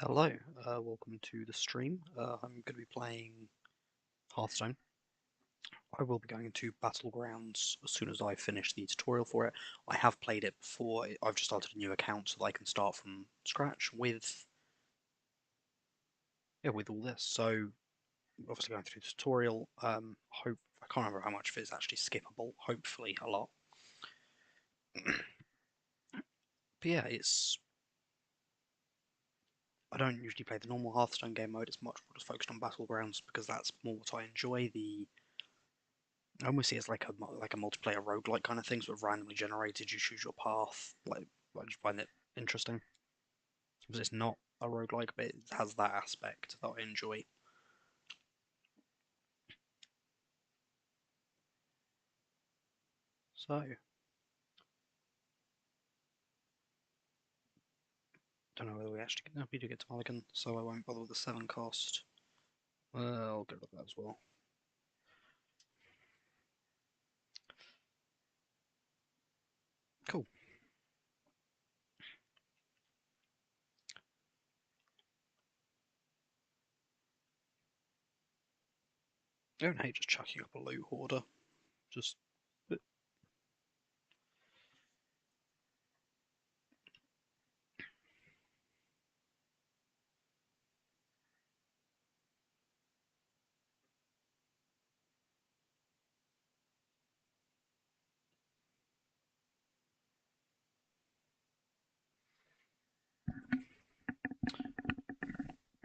Hello, welcome to the stream. I'm going to be playing Hearthstone. I will be going into Battlegrounds as soon as I finish the tutorial for it. I have played it before. I've just started a new account so that I can start from scratch with with all this. So obviously going through the tutorial. Hope I can't remember how much of it is actually skippable. Hopefully a lot. But yeah, it's I don't usually play the normal Hearthstone game mode. It's much more just focused on Battlegrounds because that's more what I enjoy. I almost see it as like a multiplayer roguelike kind of thing, sort of randomly generated. You choose your path. I just find it interesting because it's not a roguelike, but it has that aspect that I enjoy. So, don't know whether we actually get. No, we do get to Mulligan, so I won't bother with the 7 cost. I'll get rid of that as well. Cool. I don't hate just chucking up a loot hoarder. Just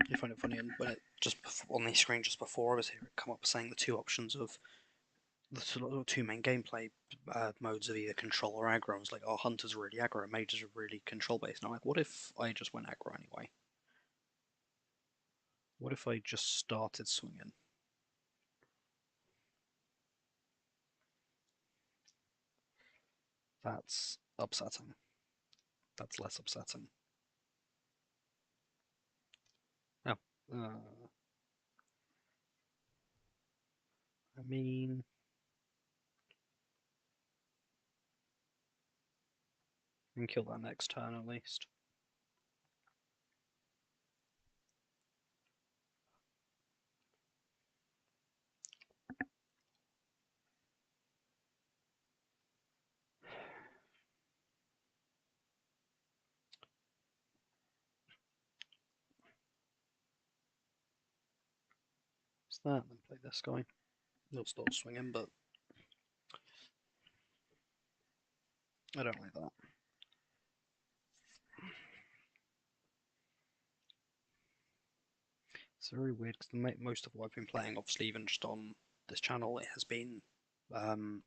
you find it funny, and when it just on the screen just before I was here, it come up saying the two options of the two main gameplay modes of either control or aggro. I was like, oh, Hunter's really aggro, Mages are really control based. And I'm like, what if I just went aggro anyway? What if I just started swinging? That's upsetting. That's less upsetting. Oh, I mean, I can kill that next turn at least. What's that? Then play this guy. He'll start swinging, but I don't like that. It's very weird because most of what I've been playing, obviously, even just on this channel, it has been um,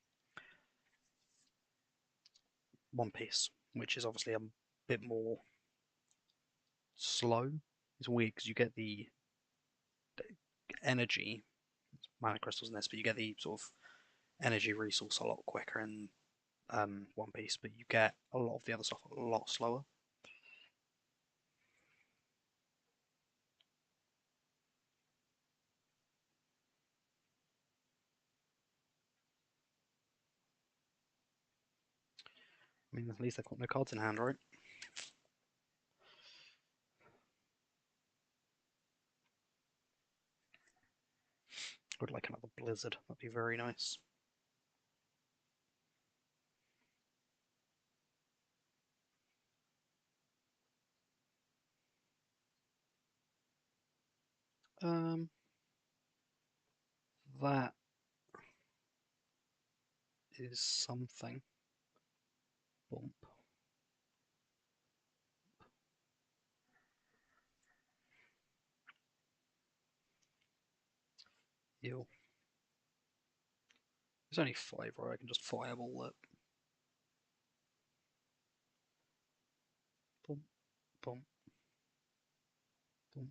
One Piece, which is obviously a bit more slow. It's weird because you get the energy, mana crystals in this, but you get the sort of energy resource a lot quicker in One Piece, but you get a lot of the other stuff a lot slower. I mean, at least they've got no cards in hand, right? I would like another Blizzard. That'd be very nice. Um, that is something. Bump. Ew. There's only 5, right? I can just fireball it. Bump, bump, bump.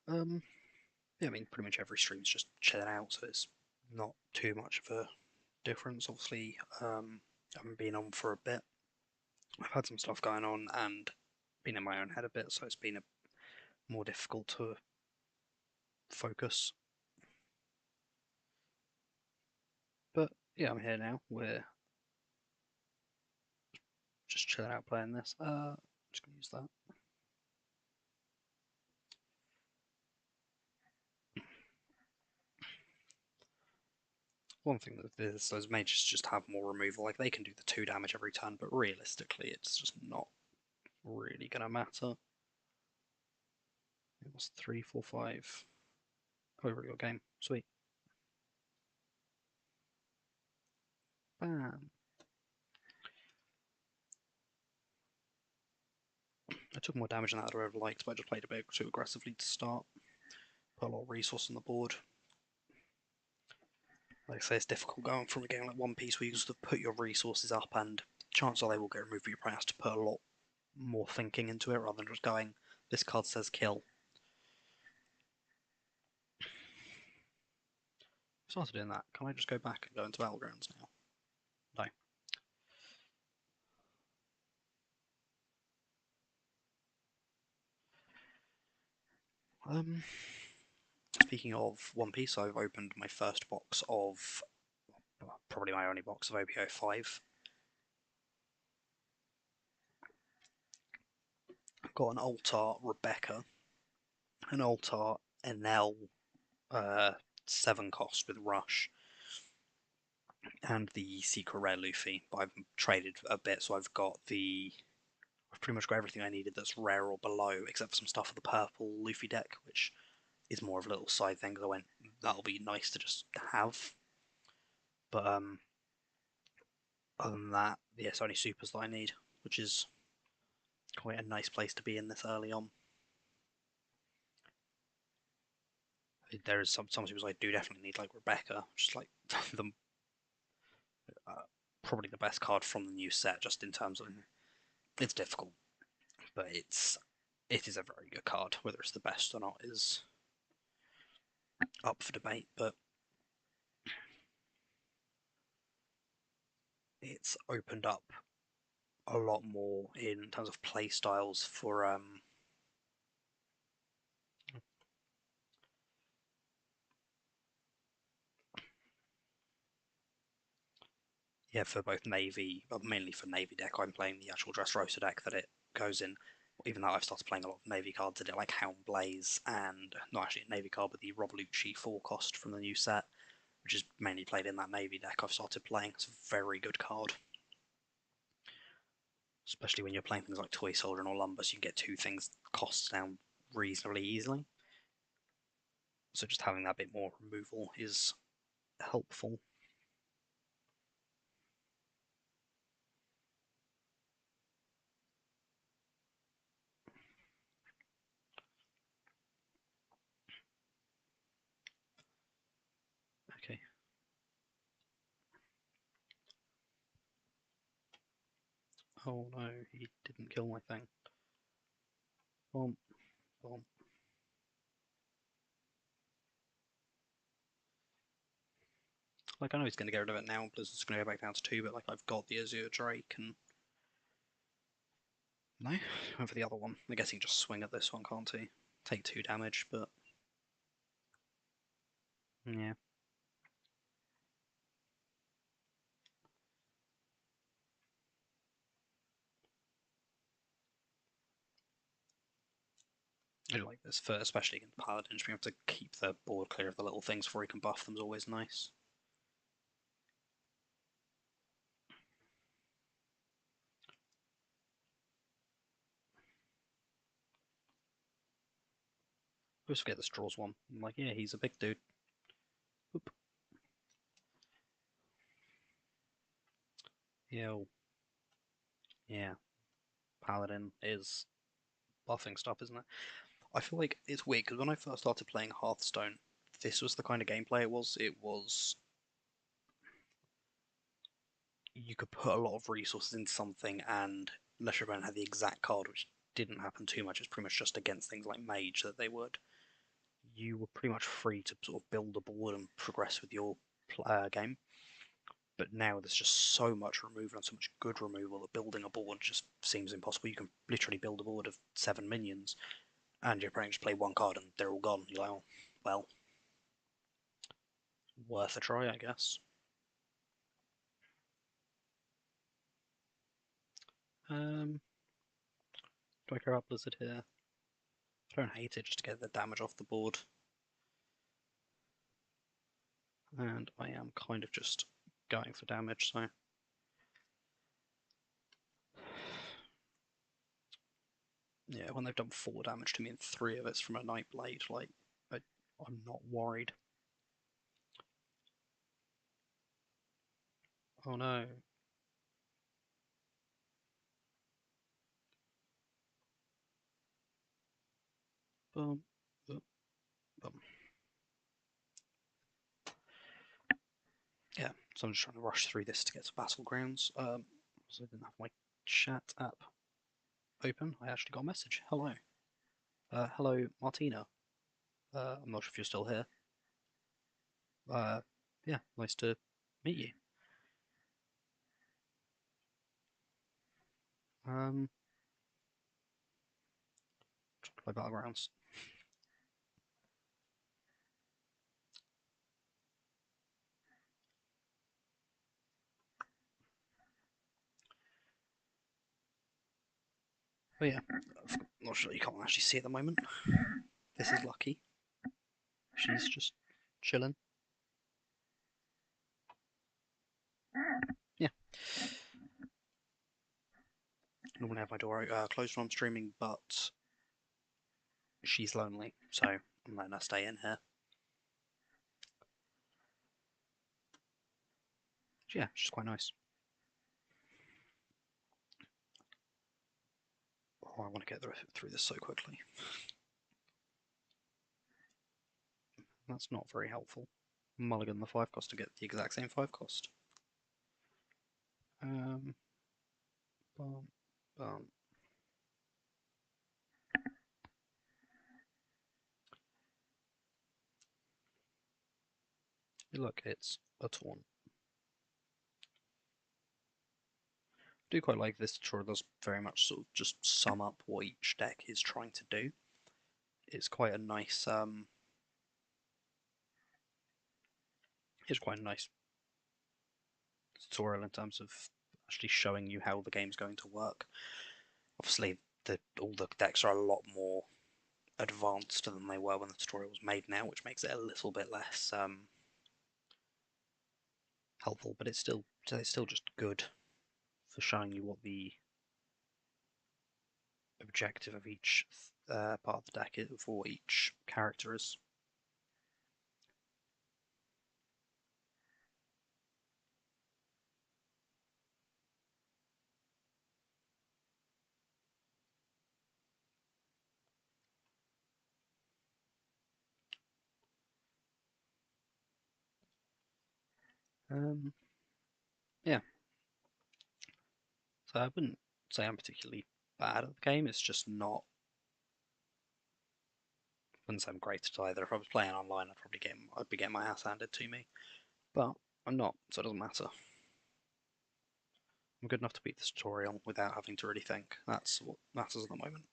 And bump. Yeah, I mean, pretty much every stream's just chilling out, so it's not too much of a difference. Obviously, I haven't been on for a bit. I've had some stuff going on and been in my own head a bit, so it's been more difficult to focus. But yeah, I'm here now. We're chilling out playing this. Just gonna use that. One thing that those mages just have more removal. Like they can do the 2 damage every turn, but realistically, it's just not really gonna matter. It was 3, 4, 5. Oh, we already got game. Sweet. Bam. I took more damage than that I would have liked, but I just played a bit too aggressively to start. Put a lot of resource on the board. Like I say, it's difficult going from a game like One Piece where you just put your resources up and chances are they will get removed, but you probably have to put a lot more thinking into it rather than just going, this card says kill. Started doing that. Can I just go back and go into Battlegrounds now? No. Speaking of One Piece, I've opened my first box of, probably my only box of OPO 5. I've got an Altar Rebecca, an Altar Enel 7 cost with Rush, and the Secret Rare Luffy. But I've traded a bit, so I've pretty much got everything I needed that's rare or below, except for some stuff for the purple Luffy deck, which is more of a little side thing. Because I went, that'll be nice to just have. But other than that, yeah, it's only supers that I need, which is quite a nice place to be in this early on. There is some supers I do definitely need, like Rebecca, which is like the probably the best card from the new set, just in terms of it's difficult, but it is a very good card. Whether it's the best or not is up for debate, but it's opened up a lot more in terms of play styles for yeah, for both Navy, but mainly for Navy deck. I'm playing the actual Dressrosa deck that it goes in. Even though I've started playing a lot of Navy cards in it, like Hound Blaze and not actually a Navy card, but the Robolucci 4 cost from the new set, which is mainly played in that Navy deck. I've started playing. It's a very good card, especially when you're playing things like Toy Soldier or Lumbus. You can get 2 things costs down reasonably easily. So just having that bit more removal is helpful. Okay. Oh no, he didn't kill my thing. Bomb, bomb. Like I know he's going to get rid of it now. Blizzard's going to go back down to 2, but like I've got the Azure Drake and no, went for the other one. I guess he can just swing at this one, can't he? Take 2 damage, but yeah. I like this for especially against Paladins. Being able to keep the board clear of the little things before he can buff them is always nice. I always forget this draws one. I'm like, yeah, he's a big dude. Oop. Yo. Yeah. Paladin is buffing stuff, isn't it? I feel like it's weird because when I first started playing Hearthstone, this was the kind of gameplay it was. It was you could put a lot of resources into something, and unless your opponent had the exact card, which didn't happen too much, it's pretty much just against things like Mage that they would. You were pretty much free to sort of build a board and progress with your game. But now there's just so much removal and so much good removal that building a board just seems impossible. You can literally build a board of 7 minions, and your opponent just play 1 card and they're all gone. You're like, oh, well, worth a try, I guess. Do I care about Blizzard here? I don't hate it just to get the damage off the board. And I am kind of just going for damage, so. Yeah, when they've done 4 damage to me and 3 of it's from a Nightblade, like, I'm not worried. Oh no. Boom, boom, boom. Yeah, so I'm just trying to rush through this to get to Battlegrounds. So I didn't have my chat app open. I actually got a message. Hello. Hello, Martina. I'm not sure if you're still here. Yeah, nice to meet you. Um, trying to play Battlegrounds. But yeah, I'm not sure you can't actually see at the moment. This is Lucky. She's just chilling. Yeah. I normally have my door closed when I'm streaming, but she's lonely, so I'm letting her stay in here. Yeah, she's quite nice. Oh, I want to get through this so quickly. That's not very helpful. Mulligan the 5 cost to get the exact same 5 cost. Bum, bum. Look, it's a taunt. I do quite like this tutorial. Does very much sort of just sum up what each deck is trying to do. It's quite a nice it's quite a nice tutorial in terms of actually showing you how the game's going to work. Obviously, all the decks are a lot more advanced than they were when the tutorial was made now, which makes it a little bit less helpful. But it's still just good for showing you what the objective of each part of the deck is for each character is. Um, yeah, so I wouldn't say I'm particularly bad at the game. It's just not. I wouldn't say I'm great at either. If I was playing online, I'd be getting my ass handed to me. But I'm not, so it doesn't matter. I'm good enough to beat this tutorial without having to really think. That's what matters at the moment.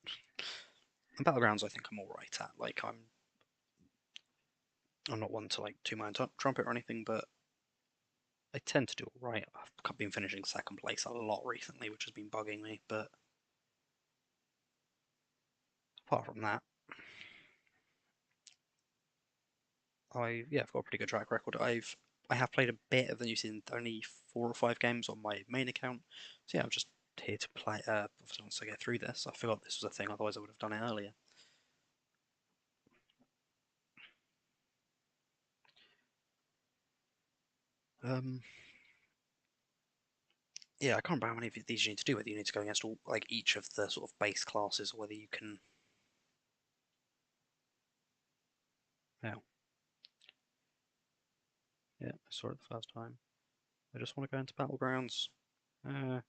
And Battlegrounds, I think I'm all right at. Like I'm not one to like toot my own trumpet or anything, but I tend to do all right. I've been finishing second place a lot recently, which has been bugging me. But apart from that, I've got a pretty good track record. I have played a bit of the new season, only 4 or 5 games on my main account. So yeah, I'm just here to play. Once I get through this, I forgot this was a thing. Otherwise, I would have done it earlier. Um, yeah, I can't remember how many of these you need to do. Whether you need to go against all like each of the sort of base classes, or whether you can. Yeah, yeah, I saw it the first time. I just want to go into Battlegrounds. Uh,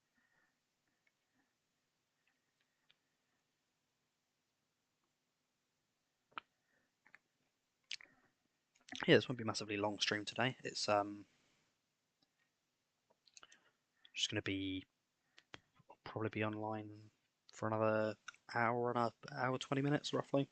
yeah, this won't be a massively long stream today. It's just going to be probably be online for another hour 20 minutes roughly.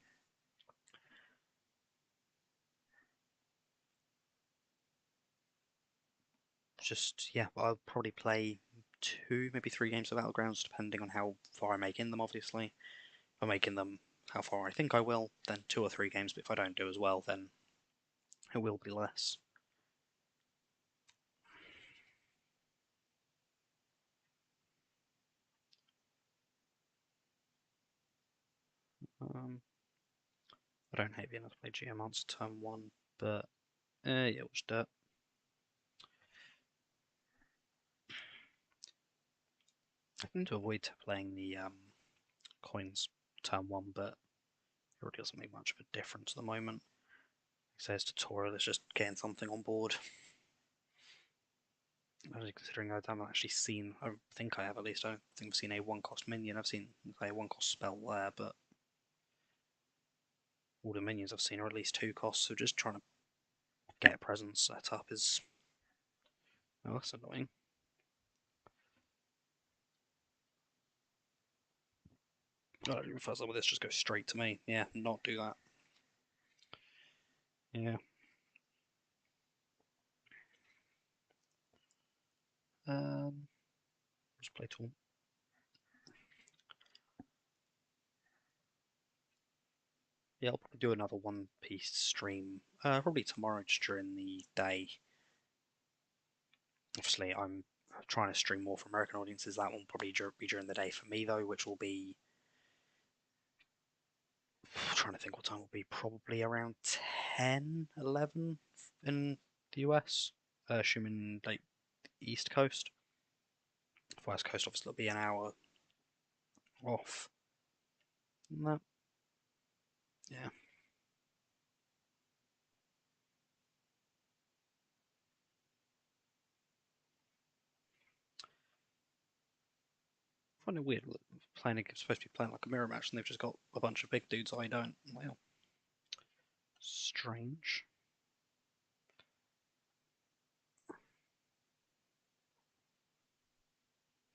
Just yeah, I'll probably play 2, maybe 3 games of Battlegrounds, depending on how far I make in them, obviously. If I make in them how far I think I will, then 2 or 3 games, but if I don't do as well, then it will be less. I don't hate being able to play Geomancer turn 1, but yeah, we'll just do it. I tend to avoid playing the coins turn 1, but it really doesn't make much of a difference at the moment. It says tutorial is just getting something on board. Considering I haven't actually seen, I think I have at least, I don't think I've seen a 1-cost minion. I've seen a 1-cost spell there, but all the minions I've seen are at least 2 costs, so just trying to get a presence set up is... Oh, that's annoying. I don't even fuss with this, just go straight to me. Yeah, not do that. Yeah. Just play Taunt. Yeah, I'll probably do another One Piece stream, probably tomorrow just during the day. Obviously, I'm trying to stream more for American audiences. That one will probably be during the day for me, though, which will be... I'm trying to think what time will be. Probably around 10, 11 in the US, assuming like East Coast. West Coast, obviously, it'll be an hour off. No. Yeah. I find it weird playing supposed to be playing like a mirror match and they've just got a bunch of big dudes I don't. Well, strange.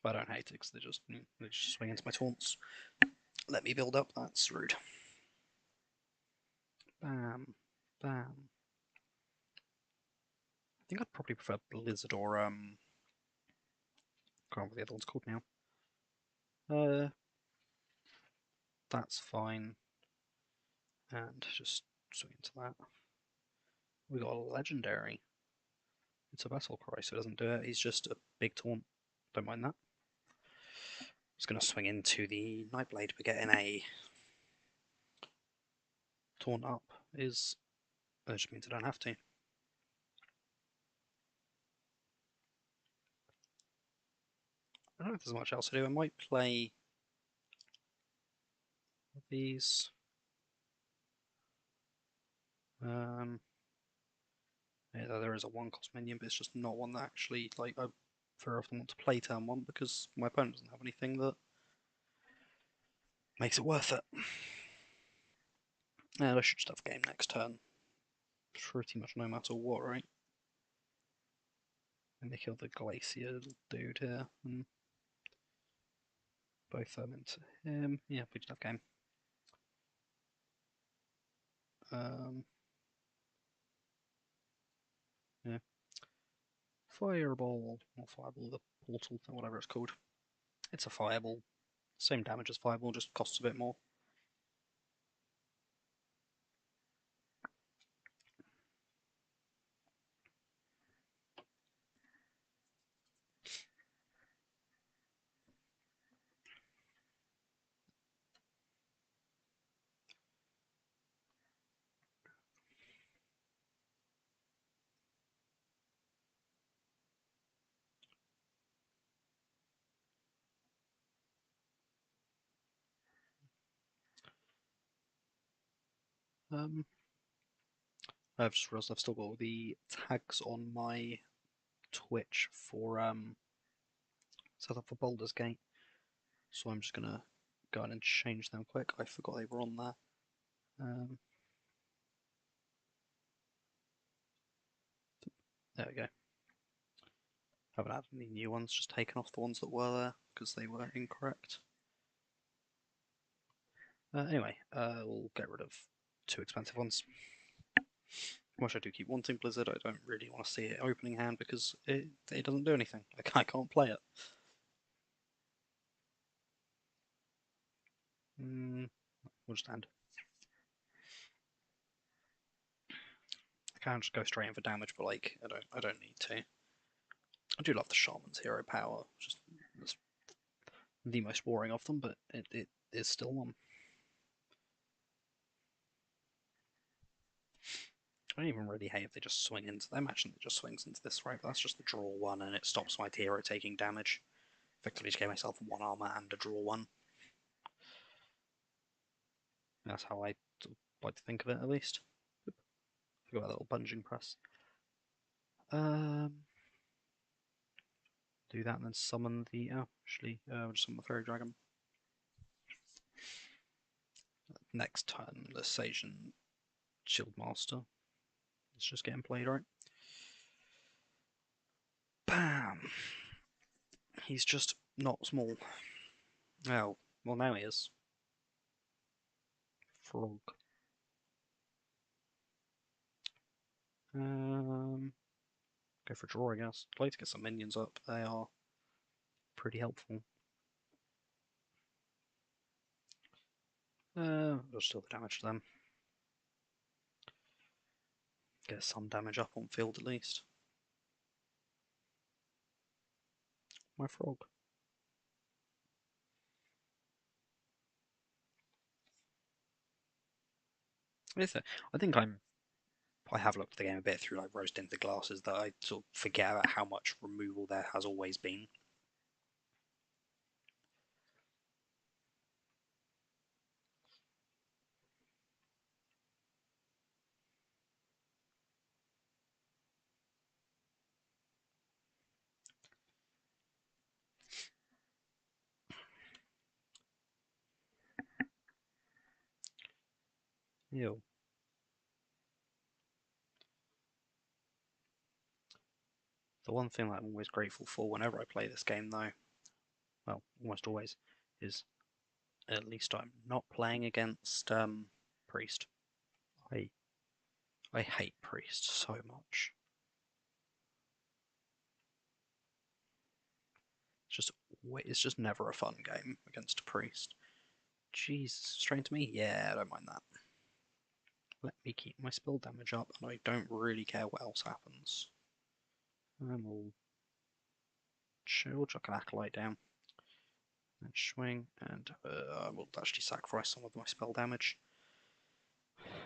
But I don't hate it because they just swing into my taunts. Let me build up. That's rude. Bam, bam. I think I'd probably prefer Blizzard or I can't remember what the other one's called now. That's fine. And just swing into that. We got a legendary. It's a battle cry, so it doesn't do it. He's just a big taunt. Don't mind that. Just going to swing into the Nightblade, but getting a taunt up is... That just means I don't have to. I don't know if there's much else to do. I might play these. Yeah, there is a 1-cost minion, but it's just not one that actually, like, I very often want to play turn 1 because my opponent doesn't have anything that makes it worth it. And I should just have game next turn. Pretty much no matter what, right? And they kill the Glacier dude here, and both them into him. Yeah, we just have game. Yeah. Fireball, or Fireball, the portal, or whatever it's called. It's a Fireball. Same damage as Fireball, just costs a bit more. I've just realised I've still got all the tags on my Twitch for set up for Baldur's Gate, so I'm just gonna go ahead and change them quick. I forgot they were on there. There we go. Haven't had any new ones, just taken off the ones that were there because they were incorrect. Anyway, we'll get rid of 2 expensive ones. Which I do keep wanting Blizzard. I don't really want to see it opening hand because it doesn't do anything. I can't play it. We'll just end. I can't just go straight in for damage, but like I don't need to. I do love the Shaman's hero power. Just it's the most boring of them, but it is still one. I don't even really hate if they just swing into them. Actually, it just swings into this, right? But that's just the draw one, and it stops my hero taking damage. Effectively, just gave myself one armor and a draw one. That's how I like to think of it, at least. Oop. Forgot that little bunging press. Do that and then summon the. Oh, actually, just summon the fairy dragon. Next turn, the Sage and Shield Master. It's just getting played, right? Bam! He's just not small. Oh, well, now he is. Frog. Go for a draw, I guess. I'd like to get some minions up. They are pretty helpful. Just deal the damage to them. Get some damage up on field at least. My frog. I think I have looked at the game a bit through like rose-tinted glasses that I sort of forget about how much removal there has always been. Ew. The one thing that I'm always grateful for whenever I play this game, though, well, almost always, is at least I'm not playing against Priest. I I hate Priest so much. It's just never a fun game against a Priest. Jesus, straight to me? Yeah, I don't mind that. Let me keep my spell damage up, and I don't really care what else happens. And we'll chill, chuck an Acolyte down. And swing, and I will actually sacrifice some of my spell damage.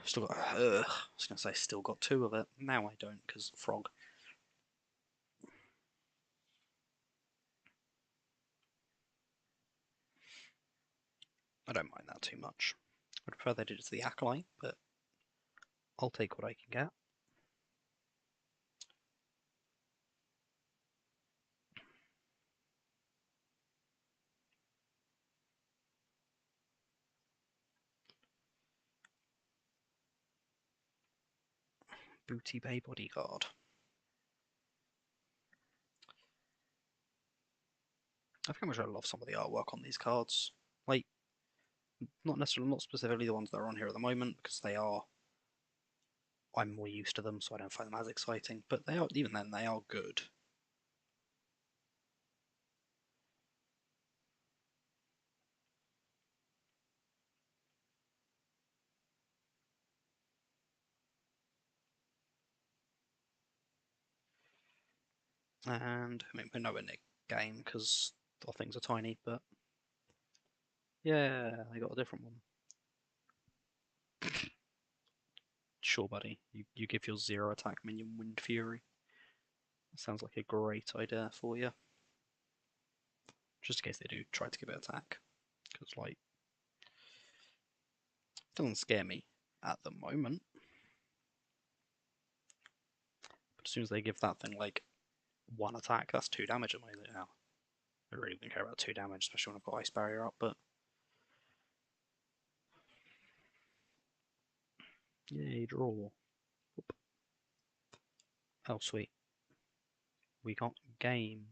Still got. I was gonna say still got two of it. Now I don't because frog. I don't mind that too much. I'd prefer they did it to the Acolyte, but I'll take what I can get. Booty Bay Bodyguard. I think I'm sure I love some of the artwork on these cards. Like, not specifically the ones that are on here at the moment, because they are. I'm more used to them, so I don't find them as exciting. But they are, even then, they are good. And I mean, we're nowhere near game because our things are tiny, but yeah, I got a different one. Sure, buddy. You give your 0 attack minion Wind Fury. Sounds like a great idea for you. Just in case they do try to give it attack. Because, like, it doesn't scare me at the moment. But as soon as they give that thing, like, 1 attack, that's 2 damage at my now. I really don't care about 2 damage, especially when I've got Ice Barrier up, but. Yay, draw. Oop. Oh, sweet. We got game.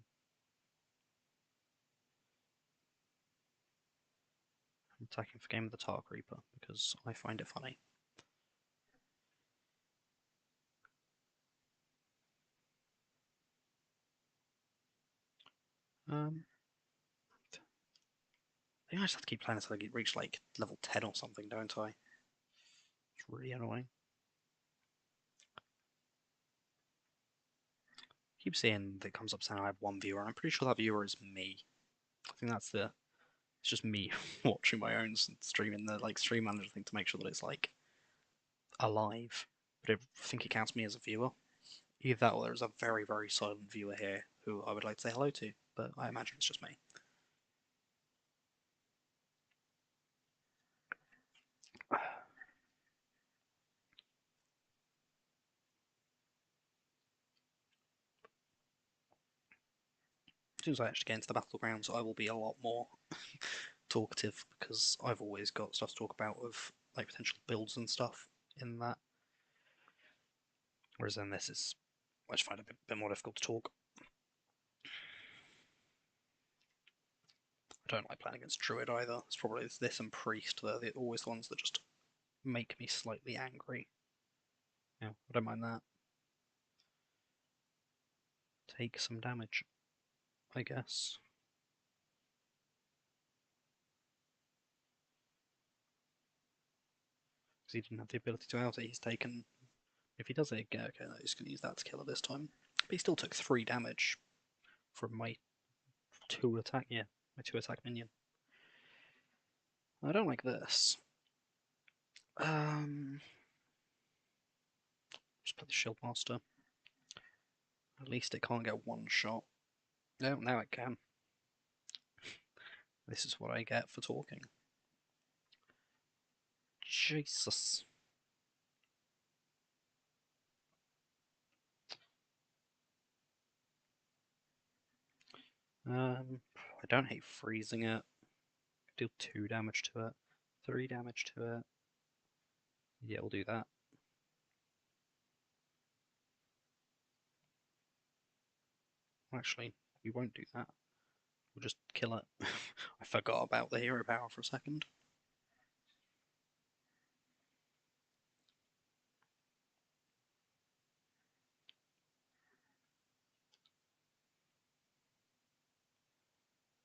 I'm attacking for game of the Tar Creeper because I find it funny. think I just have to keep playing until I reach like level 10 or something, don't I? It's really annoying. I keep seeing that it comes up saying I have one viewer, and I'm pretty sure that viewer is me. I think that's the. It's just me watching my own stream in the like stream manager thing to make sure that it's like alive. But I think it counts me as a viewer. Either that or there's a very, very silent viewer here who I would like to say hello to, but I imagine it's just me. As soon as I actually get into the battlegrounds, I will be a lot more talkative because I've always got stuff to talk about with like potential builds and stuff in that. Whereas then this is, I just find it a bit more difficult to talk. I don't like playing against Druid either. It's probably this and Priest that are always the ones that just make me slightly angry. Yeah, I don't mind that. Take some damage, I guess. Because he didn't have the ability to out it, he's taken. If he does it again, okay, no, he's going to use that to kill it this time. But he still took 3 damage from my 2 attack, yeah, my 2 attack minion. I don't like this. Just put the Shield Master. At least it can't get one shot. No, now it can. This is what I get for talking. Jesus. I don't hate freezing it. Deal 2 damage to it, 3 damage to it. Yeah, we'll do that. Actually, we won't do that. We'll just kill it. I forgot about the hero power for a second.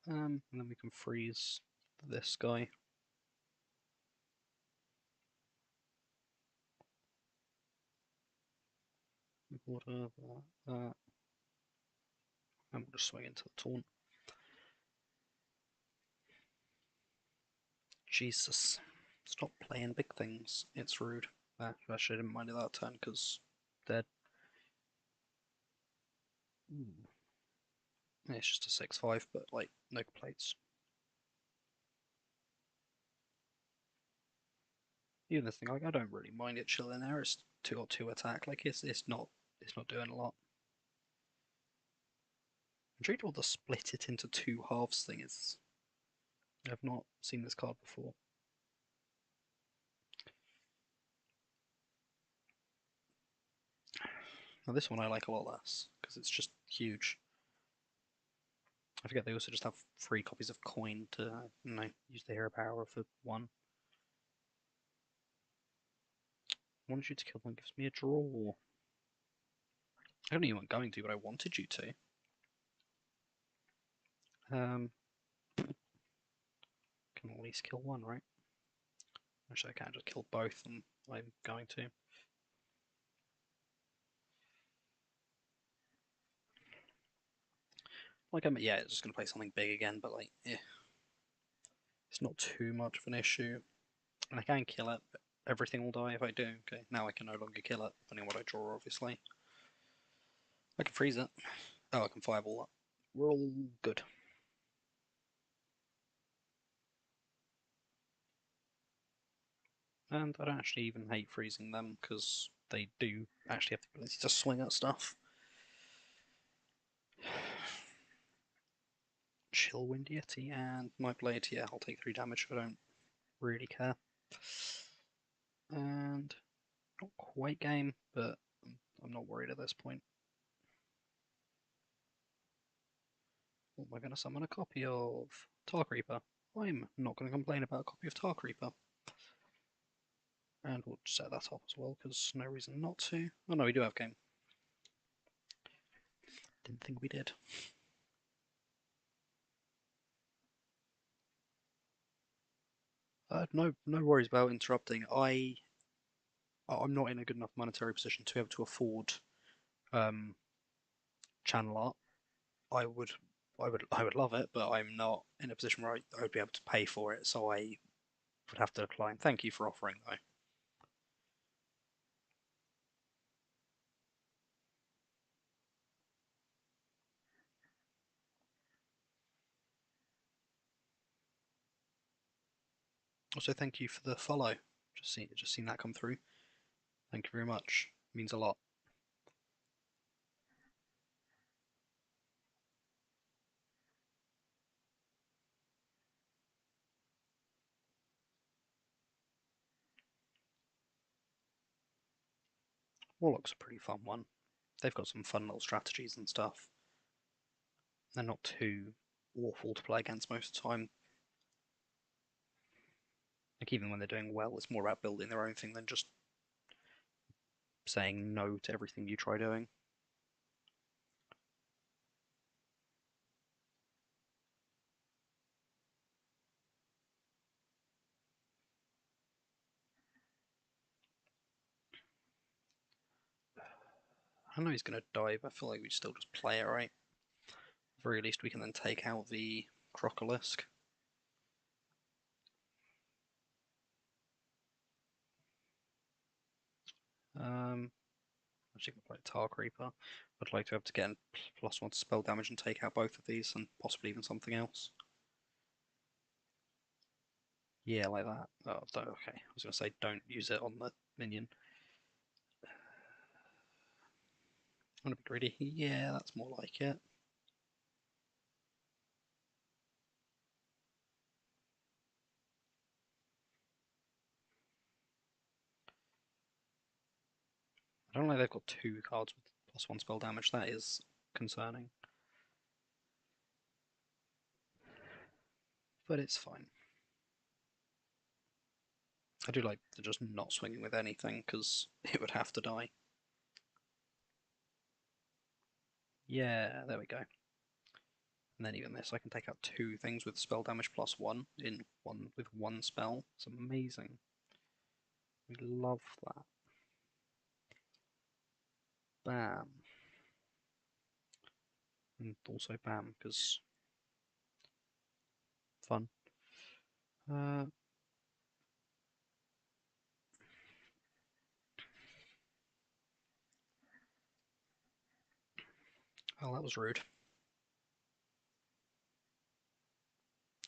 And then we can freeze this guy. Water, that. And we'll just swing into the taunt. Jesus. Stop playing big things. It's rude. Actually, I didn't mind it that turn because dead. Ooh. It's just a 6/5, but like no complaints. Even this thing, like I don't really mind it chilling there. It's 2/2 attack. Like it's not doing a lot. I'm intrigued what the split it into 2 halves thing is. I've not seen this card before. Now this one I like a lot less because it's just huge. I forget they also just have 3 copies of coin to use the hero power for 1. I wanted you to kill one gives me a draw. I don't even want going to, but I wanted you to. Can at least kill 1, right? Actually, I can't just kill both, and I'm going to. Like, yeah, it's just going to play something big again, but like, yeah. It's not too much of an issue. And I can kill it, but everything will die if I do. Okay, now I can no longer kill it, depending on what I draw, obviously. I can freeze it. Oh, I can fireball it. We're all good. And I don't actually even hate freezing them, because they do actually have the ability to swing at stuff. Chill Wind Yeti and my blade, yeah, I'll take 3 damage, I don't really care. And not quite game, but I'm not worried at this point. What am I going to summon a copy of? Tar Creeper. I'm not going to complain about a copy of Tar Creeper. And we'll set that up as well, because no reason not to. Oh no, we do have game. Didn't think we did. No worries about interrupting. I'm not in a good enough monetary position to be able to afford um, channel art. I would, I would love it, but I'm not in a position where I would be able to pay for it, so I would have to decline. Thank you for offering, though. Also, thank you for the follow. Just seen that come through. Thank you very much. It means a lot. Warlock's a pretty fun one. They've got some fun little strategies and stuff. They're not too awful to play against most of the time. Like even when they're doing well, it's more about building their own thing than just saying no to everything you try doing. I know he's going to die, but I feel like we still just play it, right? At the very least, we can then take out the Crocolisk. Um, Actually, going to play Tar Creeper. I'd like to be able to get +1 spell damage and take out both of these, and possibly even something else. Yeah, like that. Oh, okay. I was going to say don't use it on the minion. I'm going to be greedy. Yeah, that's more like it. I don't know they've got two cards with +1 spell damage. That is concerning. But it's fine. I do like just not swinging with anything because it would have to die. Yeah, there we go. And then even this, I can take out two things with spell damage +1 in one with one spell. It's amazing. We love that. Bam. And also bam, because fun. Uh, oh, that was rude.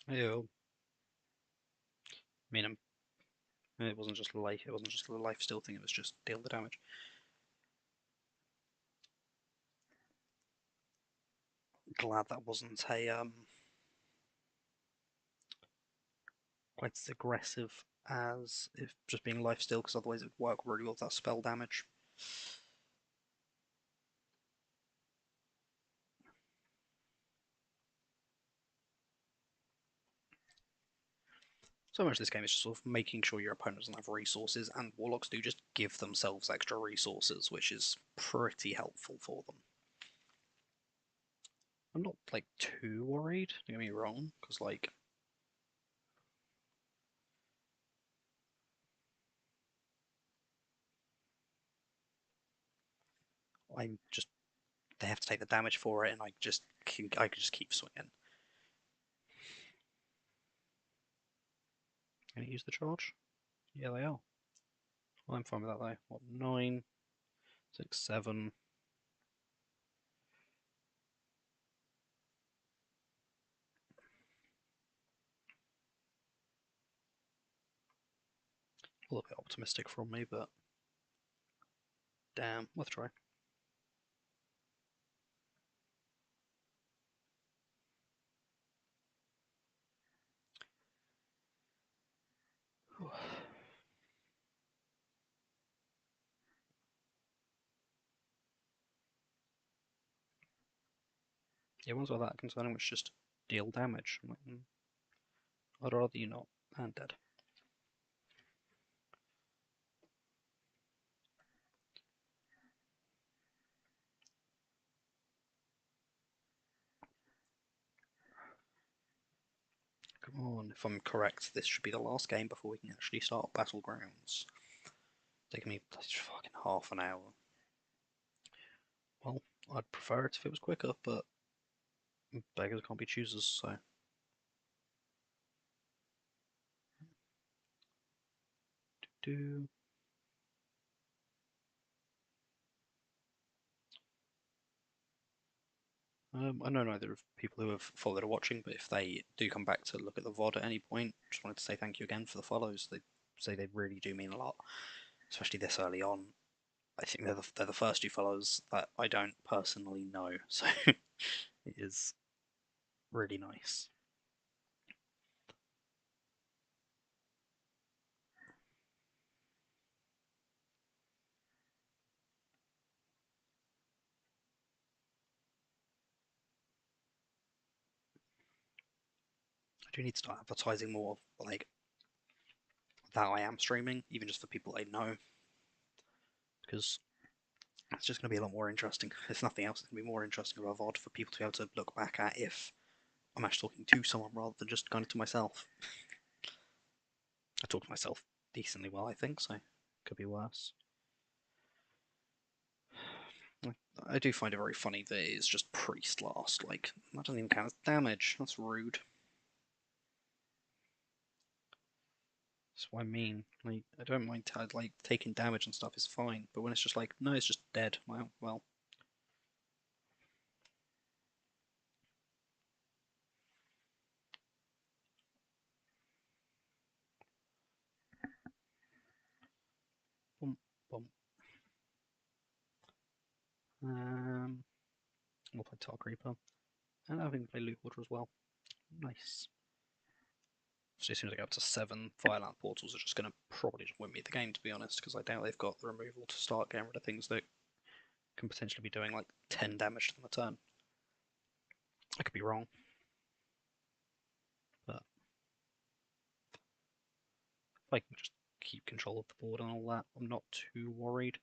Ew. I mean, it wasn't just life. It wasn't just a life steal thing. It was just deal the damage. Glad that wasn't a quite as aggressive as if just being life steal, because otherwise it would work really well with that spell damage. So much of this game is just sort of making sure your opponent doesn't have resources, and warlocks do just give themselves extra resources, which is pretty helpful for them. I'm not like too worried, don't get me wrong, because like I'm just they have to take the damage for it, and I can just keep swinging. Can you use the charge? Yeah, they are. I'm fine with that though. What 9, 6, 7? A little bit optimistic from me, but damn, let's try. Yeah, ones like that concerning, which just deal damage. I'm like, I'd rather you not. And dead. on. If I'm correct, this should be the last game before we can actually start Battlegrounds. Taking me fucking half an hour. Well, I'd prefer it if it was quicker, but beggars can't be choosers, so. Do. I know neither of people who have followed or watching, but if they do come back to look at the VOD at any point, just wanted to say thank you again for the follows. They say they really do mean a lot, especially this early on. I think they're the first two follows that I don't personally know, so it is really nice. I do need to start advertising more, like that I am streaming, even just for people I know, because it's just going to be a lot more interesting. If nothing else, it's going to be more interesting of a VOD for people to be able to look back at if I'm actually talking to someone rather than just kind of to myself. I talk to myself decently well, I think, so could be worse. I do find it very funny that it's just priest last. Like, that doesn't even count as damage. That's rude. That's what I mean. Like, I don't mind like taking damage and stuff is fine, but when it's just like, no, it's just dead. Well. Bump, bump. We'll play Tar Creeper. And I think we play Loot Water as well. Nice. So as soon as I get up to 7, Fireland portals are just going to probably just win me the game, to be honest, because I doubt they've got the removal to start getting rid of things that can potentially be doing like 10 damage to them a turn. I could be wrong, but if I can just keep control of the board and all that, I'm not too worried.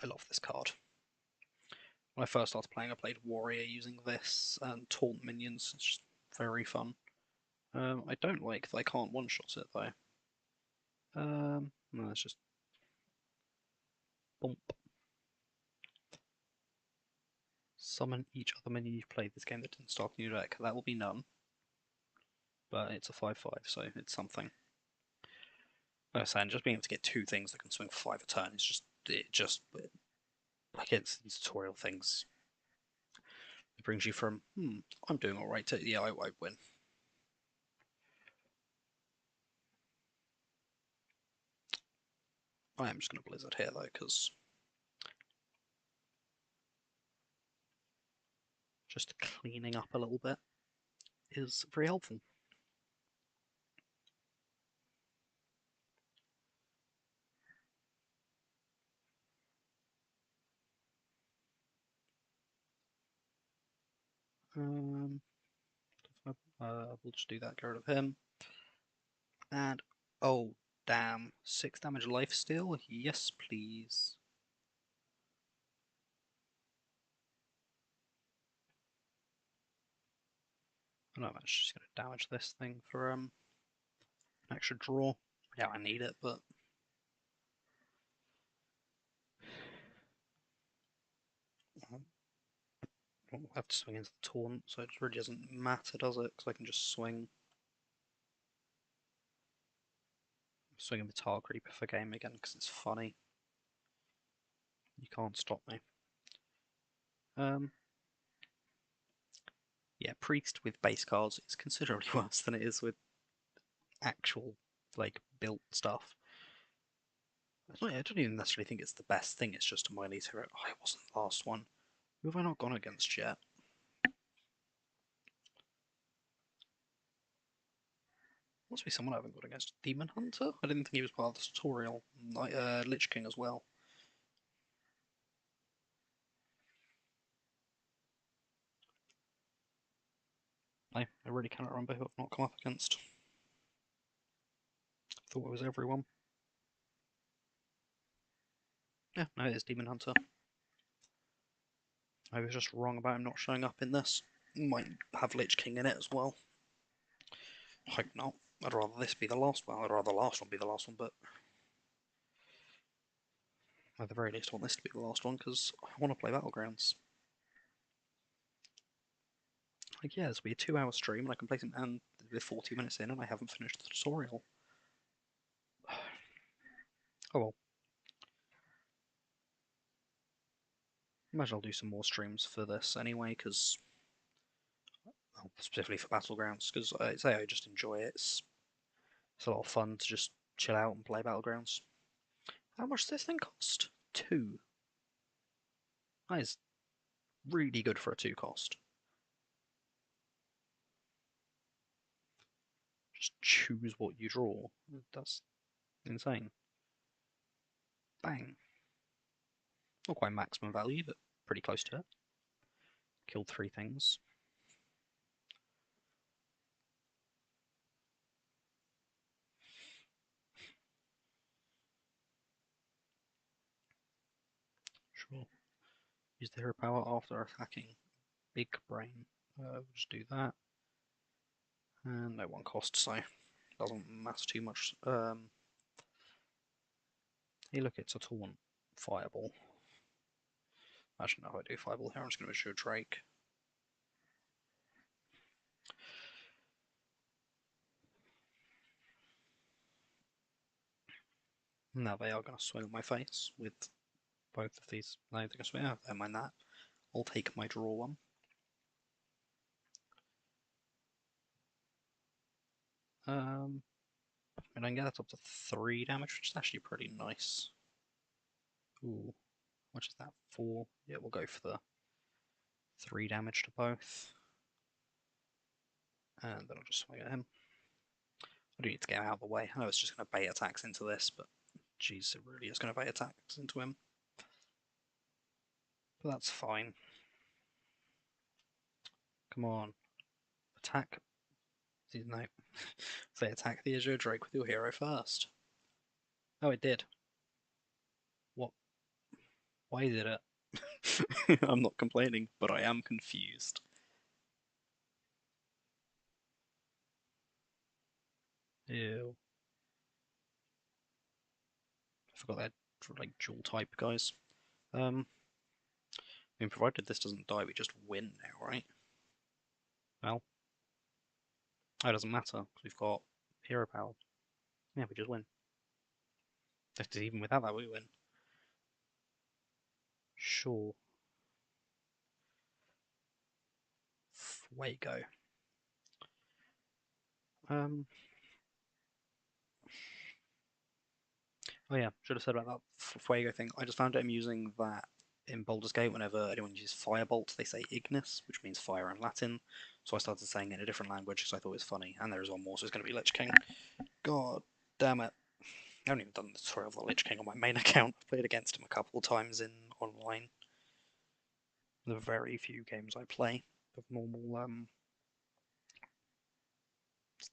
I love this card. When I first started playing, I played Warrior using this and Taunt Minions. It's just very fun. I don't like that I can't one-shot it though. No, it's just bump. Summon each other minion you've played this game that didn't start a new deck. That will be none, but it's a 5/5, so it's something. Like I was saying, just being able to get 2 things that can swing for 5 a turn is just like it's these tutorial things. It brings you from I'm doing all right to yeah, I win. I am just going to Blizzard here though, because just cleaning up a little bit is very helpful. Um, we'll just do that, get rid of him. And, oh, damn. 6 damage lifesteal? Yes, please. No, I'm actually just going to damage this thing for an extra draw. Yeah, I need it, but I don't have to swing into the taunt, so it really doesn't matter, does it? Because I can just swing. Swinging the Tar Creeper for game again because it's funny. You can't stop me. Yeah, Priest with base cards is considerably worse than it is with actual like built stuff. I don't even necessarily think it's the best thing. It's just my least hero. Oh, it wasn't the last one. Who have I not gone against yet? Must be someone I haven't gone against. Demon Hunter? I didn't think he was part of the tutorial. Lich King as well. I really cannot remember who I've not come up against. Thought it was everyone. Yeah, no, it is Demon Hunter. I was just wrong about him not showing up in this. Might have Lich King in it as well. Hope not. I'd rather this be the last one. I'd rather the last one be the last one, but at the very least, I want this to be the last one because I want to play Battlegrounds. Like, yeah, this will be a 2-hour stream and I can play some, and we're 40 minutes in and I haven't finished the tutorial. Oh well. Imagine I'll do some more streams for this anyway, because, well, specifically for Battlegrounds, because I say I just enjoy it. It's a lot of fun to just chill out and play Battlegrounds. How much does this thing cost? 2. That is really good for a 2 cost. Just choose what you draw. That's insane. Bang. Not quite maximum value, but pretty close to it. Killed 3 things. Sure. Use the hero power after attacking. Big brain. We'll just do that. And no 1 cost, so doesn't matter too much. Hey, look, it's a taunt. Fireball. Actually, no, if I do Fireball here, I'm just going to issue Drake. Now they are going to swing on my face with both of these. No, they're going to swing. Oh, don't mind that. I'll take my draw one. And I can get that up to 3 damage, which is actually pretty nice. Ooh, how much is that? 4? Yeah, we'll go for the 3 damage to both. And then I'll just swing at him. I do need to get him out of the way. I know it's just going to bait attacks into this, but jeez, it really is going to bait attacks into him. But that's fine. Come on. Attack. No. Say attack the Azure Drake with your hero first. Oh, it did. What? Why did it? I'm not complaining, but I am confused. Ew. I forgot that like dual type guys. I mean, provided this doesn't die, we just win now, right? Well, it doesn't matter because we've got hero power. Yeah, we just win. Even without that, we win. Sure. Fuego. Um. Oh yeah, should have said about that Fuego thing. I just found out I'm using that in Baldur's Gate. Whenever anyone uses Firebolt, they say Ignis, which means fire in Latin. So I started saying it in a different language because I thought it was funny. And there is one more, so it's going to be Lich King. God damn it. I haven't even done the tutorial of the Lich King on my main account. I've played against him a couple of times in online. The very few games I play of normal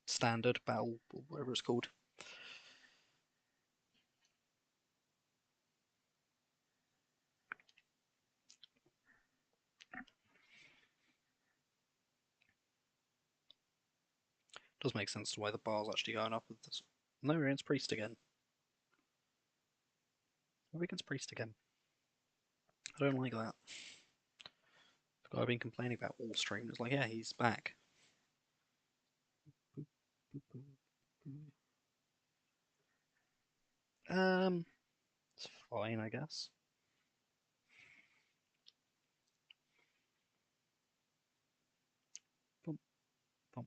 standard battle, or whatever it's called. Does make sense to why the bar's actually going up with this. No, we're against Priest again. We're against Priest again. I don't like that. The guy I've been complaining about all stream is like, yeah, he's back. It's fine, I guess. Boom, boom.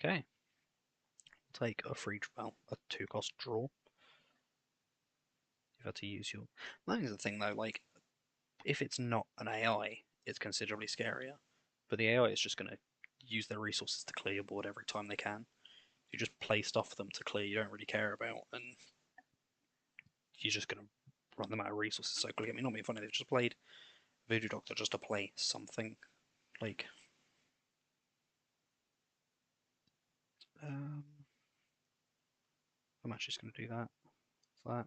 Okay. Take a free, well, a 2-cost draw. You've had to use your. That is the thing though, like, if it's not an AI, it's considerably scarier. But the AI is just going to use their resources to clear your board every time they can. You just play stuff for them to clear you don't really care about, and you're just going to run them out of resources so quickly. I mean, not being funny, they've just played Voodoo Doctor just to play something. Like, um, I'm actually just going to do that. That.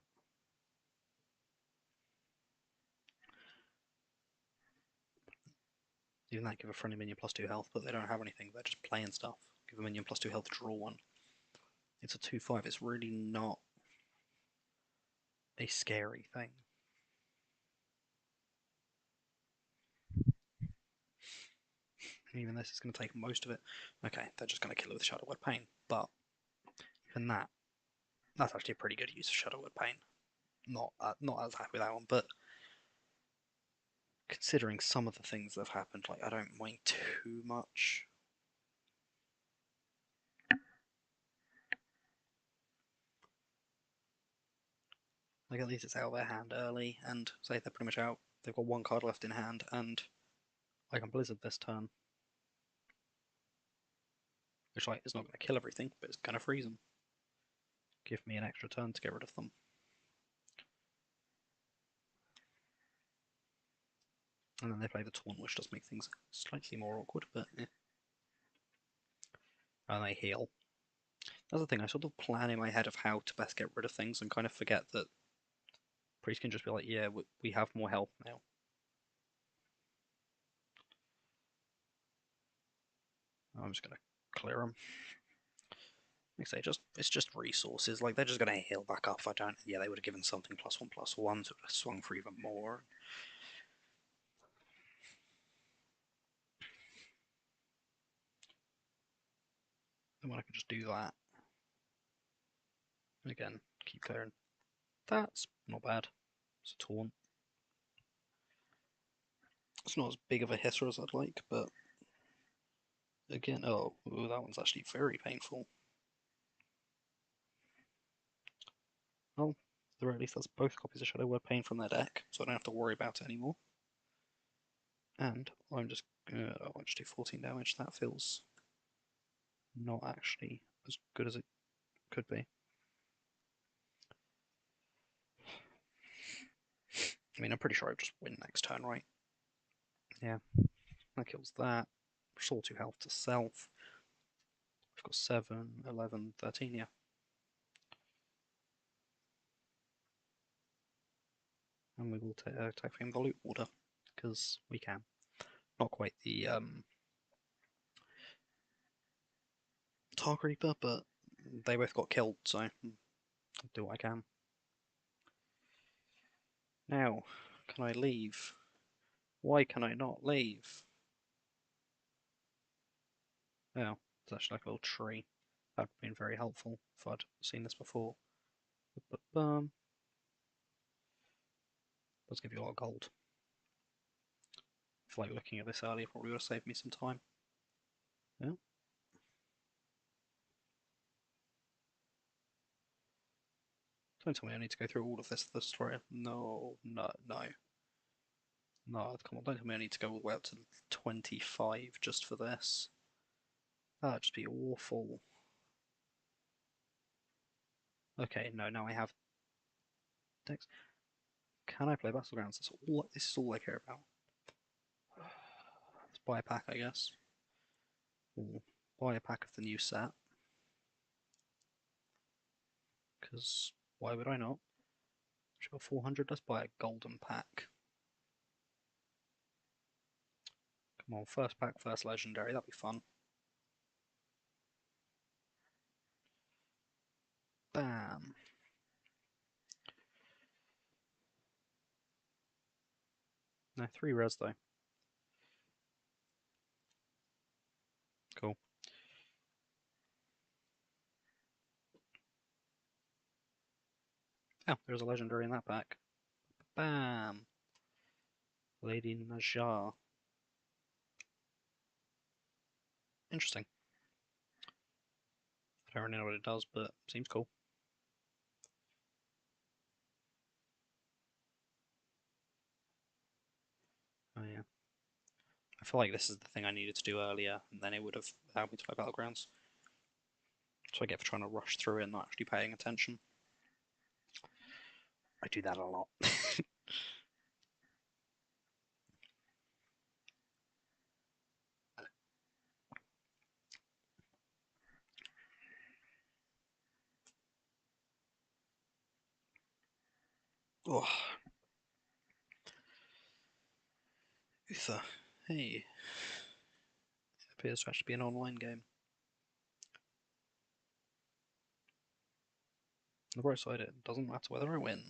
Even that, give a friendly minion +2 health, but they don't have anything, they're just playing stuff. Give a minion +2 health to draw one. It's a 2/5, it's really not a scary thing. Even this is going to take most of it. Okay, they're just going to kill it with Shadow Word Pain, but even that's actually a pretty good use of Shadow Word Pain. Not as happy with that one, but considering some of the things that have happened, like I don't mind too much. Like at least it's out of their hand early, and say they're pretty much out. They've got one card left in hand, and I can Blizzard this turn. Which like is not going to kill everything, but it's going to freeze them. Give me an extra turn to get rid of them. And then they play the Taunt, which does make things slightly more awkward, but eh. And they heal. That's the thing, I sort of plan in my head of how to best get rid of things and kind of forget that Priest can just be like, yeah, we have more health now. I'm just going to clear them. Like I say, it's just resources. Like, they're just going to heal back up if I don't. Yeah, they would have given something +1/+1, so it would have swung for even more. Then I can just do that. Again, keep clearing. That's not bad. It's a taunt. It's not as big of a hitter as I'd like, but again, oh, ooh, that one's actually very painful. Well, at the very least, that's both copies of Shadow Word Pain from their deck, so I don't have to worry about it anymore. And I'll just do 14 damage. That feels not actually as good as it could be. I mean, I'm pretty sure I just win next turn, right? Yeah, that kills that. Restore 2 health to self. We've got 7, 11, 13, yeah. And we will attack for Involute Order, because we can. Not quite the Targ Reaper, but they both got killed, so I'll do what I can. Now, can I leave? Why can I not leave? Oh, it's actually like a little tree. That would have been very helpful if I'd seen this before. Let's give you a lot of gold. I feel like looking at this earlier probably would have saved me some time. Yeah. Don't tell me I need to go through all of this story. No, no, no. No, come on, don't tell me I need to go all the way up to 25 just for this. That'd just be awful. Okay, no, now I have decks. Can I play Battlegrounds? This is all I care about. Let's buy a pack, I guess. Or buy a pack of the new set. Because why would I not? We've got 400, let's buy a golden pack. Come on, first pack, first legendary, that'd be fun. Bam. No, 3 res though. Cool. Oh, there's a legendary in that pack. Bam. Lady Najjar. Interesting. I don't really know what it does, but seems cool. Oh yeah. I feel like this is the thing I needed to do earlier, and then it would have allowed me to play Battlegrounds. So I get for trying to rush through it and not actually paying attention. I do that a lot. Oh, Uther. Hey, it appears to actually be an online game. On the bright side, it doesn't matter whether I win.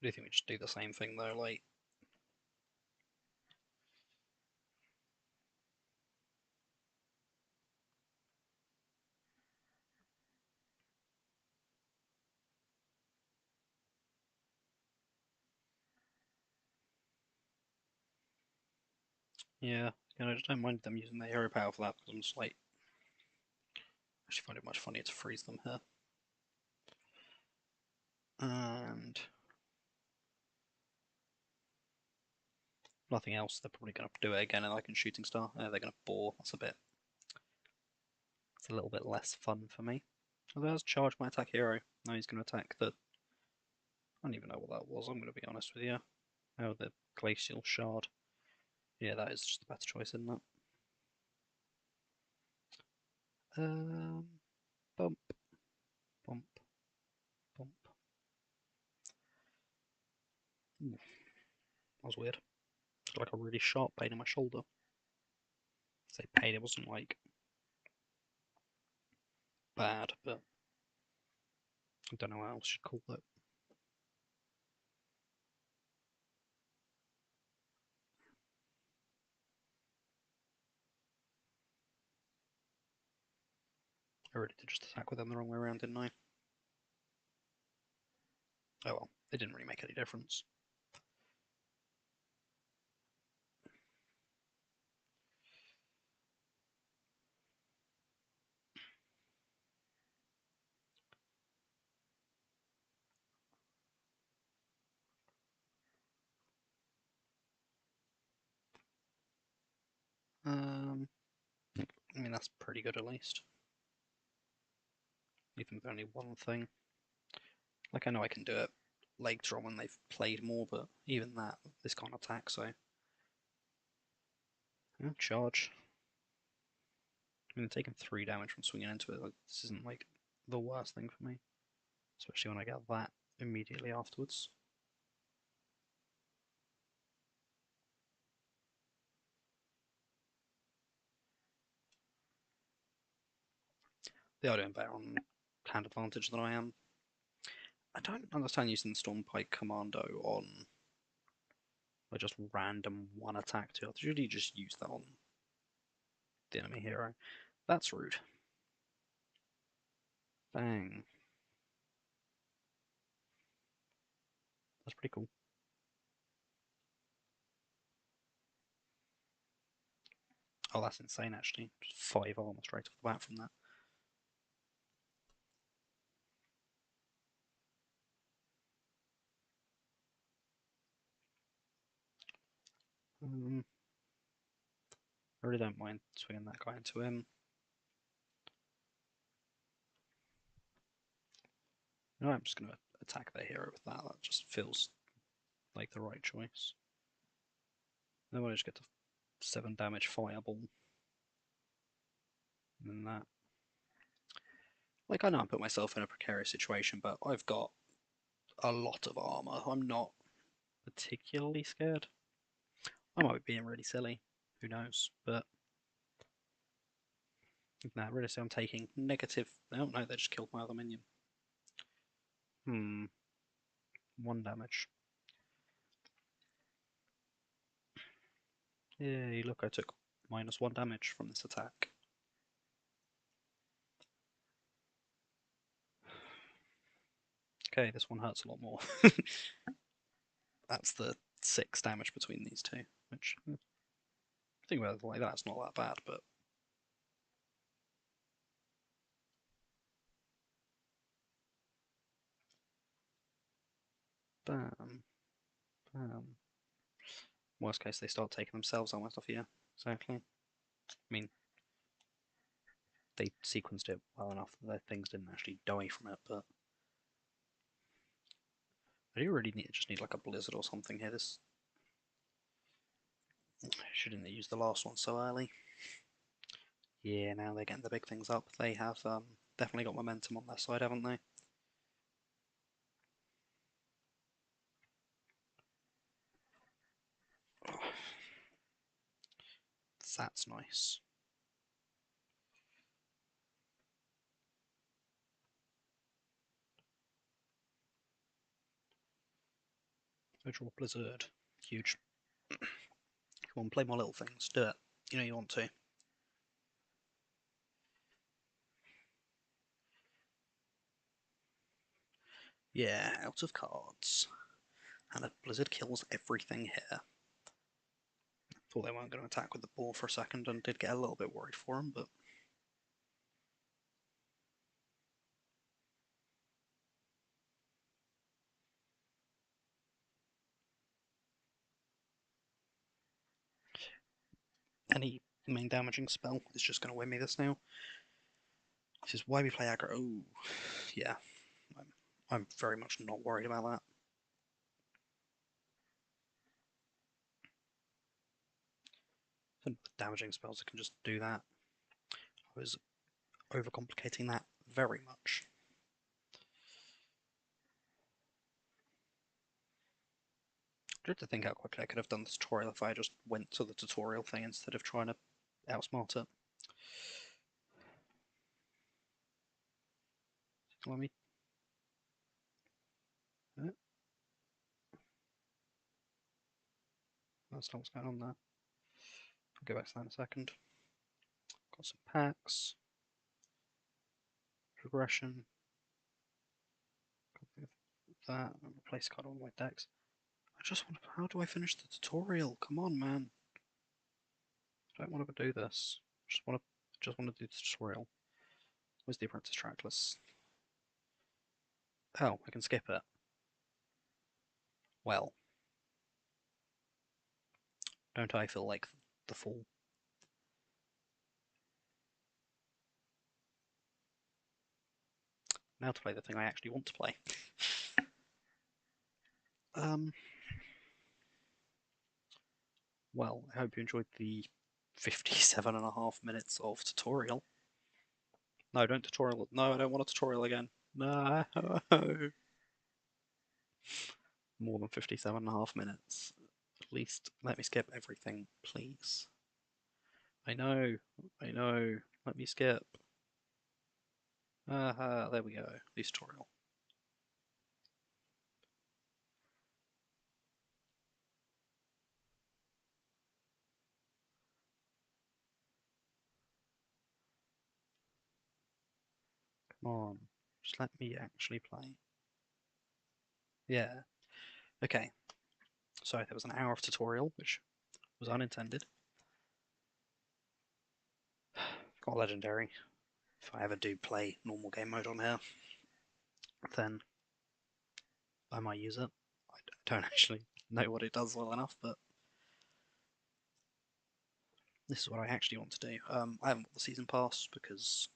Do you think we just do the same thing though? Like, yeah, I just don't mind them using their hero power for that because I'm just like, I actually find it much funnier to freeze them here. And nothing else. They're probably going to do it again, and like in Shooting Star, they're going to bore. That's a bit. It's a little bit less fun for me. Although I was charged my attack hero. Now he's going to attack the. I don't even know what that was. I'm going to be honest with you. Oh, the glacial shard. Yeah, that is just a better choice, isn't it? Bump, bump, bump. Ooh, that was weird. It's like a really sharp pain in my shoulder. I say pain, it wasn't like bad, but I don't know what else you'd call it. I really did just attack with them the wrong way around, didn't I? Oh well, it didn't really make any difference. Um, I mean, that's pretty good at least. Even with only one thing. Like, I know I can do it later on when they've played more, but even that, this can't attack, so. Yeah, charge. I mean, taking 3 damage from swinging into it, like, this isn't like the worst thing for me. Especially when I get that immediately afterwards. They are doing better on hand advantage than I am. I don't understand using the Stormpike Commando on like just random one attack to usually just use that on the enemy hero. That's rude. Bang. That's pretty cool. Oh, that's insane actually. Just 5 armor straight off the bat from that. Um, I really don't mind swinging that guy into him. No, I'm just gonna attack their hero with that. That just feels like the right choice. Then I just get to 7 damage fireball. And then that. Like, I know I put myself in a precarious situation, but I've got a lot of armor. I'm not particularly scared. I might be being really silly. Who knows? But nah, really, so I'm taking negative. Oh no, they just killed my other minion. 1 damage. Yay! Look, I took -1 damage from this attack. Okay, this one hurts a lot more. That's the 6 damage between these two, which think about it like that, it's not that bad, but bam, bam. Worst case, they start taking themselves almost off here. Exactly. I mean, they sequenced it well enough that their things didn't actually die from it, but I do really just need like a blizzard or something here. This shouldn't have used the last one so early. Yeah, now they're getting the big things up. They have definitely got momentum on their side, haven't they? Oh, that's nice. I draw Blizzard. Huge. Come on, play more little things. Do it. You know you want to. Yeah, out of cards. And a Blizzard kills everything here. Thought they weren't going to attack with the ball for a second and did get a little bit worried for him, but... Any main damaging spell is just going to win me this now. This is why we play aggro. Oh, yeah. I'm very much not worried about that. And damaging spells, I can just do that. I was overcomplicating that very much. I tried to think how quickly I could have done the tutorial if I just went to the tutorial thing instead of trying to outsmart it. Let me... That's not what's going on there. I'll go back to that in a second. Got some packs. Progression. That. And replace card on my decks. I just want to... How do I finish the tutorial? Come on, man. I don't want to do this. Just want to do the tutorial. Where's the apprentice track? Oh, I can skip it. Well, don't I feel like the fool? Now to play the thing I actually want to play. Um. Well, I hope you enjoyed the 57.5 minutes of tutorial. No, don't tutorial. No, I don't want a tutorial again. No. More than 57.5 minutes. At least let me skip everything, please. I know. Let me skip. There we go. The tutorial. Come on. Just let me actually play. Yeah. Okay. So there was an hour of tutorial, which was unintended. Got legendary. If I ever do play normal game mode on here, then I might use it. I don't actually know what it does well enough, but this is what I actually want to do. I haven't got the season pass because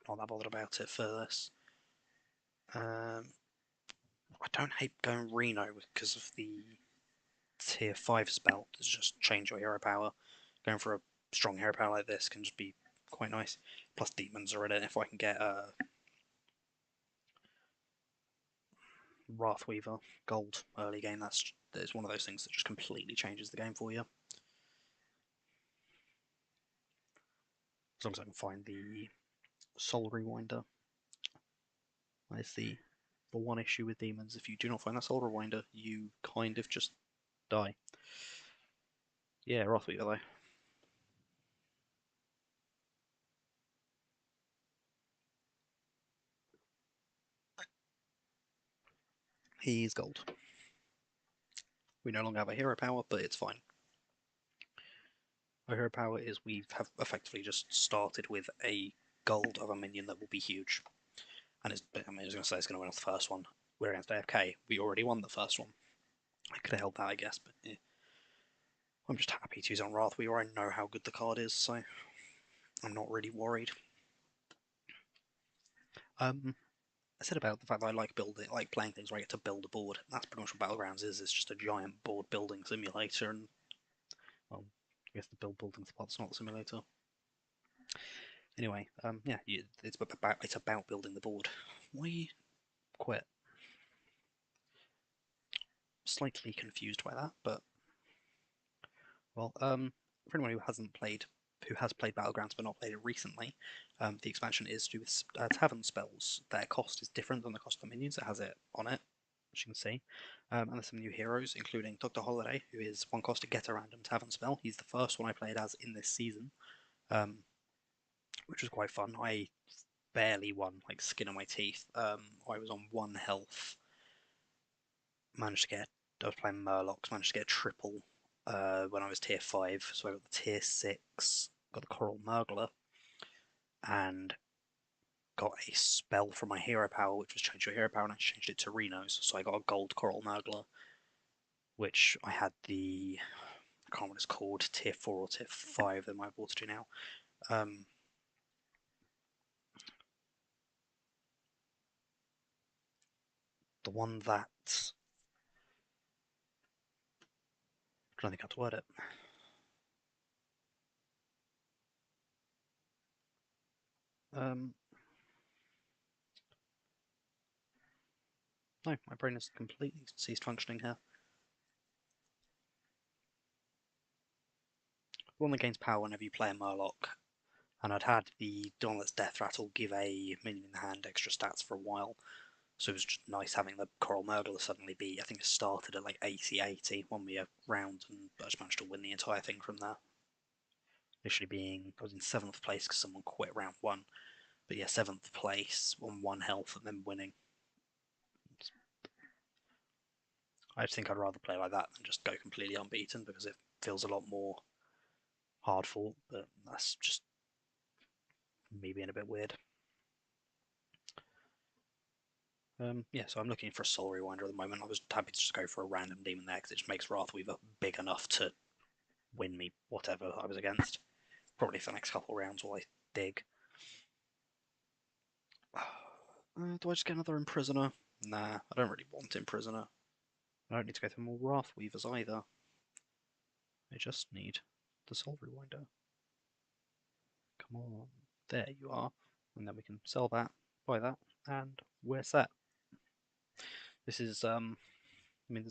I'm not that bothered about it for this. I don't hate going Reno because of the tier 5 spell to just change your hero power. Going for a strong hero power like this can just be quite nice. Plus demons are in it. If I can get Wrathweaver gold early game, that's one of those things that just completely changes the game for you. As long as I can find the Soul Rewinder. That's the one issue with demons. If you do not find that Soul Rewinder, you kind of just die. Yeah, Wrathweaver though. He's gold. We no longer have a hero power, but it's fine. Our hero power is we have effectively just started with a gold of a minion that will be huge. And I was going to say it's going to win off the first one. We're against AFK. We already won the first one. I could have held that, I guess, but yeah. I'm just happy to use on Wrathweaver. I know how good the card is, so I'm not really worried. I said about the fact that I like playing things where I get to build a board. That's pretty much what Battlegrounds is. It's just a giant board building simulator, and well, I guess the building's part's not the simulator. Anyway, yeah, it's about building the board. Why quit? Slightly confused by that, but well, for anyone who has played Battlegrounds but not played it recently, the expansion is to do with tavern spells. Their cost is different than the cost of the minions. It has it on it, as you can see. And there's some new heroes, including Dr. Holiday, who is one cost to get a random tavern spell. He's the first one I played as in this season, um, which was quite fun. I barely won, like skin on my teeth. I was on 1 health, managed to get. I was playing Murlocs, managed to get a triple when I was tier 5, so I got the tier 6, got the Coral Murgler, and got a spell from my hero power, which was change your hero power, and I changed it to Reno's. So I got a gold Coral Murgler, which I had the. I can't remember what it's called, tier 4 or tier 5 that I bought to now. The one that. I don't think how to word it. Um, no, my brain has completely ceased functioning here. One that gains power whenever you play a Murloc, and I'd had the Dauntless Death Rattle give a minion in the hand extra stats for a while, so it was just nice having the Coral Murgler suddenly be. I think it started at like 80-80, won me a round, and I just managed to win the entire thing from there. Literally being, I was in 7th place because someone quit round 1, but yeah, 7th place on 1 health and then winning. I just think I'd rather play like that than just go completely unbeaten because it feels a lot more hard fought, but that's just me being a bit weird. Yeah, so I'm looking for a Soul Rewinder at the moment. I was happy to just go for a random demon there because it just makes Wrathweaver big enough to win me whatever I was against. Probably for the next couple of rounds while I dig. Do I just get another Imprisoner? Nah, I don't really want Imprisoner. I don't need to go through more Wrathweavers either. I just need the Soul Rewinder. Come on. There you are. And then we can sell that, buy that, and we're set. This is, I mean,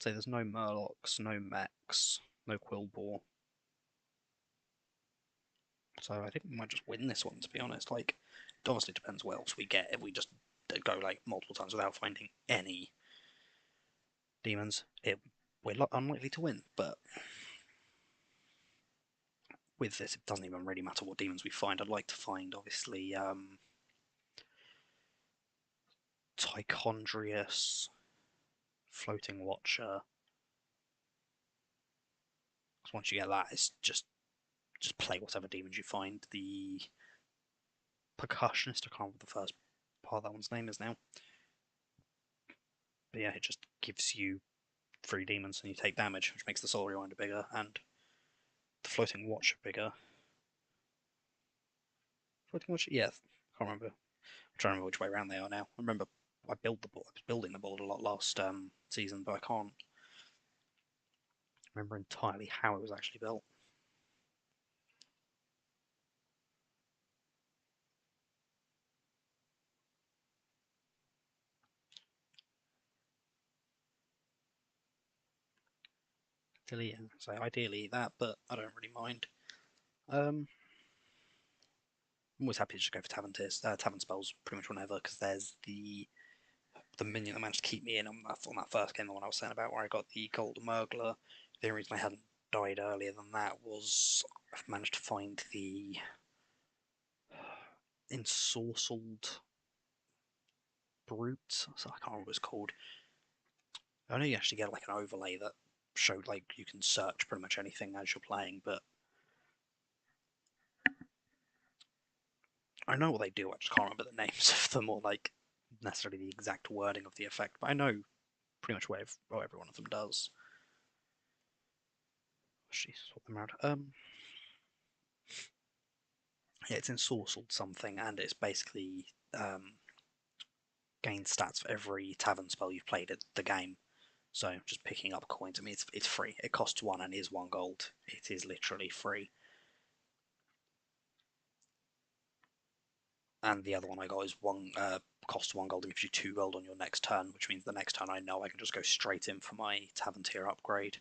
there's no Murlocs, no Mechs, no Quillbore. So I think we might just win this one, to be honest. Like, it honestly depends what else we get. If we just go like multiple times without finding any demons, we're unlikely to win. But with this, it doesn't even really matter what demons we find. I'd like to find, obviously, Tichondrius, Floating Watcher. Because once you get that, it's just play whatever demons you find. The Percussionist, I can't remember the first part of that one's name is now. But yeah, it just gives you 3 demons and you take damage, which makes the Soul Rewinder bigger and the Floating Watcher bigger. Floating Watcher? Yeah, I can't remember. I'm trying to remember which way around they are now. I remember I built the board. I was building the board a lot last season, but I can't remember entirely how it was actually built. Delete it. So ideally that, but I don't really mind. I'm always happy to just go for tavern spells pretty much whenever because there's the minion that managed to keep me in on that first game, the one I was saying about where I got the gold Murgler. The only reason I hadn't died earlier than that was I've managed to find the ensorcelled brute. So I can't remember what it's called. I know you actually get like an overlay that showed like you can search pretty much anything as you're playing, but I know what they do. I just can't remember the names of them or like necessarily the exact wording of the effect. But I know pretty much what every one of them does. Actually, swap them around. Yeah, it's ensorcelled something, and it's basically gain stats for every tavern spell you've played at the game. So just picking up coins. I mean, it's free. It costs 1 and is 1 gold. It is literally free. and the other one I got is one cost 1 gold and gives you 2 gold on your next turn, which means the next turn I know I can just go straight in for my Tavern tier upgrade,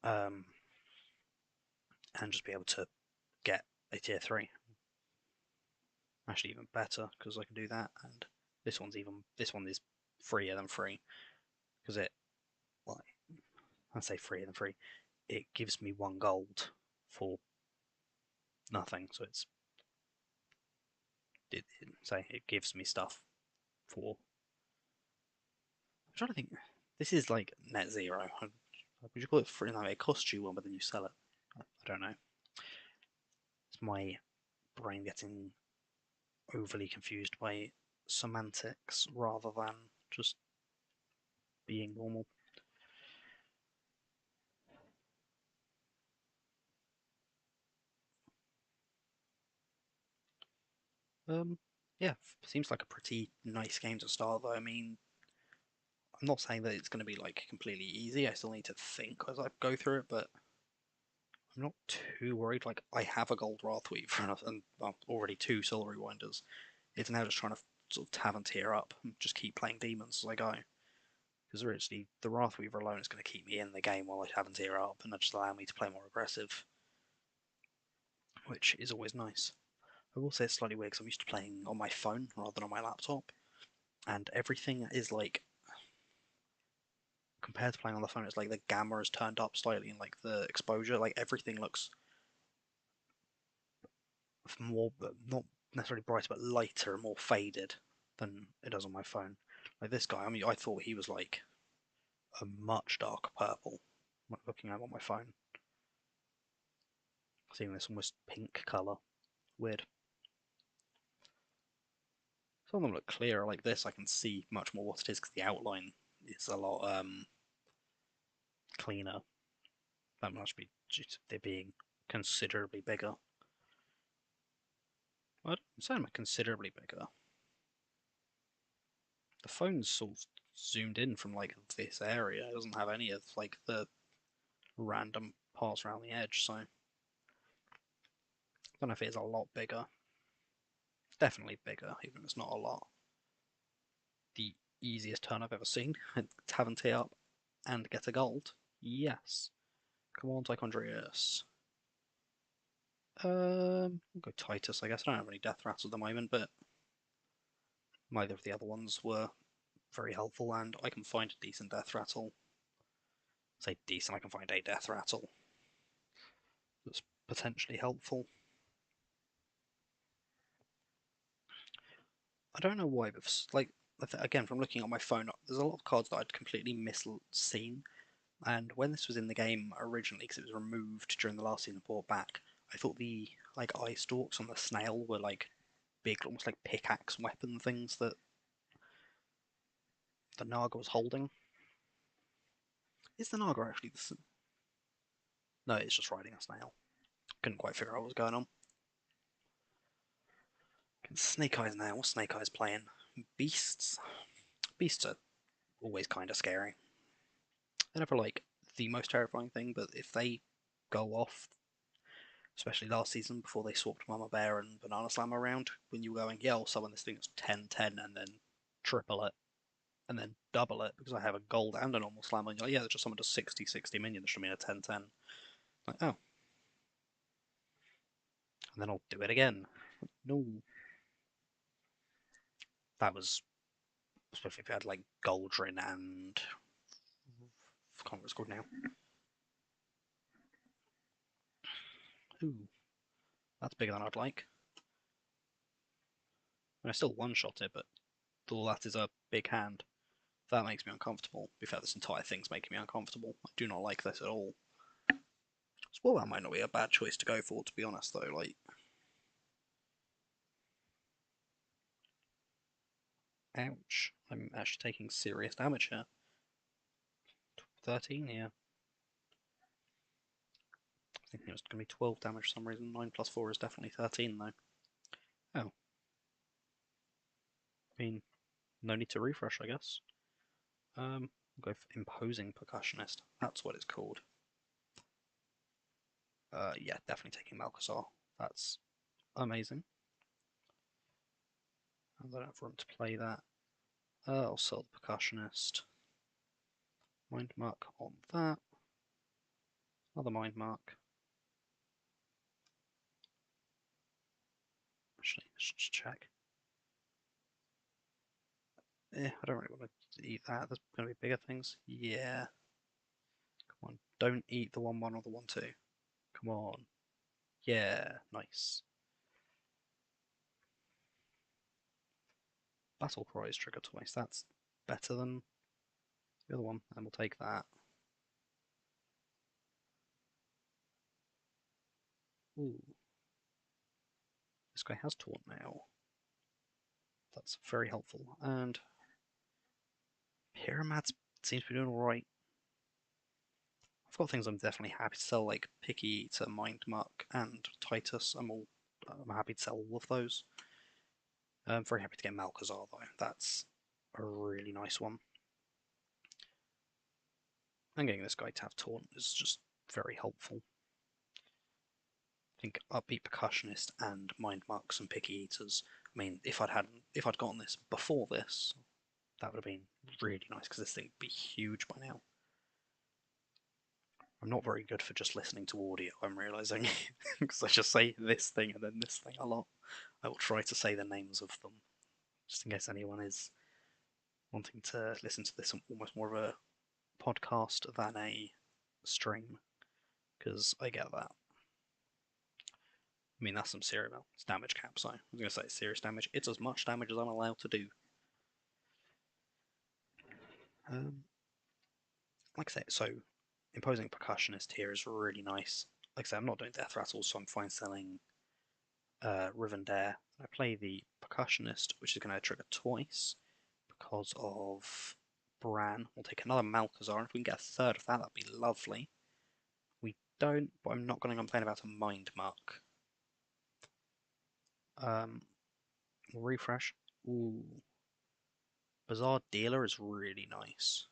um, and just be able to get a tier 3. Actually, even better because I can do that, and this one is freer than free because well, I say freer than free. It gives me 1 gold for nothing, so it gives me stuff for. I'm trying to think. This is like net zero. Would you call it free? No, it costs you one, but then you sell it. I don't know. It's my brain getting overly confused by semantics rather than just being normal. Yeah, seems like a pretty nice game to start though. I mean, I'm not saying that it's going to be like completely easy. I still need to think as I go through it, but I'm not too worried. Like I have a gold Wrathweaver and well, already 2 silver rewinders. It's now just trying to sort of tavern tier up and just keep playing demons as I go. Because originally the Wrathweaver alone is going to keep me in the game while I tavern tier up and just allow me to play more aggressive, which is always nice. I will say it's slightly weird because I'm used to playing on my phone rather than on my laptop, and everything is like compared to playing on the phone, it's like the gamma is turned up slightly and like the exposure, like everything looks more, not necessarily brighter, but lighter and more faded than it does on my phone. Like this guy, I mean, I thought he was like a much darker purple looking at him on my phone. Seeing this almost pink colour. Weird. Some of them look clearer like this. I can see much more what it is because the outline is a lot cleaner. That must be due to they being considerably bigger. I'm saying considerably bigger. The phone's sort of zoomed in from like this area. It doesn't have any of like the random parts around the edge, so I don't know if it is a lot bigger. It's definitely bigger, even if it's not a lot. The easiest turn I've ever seen. Tavern tee up and get a gold. Yes. Come on, Tychondrius. We'll go Titus, I guess. I don't have any death rats at the moment, but neither of the other ones were very helpful, and I can find a decent death rattle. Say decent, I can find a death rattle that's potentially helpful. I don't know why, but like again, from looking on my phone, there's a lot of cards that I'd completely misseen. And when this was in the game originally, because it was removed during the last season and brought back, I thought the like eye stalks on the snail were like big, almost like pickaxe weapon things that the Naga was holding. Is the Naga actually the? No, it's just riding a snail. Couldn't quite figure out what was going on. Snake Eyes now. What's Snake Eyes playing? Beasts. Beasts are always kind of scary. They're never like the most terrifying thing, but if they go off, especially last season before they swapped Mama Bear and Banana Slam around, when you were going, yeah, I'll summon this thing that's 10-10 and then triple it and then double it because I have a gold and a normal slam, and you're like, yeah, just summoned a 60-60 minion that should mean a 10-10. Like, oh. And then I'll do it again. No. That was, especially if you had like Goldrin and. I can't remember what it's called now. Ooh, that's bigger than I'd like. And I still one-shot it, but all that is a big hand. That makes me uncomfortable. To be fair, this entire thing's making me uncomfortable. I do not like this at all. Well, that might not be a bad choice to go for, to be honest, though. Like, ouch. I'm actually taking serious damage here. 13, yeah. I think it was going to be 12 damage for some reason. 9 plus 4 is definitely 13, though. Oh. I mean, no need to refresh, I guess. We'll go for Imposing Percussionist. That's what it's called. Yeah, definitely taking Malcasar. That's amazing. I don't have room to play that. I'll sell the Percussionist. Mind Mark on that. Another Mind Mark. Actually, let's just check. I don't really want to eat that. There's going to be bigger things. Yeah. Come on. Don't eat the 1-1 or the 1-2. Come on. Yeah. Nice. Battle Cry is triggered twice. That's better than the other one. And we'll take that. Ooh. This guy has Taunt now. That's very helpful. And Pyramid seems to be doing alright. I've got things I'm definitely happy to sell, like Picky to Mind Muck and Titus. I'm happy to sell all of those. I'm very happy to get Malcazar though. That's a really nice one. And getting this guy to have Taunt is just very helpful. I think Upbeat Percussionist and Mind Mucks and Picky Eaters. I mean, if I'd gotten this before this, that would have been really nice because this thing would be huge by now. I'm not very good for just listening to audio, I'm realising, because I just say this thing and then this thing a lot. I will try to say the names of them, just in case anyone is wanting to listen to this on almost more of a podcast than a stream, because I get that. I mean, that's some serious damage cap, so I was going to say serious damage. It's as much damage as I'm allowed to do. Like I say, so imposing Percussionist here is really nice. Like I say, I'm not doing Death Rattle, so I'm fine selling Rivendare. I play the Percussionist, which is going to trigger twice because of Bran. We'll take another Malcazar, and if we can get a third of that, that'd be lovely. We don't, but I'm not going to complain about a Mind Mark. Refresh. Ooh. Bizarre Dealer is really nice.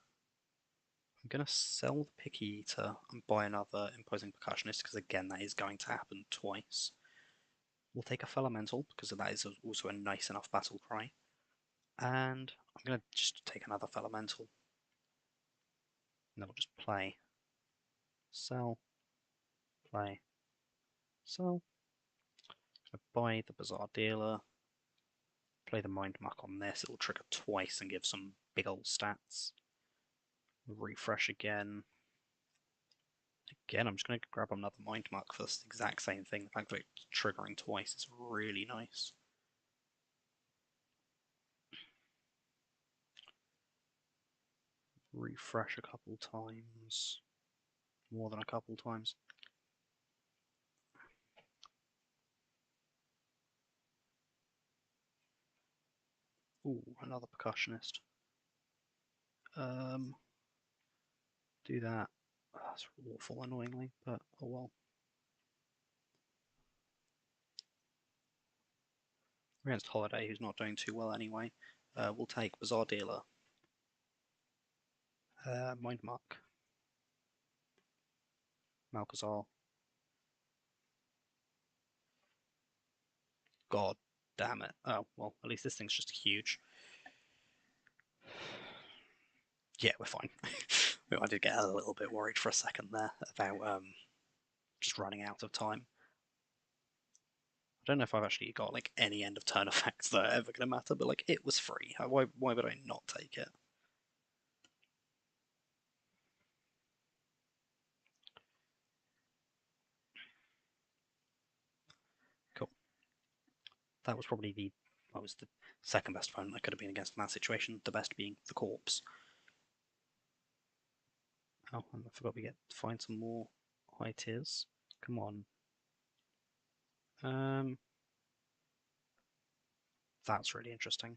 I'm going to sell the Picky Eater and buy another Imposing Percussionist, because again, that is going to happen twice. We'll take a Felemental, because that is also a nice enough battle cry. And I'm going to just take another Felemental. And then we'll just play. Sell. Play. Sell. Buy the Bizarre Dealer. Play the Mind Muck on this. It will trigger twice and give some big old stats. Refresh again. Again, I'm just going to grab another Mind Muck for this exact same thing. The fact that it's triggering twice is really nice. Refresh a couple times. More than a couple times. Ooh, another Percussionist. Do that. Oh, that's awful, annoyingly, but oh well. Against Holiday, who's not doing too well anyway. We'll take Bizarre Dealer. Mind Muck. Malcazar. God damn it. Oh, well, at least this thing's just huge. Yeah, we're fine. I did get a little bit worried for a second there about just running out of time. I don't know if I've actually got like any end of turn effects that are ever going to matter, but like it was free. Why would I not take it? Cool. That was probably the second best opponent I could have been against in that situation. The best being the corpse. Oh, and I forgot we get to find some more high tiers. Come on. That's really interesting.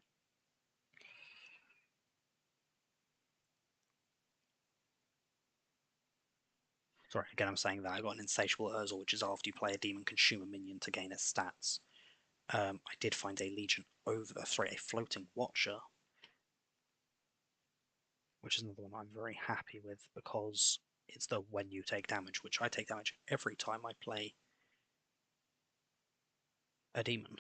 Sorry, again, I'm saying that. I got an Insatiable Urzel, which is after you play a demon, consume a minion to gain its stats. I did find a a Floating Watcher, which is another one I'm very happy with because it's the when you take damage, which I take damage every time I play a demon.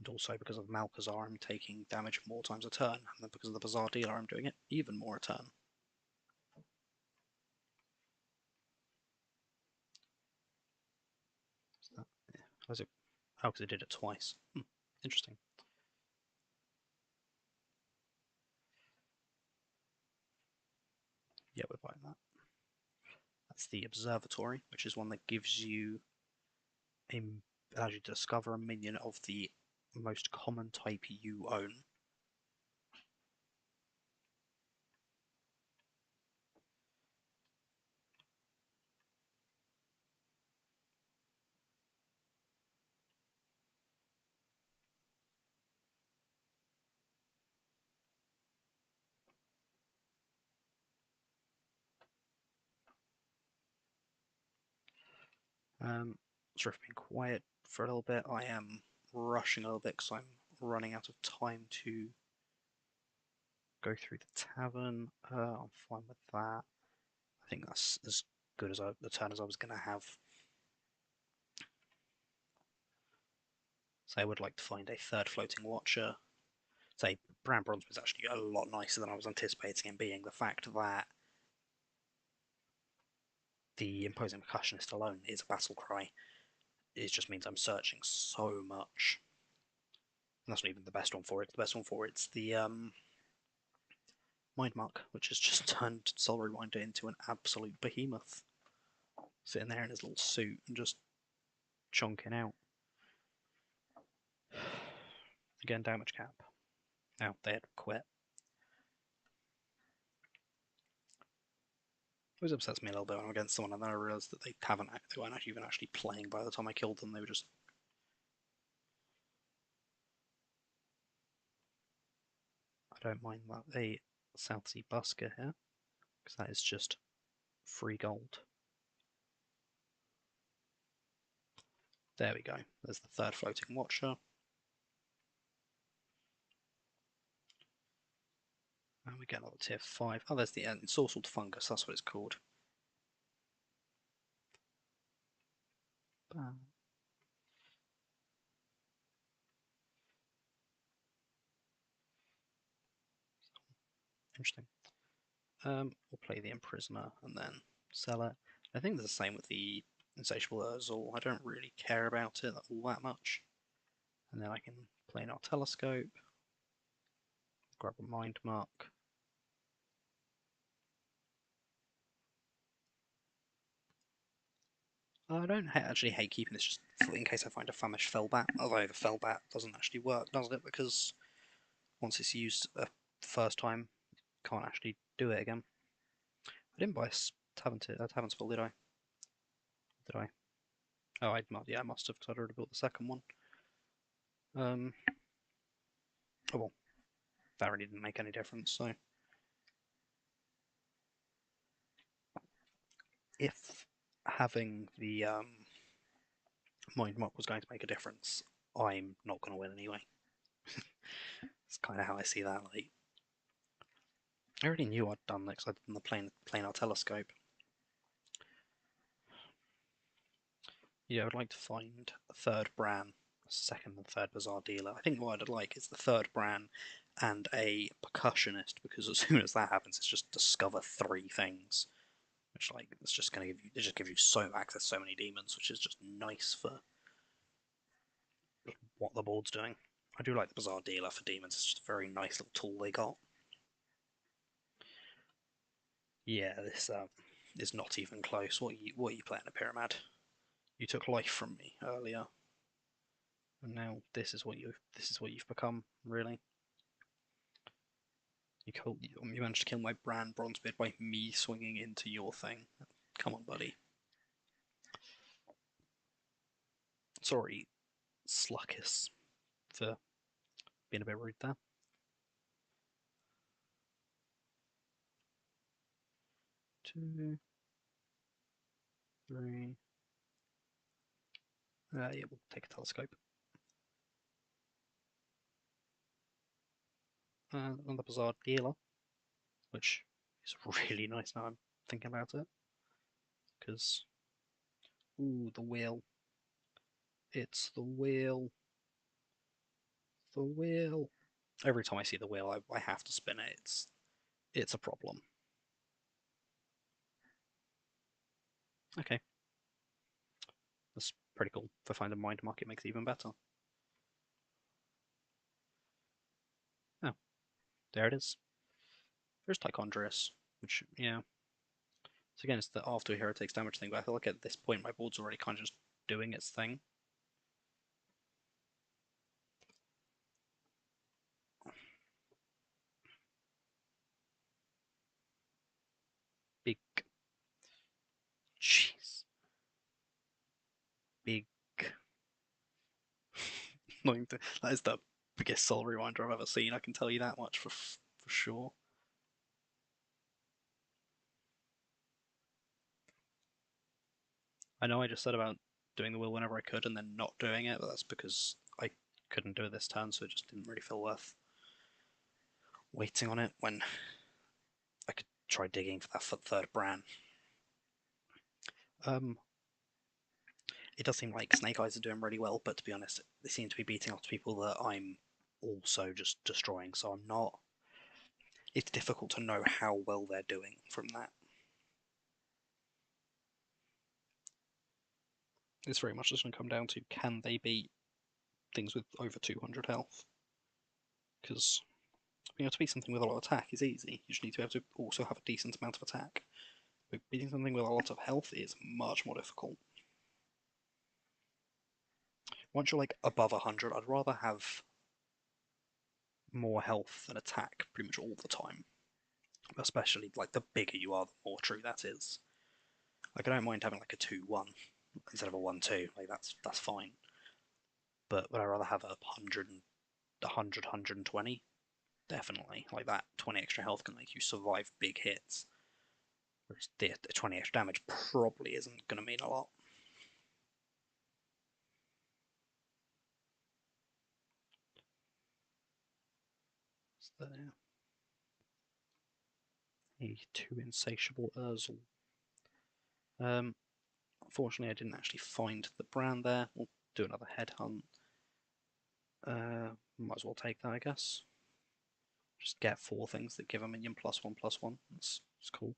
And also because of Malkazar, I'm taking damage more times a turn, and then because of the Bazaar Dealer, I'm doing it even more a turn. Yeah. Was it? Oh, because it did it twice. Interesting. Yeah, we're buying that. That's the Observatory, which is one that gives you allows you to discover a minion of the most common type you own. Sorry for being quiet for a little bit. I am rushing a little bit because I'm running out of time to go through the tavern. I'm fine with that. I think that's as good as the turn as I was going to have. So I would like to find a third floating watcher. Say, Brown Bronze was actually a lot nicer than I was anticipating him being. The fact that the Imposing Percussionist alone is a battle cry, it just means I'm searching so much. And that's not even the best one for it. The best one for it's the Mind Mark, which has just turned Soul Rewinder into an absolute behemoth. Sitting there in his little suit and just chonking out. Again, damage cap. Now they had quit. It always upsets me a little bit when I'm against someone and then I realise that they weren't even actually playing by the time I killed them. They were just. I don't mind that a South Sea Busker here because that is just free gold. There we go. There's the third floating watcher. And we get another tier 5. Oh, there's the ensorcelled fungus, that's what it's called. Interesting. We'll play the Imprisoner and then sell it. I think it's the same with the Insatiable Urzul. I don't really care about it all that much. And then I can play in our telescope, grab a mind mark. I don't actually hate keeping this just in case I find a famished Fellbat, although the Fellbat doesn't actually work, does it? Because once it's used the first time, can't actually do it again. I didn't buy a tavern spell, did I? Did I? Oh, yeah, I must have, because I'd already bought the second one. Oh well, that really didn't make any difference. So, if having the mind map was going to make a difference, I'm not going to win anyway. It's kind of how I see that. Like, I already knew I'd done that because I'd done the planar telescope. Yeah, I would like to find a third Bran, second and third Bazaar Dealer. I think what I'd like is the third Bran and a percussionist, because as soon as that happens, it's just discover 3 things, which like it's just going to give you, it just gives you so access to so many demons, which is just nice for what the board's doing. I do like the Bazaar Dealer for demons. It's just a very nice little tool they got. Yeah, this is not even close. What are you playing a Pyramid? You took life from me earlier, and now this is what you've become. Really, you managed to kill my Bran Bronzebeard by me swinging into your thing. Come on, buddy. Sorry, Sluckus, for being a bit rude there. 2, 3. Yeah, we'll take a telescope. Another Bazaar Dealer, which is really nice now I'm thinking about it. Because, ooh, the wheel. It's the wheel. The wheel. Every time I see the wheel, I have to spin it. It's a problem. Okay, that's pretty cool. If I find a mind mark, it makes it even better. Oh, there it is. There's Tichondrius, which, yeah. So again, it's the after a hero takes damage thing, but I feel like at this point my board's already kind of just doing its thing. Big. Jeez. Big. That is the biggest soul rewinder I've ever seen, I can tell you that much for sure. I know I just said about doing the wheel whenever I could and then not doing it, but that's because I couldn't do it this turn, so it just didn't really feel worth waiting on it when I could try digging for that third Bran. Um, it does seem like Snake Eyes are doing really well, but to be honest, they seem to be beating lots of people that I'm also just destroying, so I'm not. It's difficult to know how well they're doing from that. It's very much just going to come down to can they beat things with over 200 health? Because being able to beat something with a lot of attack is easy. You just need to be able to also have a decent amount of attack. But beating something with a lot of health is much more difficult. Once you're like above 100, I'd rather have more health than attack pretty much all the time. Especially like the bigger you are, the more true that is. Like I don't mind having like a 2-1 instead of a 1-2. Like that's fine. But would I rather have 120? Definitely. Like that 20 extra health can make you survive big hits. Whereas the 20 extra damage probably isn't going to mean a lot. So there. A too insatiable Urzel. Unfortunately, I didn't actually find the brand there. We'll do another headhunt. Might as well take that, I guess. Just get 4 things that give a minion +1/+1. It's cool.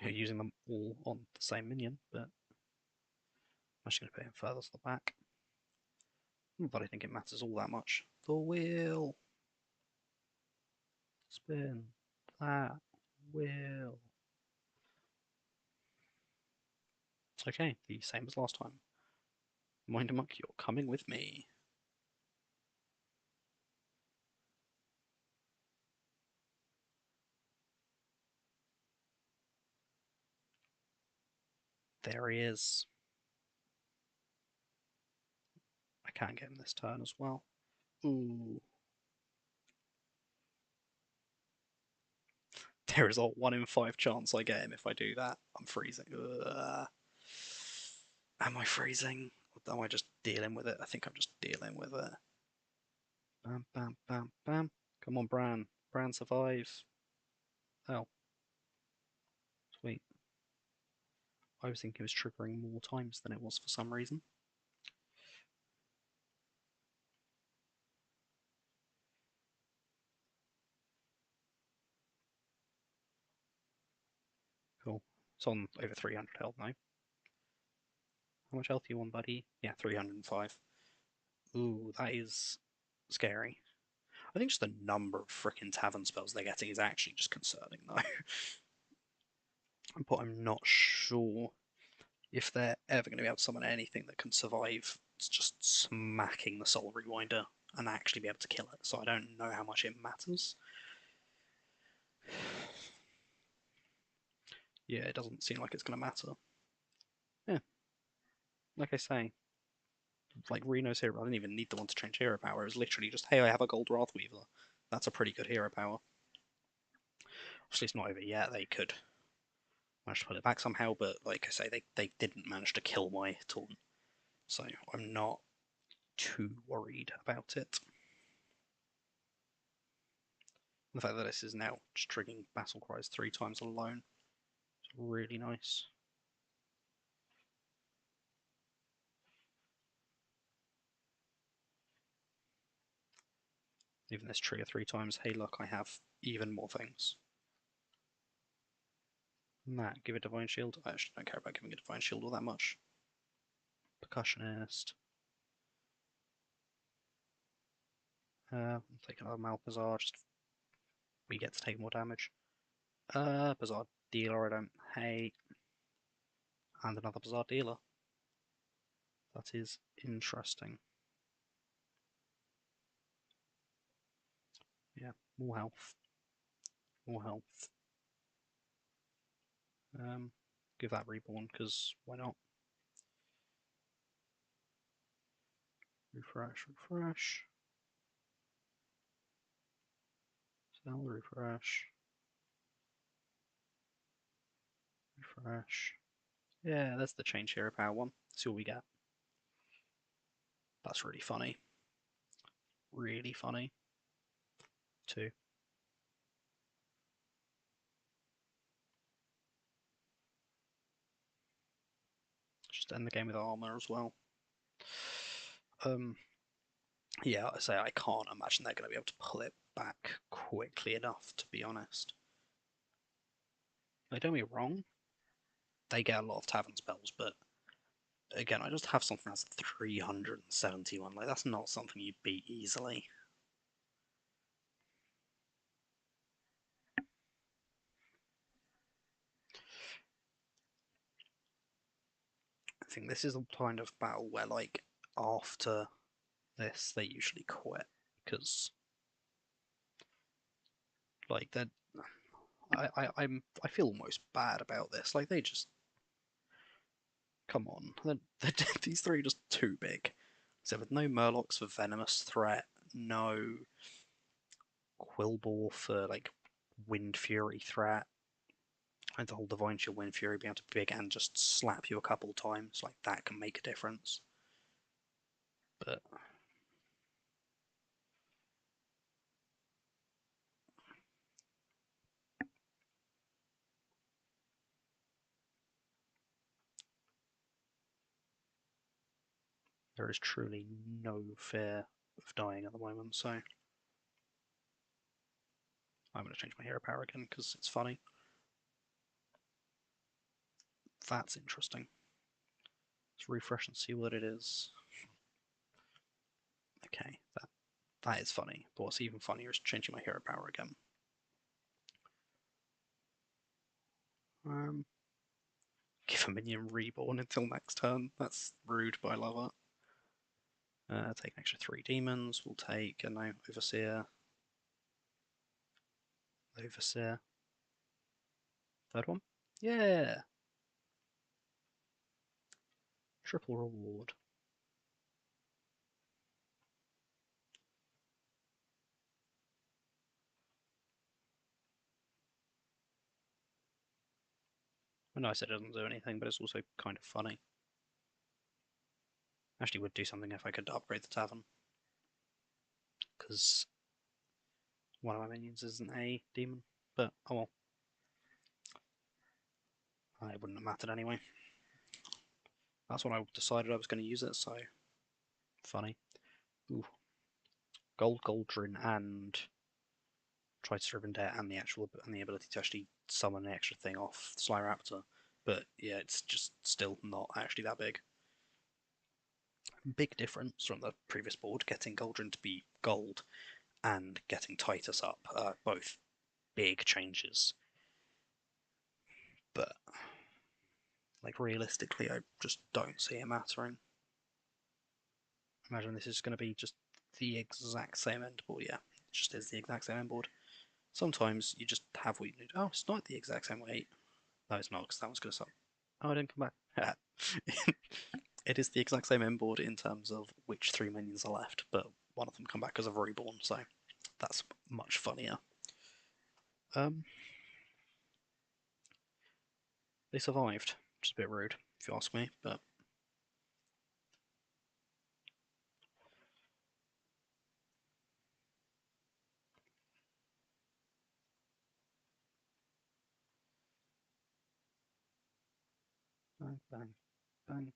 We're using them all on the same minion, but I'm actually going to put him further to the back. But I think it matters all that much. The wheel. Spin that wheel. Okay, the same as last time. Mind Monk, you're coming with me. There he is. I can't get him this turn as well. Ooh. There is a 1 in 5 chance I get him if I do that. I'm freezing. Ugh. Am I freezing? Or am I just dealing with it? I think I'm just dealing with it. Bam, bam, bam, bam. Come on, Bran. Bran, survive. Oh, sweet. I was thinking it was triggering more times than it was for some reason. Cool. It's on over 300 health now. How much health are you on, buddy? Yeah, 305. Ooh, that is scary. I think just the number of freaking tavern spells they're getting is actually just concerning, though. But I'm not sure if they're ever going to be able to summon anything that can survive just smacking the Soul Rewinder and actually be able to kill it. So I don't know how much it matters. Yeah, it doesn't seem like it's going to matter. Yeah, like I say, like Reno's hero, I didn't even need the one to change hero power. It was literally just, hey, I have a gold Wrathweaver. That's a pretty good hero power. Obviously, it's not over yet. They could manage to put it back somehow, but like I say, they didn't manage to kill my taunt. So I'm not too worried about it. The fact that this is now just triggering battle cries 3 times alone is really nice. Even this trigger 3 times. Hey, look, I have even more things. And that, give it Divine Shield. I actually don't care about giving it Divine Shield all that much. Percussionist. Take another Malpazar, just we get to take more damage. Bazaar Dealer I don't hate. And another Bazaar Dealer. That is interesting. Yeah, more health. More health. Give that Reborn, because why not? Refresh, refresh. Sell, refresh. Refresh. Yeah, that's the Change Hero Power one. See what we get. That's really funny. Really funny. 2. Just end the game with armor as well. Yeah, I say I can't imagine they're going to be able to pull it back quickly enough, to be honest. Like, don't get me wrong, they get a lot of tavern spells, but again, I just have something that's 371. Like, that's not something you beat easily. I think this is the kind of battle where, like, after this, they usually quit because, like, they're. I feel almost bad about this. Like, they just come on. These three are just too big. So with no Murlocs for venomous threat, no Quillball for like Wind Fury threat, and the whole Divine Shield Wind Fury being able to be big and just slap you a couple times, like that can make a difference. But there is truly no fear of dying at the moment, so I'm going to change my hero power again because it's funny. That's interesting. Let's refresh and see what it is. Okay, that is funny. But what's even funnier is changing my hero power again. Give a minion reborn until next turn. That's rude, but I love it. Take an extra 3 demons. We'll take a no Overseer. Overseer. Third one? Yeah! Triple reward. I know I said it doesn't do anything, but it's also kind of funny. Actually, would do something if I could upgrade the tavern. Because one of my minions isn't a demon. But, oh well. It wouldn't have mattered anyway. That's when I decided I was going to use it, so funny. Ooh. Gold Goldrin and Tri-Striven Debt and the ability to actually summon an extra thing off Sly Raptor. But yeah, it's just still not actually that big. Big difference from the previous board, getting Goldrin to be gold and getting Titus up. Both big changes. But like realistically, I just don't see it mattering. Imagine this is going to be just the exact same end board. Yeah, it just is the exact same end board. Sometimes you just have what you need. Oh, it's not the exact same weight. No, it's not, because that one's going to suck. Oh, I didn't come back. It is the exact same end board in terms of which 3 minions are left, but one of them come back as a reborn, so that's much funnier. They survived, which is a bit rude, if you ask me, but bang, bang, bang.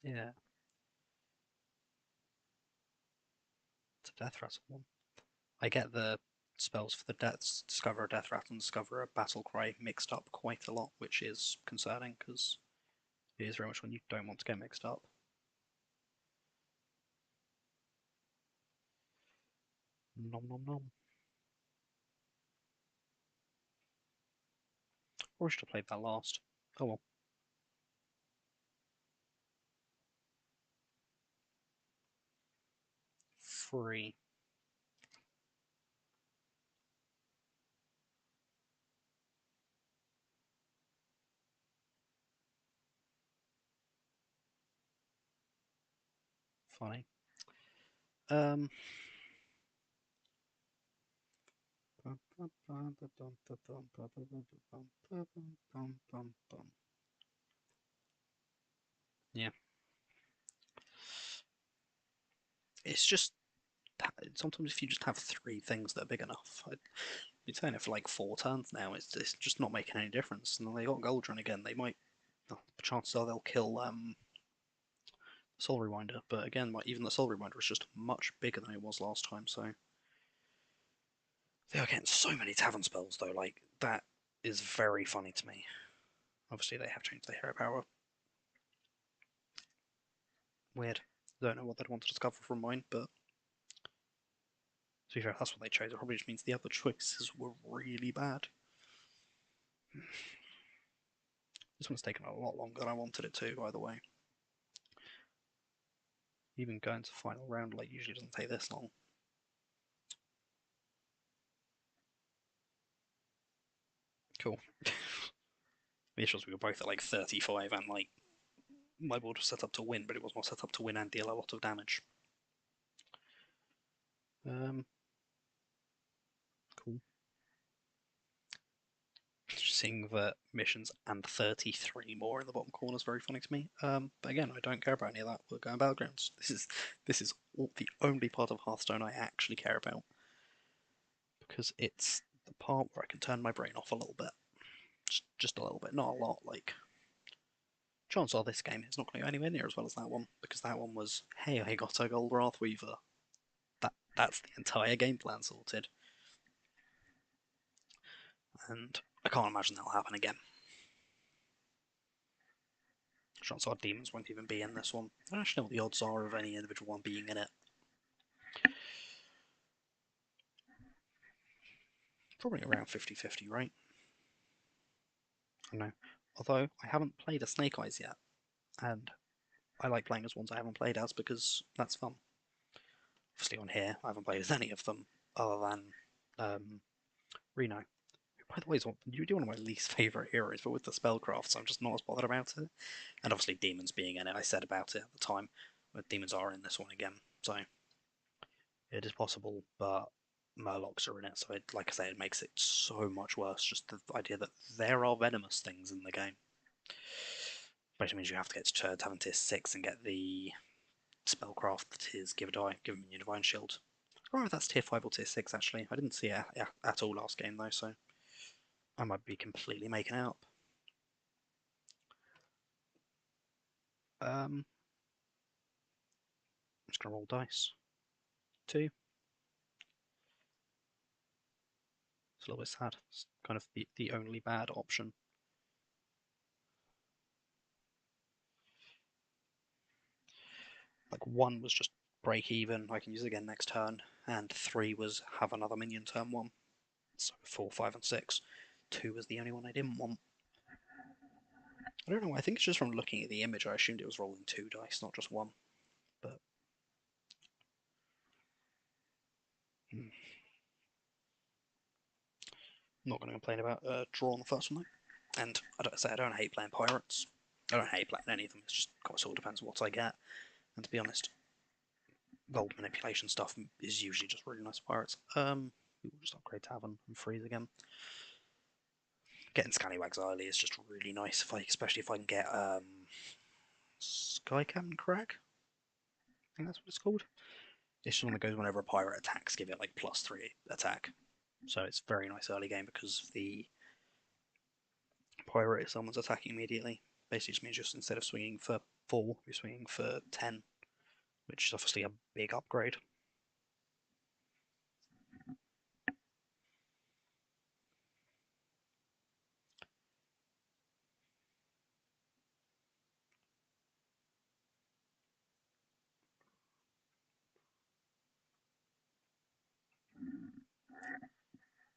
Yeah, it's a death wrestle one. I get the spells for the deaths, discover a death rattle and discover a battle cry mixed up quite a lot, which is concerning because it is very much when you don't want to get mixed up. Nom nom nom. Or I should have played that last. Oh well. Free. Funny. Um. Yeah. It's just sometimes if you just have three things that are big enough, I'd be saying it for like 4 turns now. It's just not making any difference. And they got Goldrun again. They might. The chances are they'll kill Soul Rewinder, but again, even the Soul Rewinder was just much bigger than it was last time. So they are getting so many tavern spells though. Like that is very funny to me. Obviously, they have changed their hero power. Weird. Don't know what they'd want to discover from mine, but to be fair, if that's what they chose, it probably just means the other choices were really bad. This one's taken a lot longer than I wanted it to, by the way. Even going to final round like usually doesn't take this long. Cool. The issue was we were both at like 35 and like my board was set up to win, but it was more set up to win and deal a lot of damage. Cool. Seeing the missions and 33 more in the bottom corner is very funny to me. But again, I don't care about any of that. We're going Battlegrounds. This is the only part of Hearthstone I actually care about because it's the part where I can turn my brain off a little bit, just a little bit, not a lot. Like chances are this game is not going to go anywhere near as well as that one because that one was, hey, I got a gold Wrathweaver. That's the entire game plan sorted, and I can't imagine that'll happen again. Chances are demons won't even be in this one. I don't actually know what the odds are of any individual one being in it. Probably around 50-50, right? I don't know. Although I haven't played a Snake Eyes yet, and I like playing as ones I haven't played as because that's fun. Obviously, on here, I haven't played as any of them other than Reno. By the way, you're one of my least favourite heroes, but with the spellcrafts, I'm just not as bothered about it. And obviously, demons being in it, I said about it at the time, but demons are in this one again, so it is possible, but Murlocs are in it, so like I say, it makes it so much worse. Just the idea that there are venomous things in the game. Basically means you have to get to Tavern Tier 6 and get the spellcraft that is give a Divine Shield. I don't know if that's Tier 5 or Tier 6 actually. I didn't see it at all last game though, so I might be completely making it up. I'm just gonna roll dice. 2. It's a little bit sad. It's kind of the only bad option. Like 1 was just break even, I can use it again next turn, and 3 was have another minion turn 1. So 4, 5, and 6. 2 was the only one I didn't want. I don't know, I think it's just from looking at the image, I assumed it was rolling 2 dice, not just 1. But I'm not going to complain about draw on the first one though. And I don't hate playing pirates. I don't hate playing any of them. It's just sort of depends on what I get. And to be honest, gold manipulation stuff is usually just really nice pirates. We'll just upgrade Tavern and freeze again. Getting Scallywags early is just really nice, especially if I can get Sky Captain Crag. I think that's what it's called. It's just one that goes whenever a pirate attacks, give it like +3 attack. So it's very nice early game because the pirate, if someone's attacking immediately, basically just means just instead of swinging for 4, you're swinging for 10, which is obviously a big upgrade.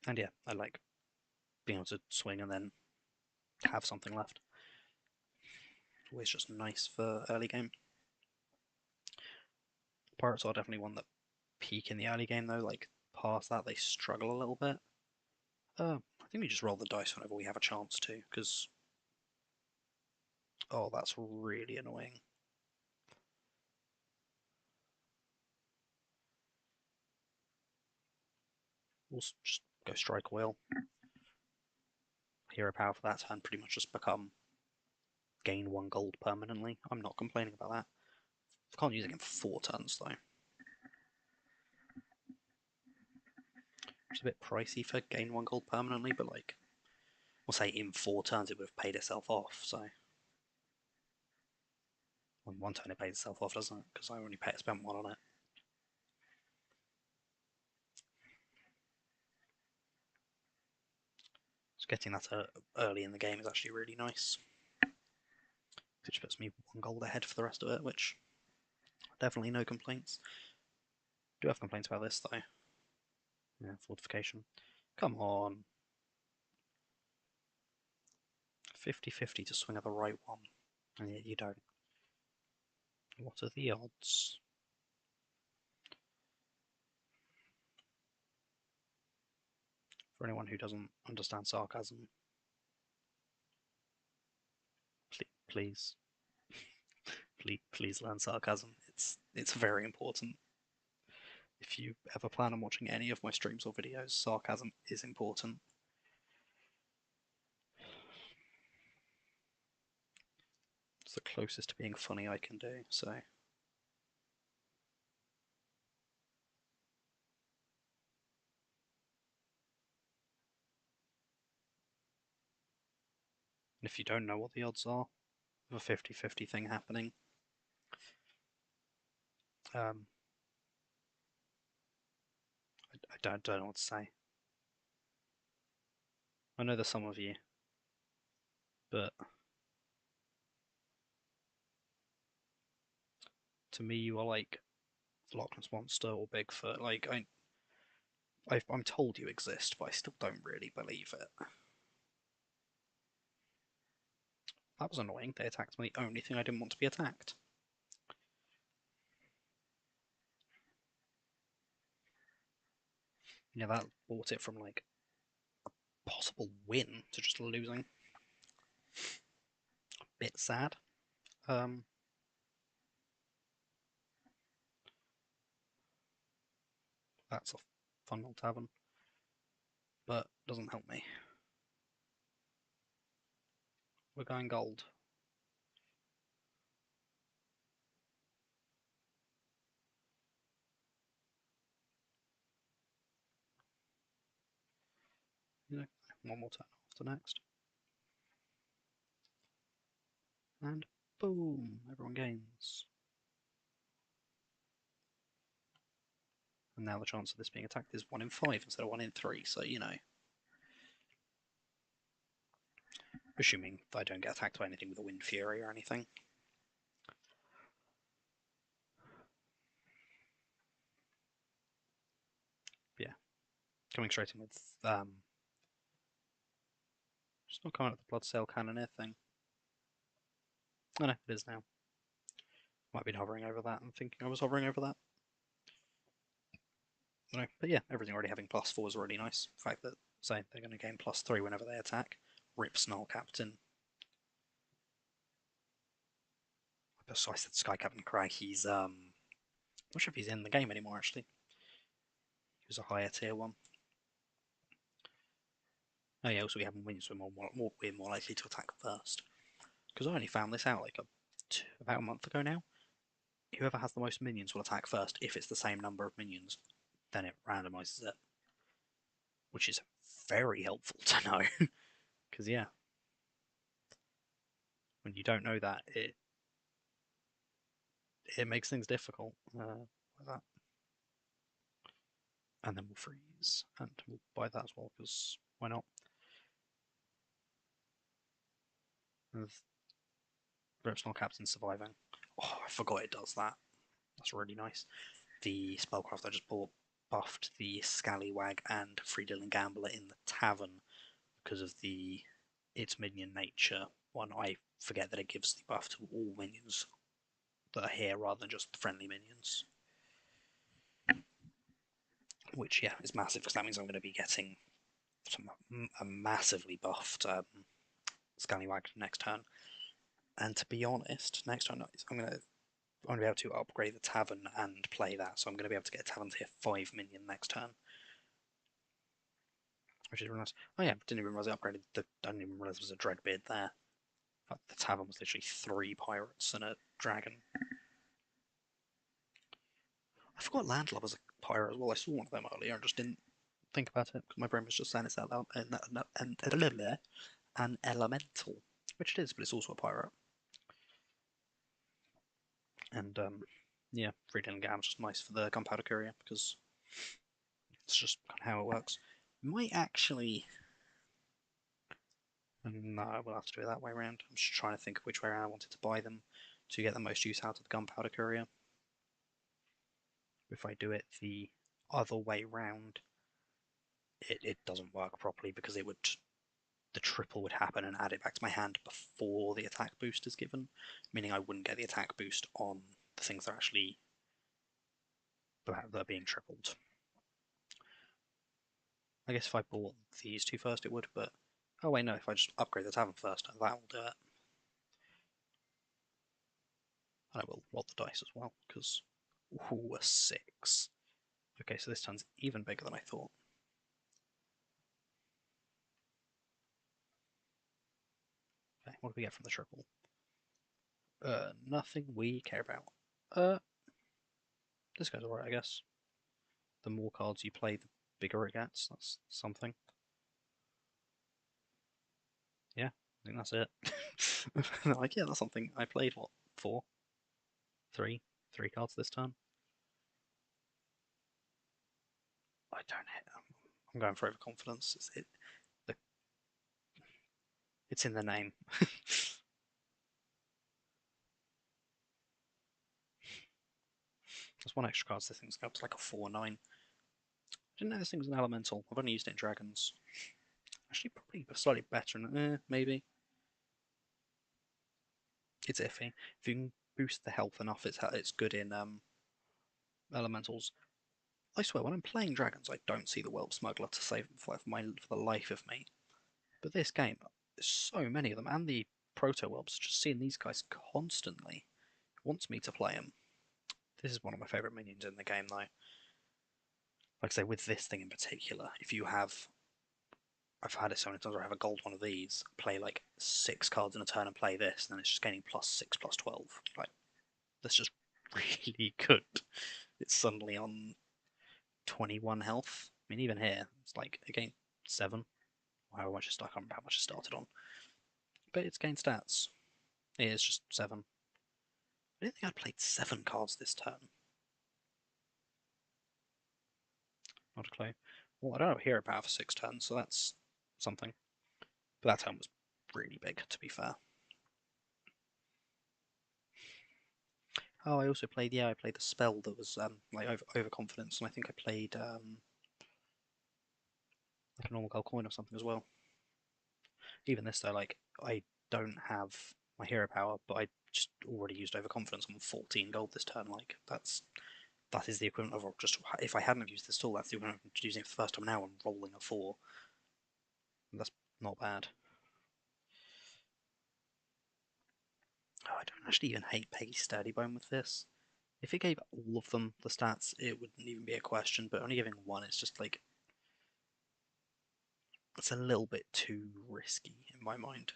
And yeah, I like being able to swing and then have something left. Always just nice for early game. Pirates are definitely one that peak in the early game though. Like past that, they struggle a little bit. I think we just roll the dice whenever we have a chance to, because oh, that's really annoying. We'll just go strike oil. Hero power for that turn pretty much just become gain 1 gold permanently. I'm not complaining about that. I can't use it in 4 turns though. It's a bit pricey for gain 1 gold permanently, but like, we'll say in 4 turns it would have paid itself off. So, on 1 turn it pays itself off, doesn't it? Because I only spent 1 on it. So getting that early in the game is actually really nice. Which puts me 1 gold ahead for the rest of it, which definitely no complaints. Do have complaints about this though. Yeah, fortification. Come on. 50-50 to swing at the right one. And yet you don't. What are the odds? For anyone who doesn't understand sarcasm, please, please learn sarcasm. It's very important. If you ever plan on watching any of my streams or videos, sarcasm is important. It's the closest to being funny I can do, so. And if you don't know what the odds are of a 50-50 thing happening, um, I don't know what to say. I know there's some of you, but to me you are like Loch Ness Monster or Bigfoot. Like I'm told you exist, but I still don't really believe it. That was annoying. They attacked me, the only thing I didn't want to be attacked. Yeah, that brought it from like a possible win to just losing. A bit sad. Um, that's a fun little tavern, but doesn't help me. We're going gold. You know, one more turn after next, and boom, everyone gains. And now the chance of this being attacked is 1 in 5 instead of 1 in 3. So you know, assuming I don't get attacked by anything with a Wind Fury or anything. But yeah, coming straight in with just not coming up with the Blood Sail Cannoneer thing. Oh no, it is now. Might have been hovering over that and thinking I was hovering over that. No, but yeah, everything already having +4 is really nice. The fact that, say, they're going to gain +3 whenever they attack. Rip Snarl Captain. So I said Sky Captain Crag. He's not sure if he's in the game anymore actually. He was a higher tier one. Oh yeah, also we have minions we're more likely to attack first. Because I only found this out like about a month ago now. Whoever has the most minions will attack first. If it's the same number of minions, then it randomizes it, which is very helpful to know. Because yeah, when you don't know that, it makes things difficult. Like that. And then we'll freeze, and we'll buy that as well because why not? With Repsol Captain surviving. Oh, I forgot it does that. That's really nice. The spellcraft I just bought buffed the Scallywag and Free-Dealing Gambler in the Tavern because of its minion nature one. I forget that it gives the buff to all minions that are here rather than just the friendly minions. Which, yeah, is massive because that means I'm going to be getting a massively buffed Scallywag next turn. And to be honest, next turn I'm going to be able to upgrade the Tavern and play that, so I'm going to be able to get a Tavern tier 5 minion next turn. Which is really nice. Oh yeah, didn't even realise I upgraded I didn't even realise there was a Dreadbeard there. The Tavern was literally 3 pirates and a dragon. I forgot Landlub was a pirate as well. I saw one of them earlier and just didn't think about it because my brain was just saying it's an elemental, which it is, but it's also a pirate. And yeah, Freedom Gam is just nice for the Gunpowder Courier because it's just kind of how it works. Might actually. No, we'll have to do it that way around. I'm just trying to think of which way around I wanted to buy them to get the most use out of the Gunpowder Courier. If I do it the other way round, it doesn't work properly because the triple would happen and add it back to my hand before the attack boost is given, meaning I wouldn't get the attack boost on the things that are actually that are being tripled. I guess if I bought these two first, it would, but oh wait, no. If I just upgrade the Tavern first, that will do it. And I will roll the dice as well because ooh, a 6. Okay, so this turn's even bigger than I thought. Okay, what do we get from the triple? Nothing we care about. This goes alright, I guess. The more cards you play, the bigger it gets. That's something. Yeah, I think that's it. Like, yeah, that's something. I played, what, 4? 3? 3 cards this turn? I don't hit. I'm going for overconfidence. It's in the name. There's 1 extra card, so this thing's up to like a 4/9. I didn't know this thing was an elemental. I've only used it in dragons. Actually, probably slightly better than maybe. It's iffy. If you can boost the health enough, it's good in elementals. I swear, when I'm playing dragons, I don't see the Whelp Smuggler to save for the life of me. But this game, there's so many of them, and the Proto Whelps. Just seeing these guys constantly wants me to play them. This is one of my favourite minions in the game, though. Like I say, with this thing in particular, if you have, I've had it so many times where I have a gold one of these, play like 6 cards in a turn and play this, and then it's just gaining +6, +12. Like, that's just really good. It's suddenly on 21 health. I mean, even here, it's like, again, 7. However much I can't remember how much it started on. But it's gained stats. It is just 7. I didn't think I'd played 7 cards this turn. Not a clue. Well, I don't have a hero power for 6 turns, so that's something. But that turn was really big, to be fair. Oh, I also played, I played the spell that was like overconfidence, and I think I played like a normal gold coin or something as well. Even this though, like I don't have my hero power, but I just already used overconfidence on 14 gold this turn. Like that is the equivalent of just if I hadn't used this tool, that's the equivalent of using it for the first time now and rolling a 4. And that's not bad. Oh, I don't actually even hate Peggy Sturdybone with this. If it gave all of them the stats, it wouldn't even be a question, but only giving 1, it's just like, it's a little bit too risky in my mind.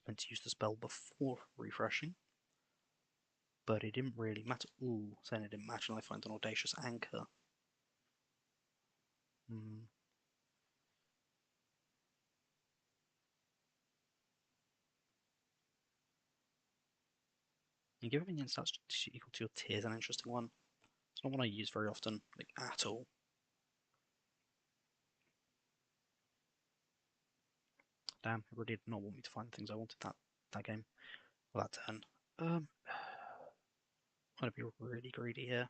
I meant to use the spell before refreshing, but it didn't really matter. Ooh, saying it didn't matter, and I find an Audacious Anchor. Hmm. You give minion stats equal to your tier is an interesting one. It's not one I use very often, like at all. Damn, it really did not want me to find the things I wanted that game. Well, that turn. I'm gonna be really greedy here.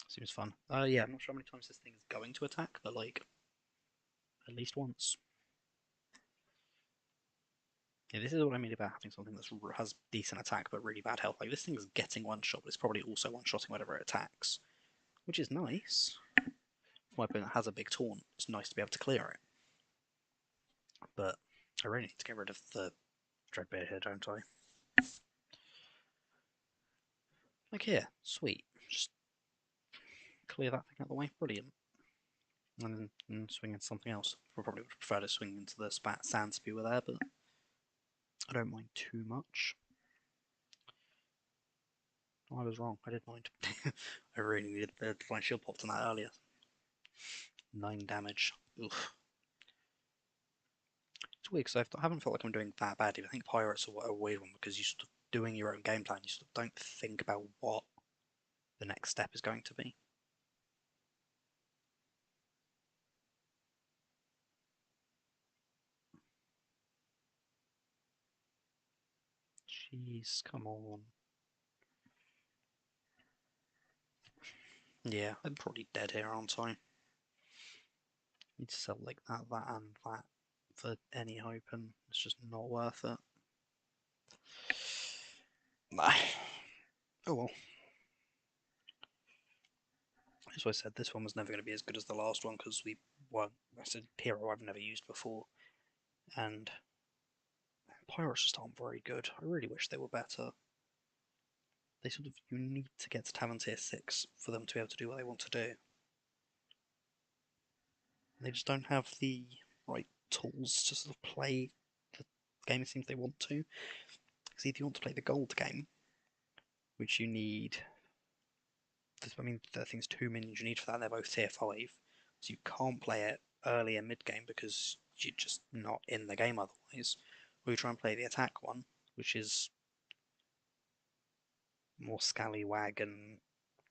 Seems fun. Yeah, I'm not sure how many times this thing is going to attack, but like at least once. Yeah, this is what I mean about having something that has decent attack but really bad health. Like this thing is getting one shot, but it's probably also one shotting whenever it attacks, which is nice. If my opponent has a big taunt, it's nice to be able to clear it. But I really need to get rid of the Dreadbeard here, don't I? Like here, sweet. Just clear that thing out of the way, brilliant. And then swing into something else. I probably would prefer to swing into the sand spewer there, but I don't mind too much. Oh, I was wrong. I did mind. I really needed the Divine Shield popped on that earlier. 9 damage. Oof. It's weird because I haven't felt like I'm doing that badly. I think Pirates are a weird one because you sort of doing your own game plan. You sort of don't think about what the next step is going to be. Jeez, come on. Yeah, I'm probably dead here, aren't I? Need to sell like that, and that for any hope, and it's just not worth it. Nah. Oh well. As I said, this one was never going to be as good as the last one because we were. That's a hero I've never used before, and pirates just aren't very good. I really wish they were better. They sort of you need to get to Tavern Tier 6 for them to be able to do what they want to do. They just don't have the right tools to sort of play the game it seems they want to. Because either you want to play the gold game, which you need. I mean, the thing's 2 minions you need for that. They're both tier 5, so you can't play it early and mid game because you're just not in the game otherwise. Or you try and play the attack one, which is more scallywag and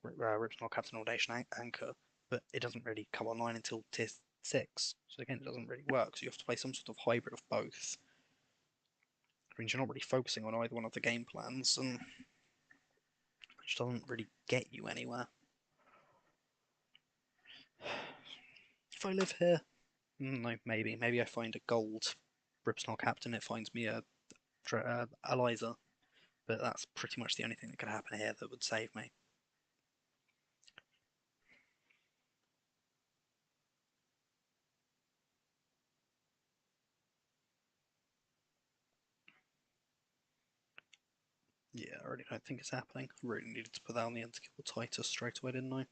Ripsnor Captain Audacious Anchor, but it doesn't really come online until tier 6. So again, it doesn't really work. So you have to play some sort of hybrid of both. Which means you're not really focusing on either one of the game plans, and which doesn't really get you anywhere. If I live here, no, maybe. Maybe I find a gold Ripsnor Captain, it finds me a Eliza, but that's pretty much the only thing that could happen here that would save me. Yeah, I really don't think it's happening. I really needed to put that on the end to kill Titus straight away, didn't I?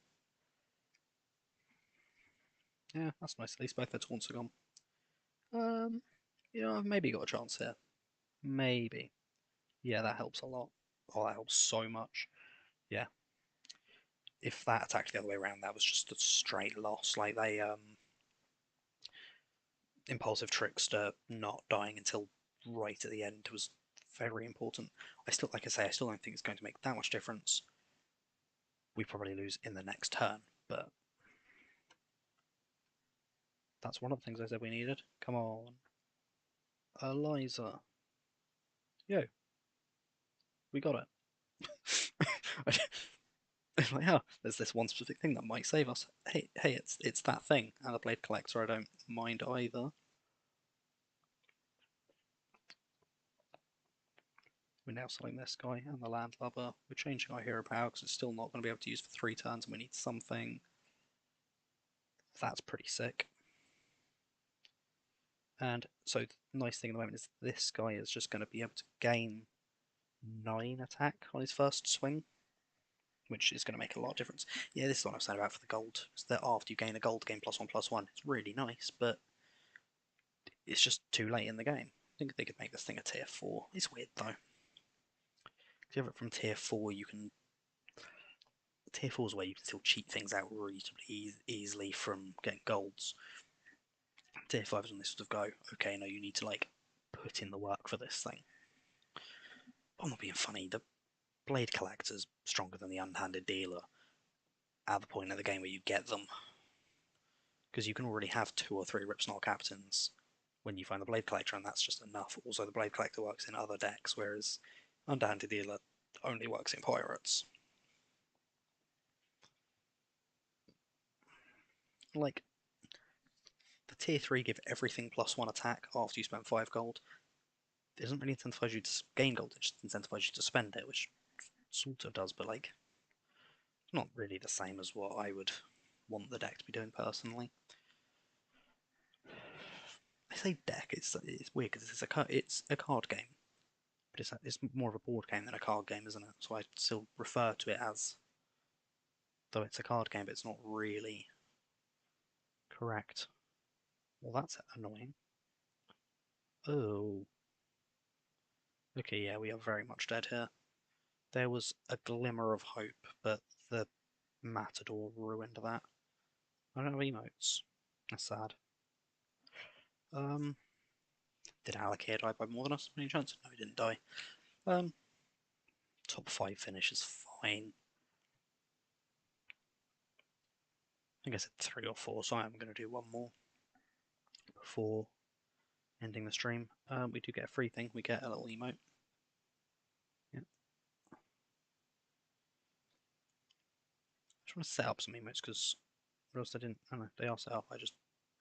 Yeah, that's nice. At least both their taunts are gone. I've maybe got a chance here. Maybe. Yeah, that helps a lot. Oh, that helps so much. Yeah. If that attacked the other way around, that was just a straight loss. Like they Impulsive Trickster not dying until right at the end was very important. I still, like I say, I still don't think it's going to make that much difference. We probably lose in the next turn, but that's one of the things I said we needed. Come on. Eliza. Yo, we got it. Like, oh, there's this one specific thing that might save us. Hey, it's that thing. And the Blade Collector I don't mind either. We're now selling this guy and the Landlubber. We're changing our hero power because it's still not going to be able to use for 3 turns and we need something. That's pretty sick. And so the nice thing at the moment is this guy is just going to be able to gain 9 attack on his first swing, which is going to make a lot of difference. Yeah, this is what I was saying about for the gold. Is that after you gain a gold, gain +1/+1. It's really nice, but it's just too late in the game. I think they could make this thing a tier 4. It's weird though. If you have it from tier 4, you can. Tier 4 is where you can still cheat things out reasonably easily from getting golds. Tier 5 is when they sort of go, okay, no, you need to like put in the work for this thing. I'm not being funny. The Blade Collector's stronger than the Unhanded Dealer at the point of the game where you get them. because you can already have 2 or 3 Ripsnarl captains when you find the Blade Collector, and that's just enough. Also, the Blade Collector works in other decks, whereas Underhanded Dealer only works in Pirates. Like, the tier 3 give everything +1 attack after you spend 5 gold. It doesn't really incentivize you to gain gold, it just incentivizes you to spend it, which sort of does, but like, not really the same as what I would want the deck to be doing personally. I say deck, it's weird because it's a card game, but it's more of a board game than a card game, isn't it? So I still refer to it as, though it's a card game, but it's not really correct. Well, that's annoying. Oh. Okay, yeah, we are very much dead here. There was a glimmer of hope, but the Matador ruined that. I don't have emotes. That's sad. Did Alakir die by more than us? Any chance? No, he didn't die. Top 5 finish is fine. I think I said 3 or 4, so I'm going to do one more before ending the stream. We do get a free thing. We get a little emote. Yeah. I just want to set up some emotes because else I didn't. I don't know. They are set up. I just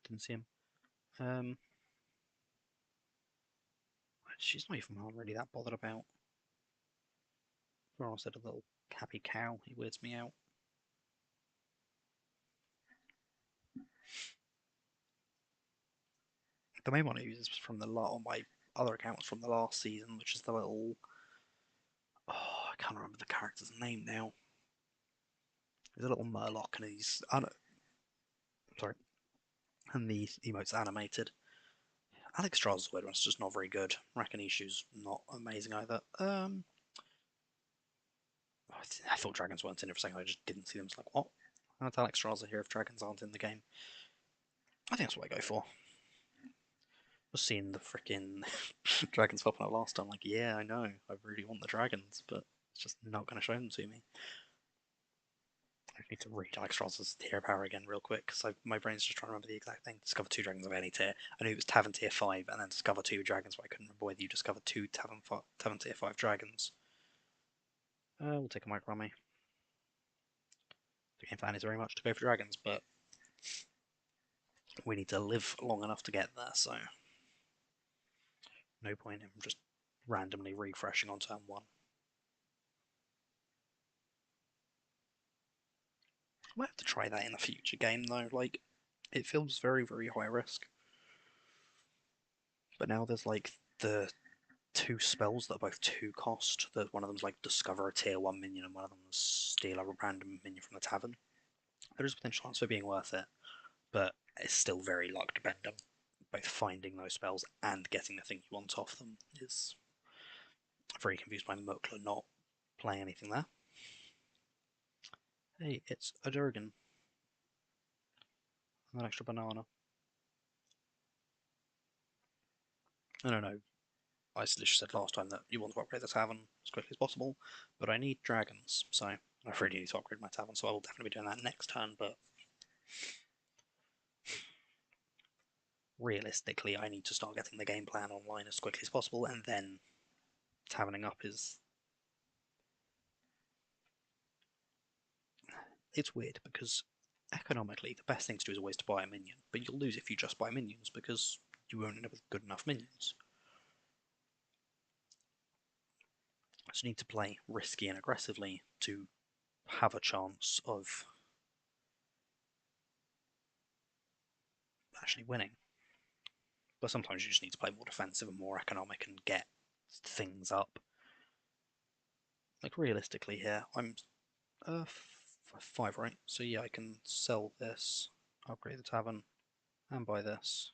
didn't see them. She's not even one I'm really that bothered about. Or I said a little happy cow. He weirds me out. The main one I use is from the on my other account was from the last season, which is the little. Oh, I can't remember the character's name now. There's a little Murloc, and he's. Sorry. And the emote's animated. Alex Strauss' weird one's just not very good. Rakinishu's not amazing either. I thought dragons weren't in it for a second. I just didn't see them. It's like, what? How's Alex Strauss here if dragons aren't in the game? I think that's what I go for. Was seeing the freaking dragons popping up last time. Like, yeah, I know. I really want the dragons, but it's just not going to show them to me. I need to read Alex Strauss's tier power again real quick because my brain's just trying to remember the exact thing. Discover 2 dragons of any tier. I knew it was Tavern tier 5 and then discover 2 dragons, but I couldn't remember whether you discovered 2 Tavern tier 5 dragons. We'll take a micro-army. The game plan is very much to go for dragons, but we need to live long enough to get there, so no point in just randomly refreshing on turn 1. I might have to try that in a future game though, like, it feels very, very high risk. But now there's like the 2 spells that are both 2 cost, that one of them's like discover a tier 1 minion and one of them's steal a random minion from the tavern. There is a potential chance for being worth it, but it's still very luck dependent. Both finding those spells and getting the thing you want off them is very confused by Mukla not playing anything there. Hey, it's a Durgan. An extra banana. No. I literally said last time that you want to upgrade the tavern as quickly as possible, but I need dragons, so I really need to upgrade my tavern, so I will definitely be doing that next turn, but realistically I need to start getting the game plan online as quickly as possible, and then taverning up is... It's weird, because economically the best thing to do is always to buy a minion, but you'll lose if you just buy minions, because you won't end up with good enough minions. So you need to play risky and aggressively to have a chance of actually winning. But sometimes you just need to play more defensive and more economic and get things up. Like, realistically here, I'm 5, right? So yeah, I can sell this, upgrade the tavern, and buy this.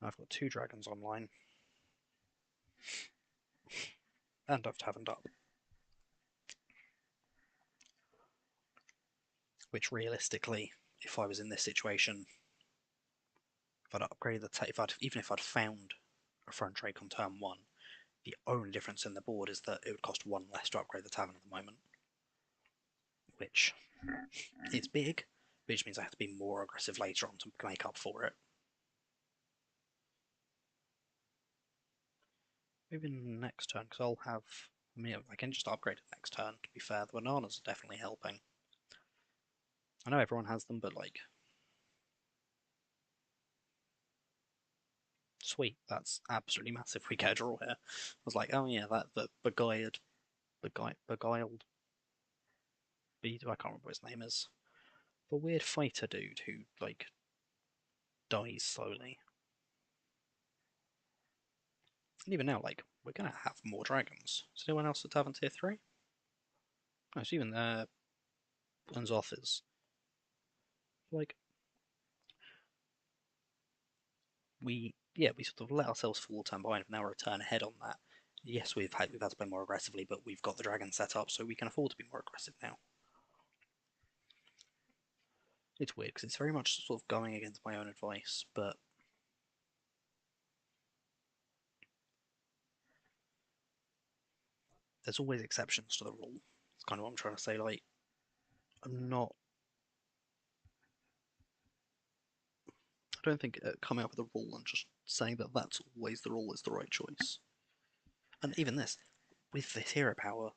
I've got 2 dragons online, and I've taverned up. Which realistically, if I was in this situation, if I'd upgraded the even if I'd found a front rake on turn 1, the only difference in the board is that it would cost 1 less to upgrade the tavern at the moment. Which is big, which means I have to be more aggressive later on to make up for it. Maybe next turn, because I'll have. I mean, I can just upgrade it next turn, to be fair. The bananas are definitely helping. I know everyone has them, but like. Sweet, that's absolutely massive. We get a draw here. I was like, oh yeah, that the beguiled, beat. I can't remember what his name is. The weird fighter dude who like dies slowly. And even now, like we're gonna have more dragons. Is anyone else at Tavern Tier 3? No, it's even one's off is like we sort of let ourselves fall turn behind, but now we're a turn ahead on that. Yes, we've had to play more aggressively, but we've got the dragon set up, so we can afford to be more aggressive now. It's weird because it's very much sort of going against my own advice, but there's always exceptions to the rule. It's kind of what I'm trying to say. Like, I'm not. I don't think coming up with a rule and just saying that that's always the rule is the right choice. And even this, with this hero power,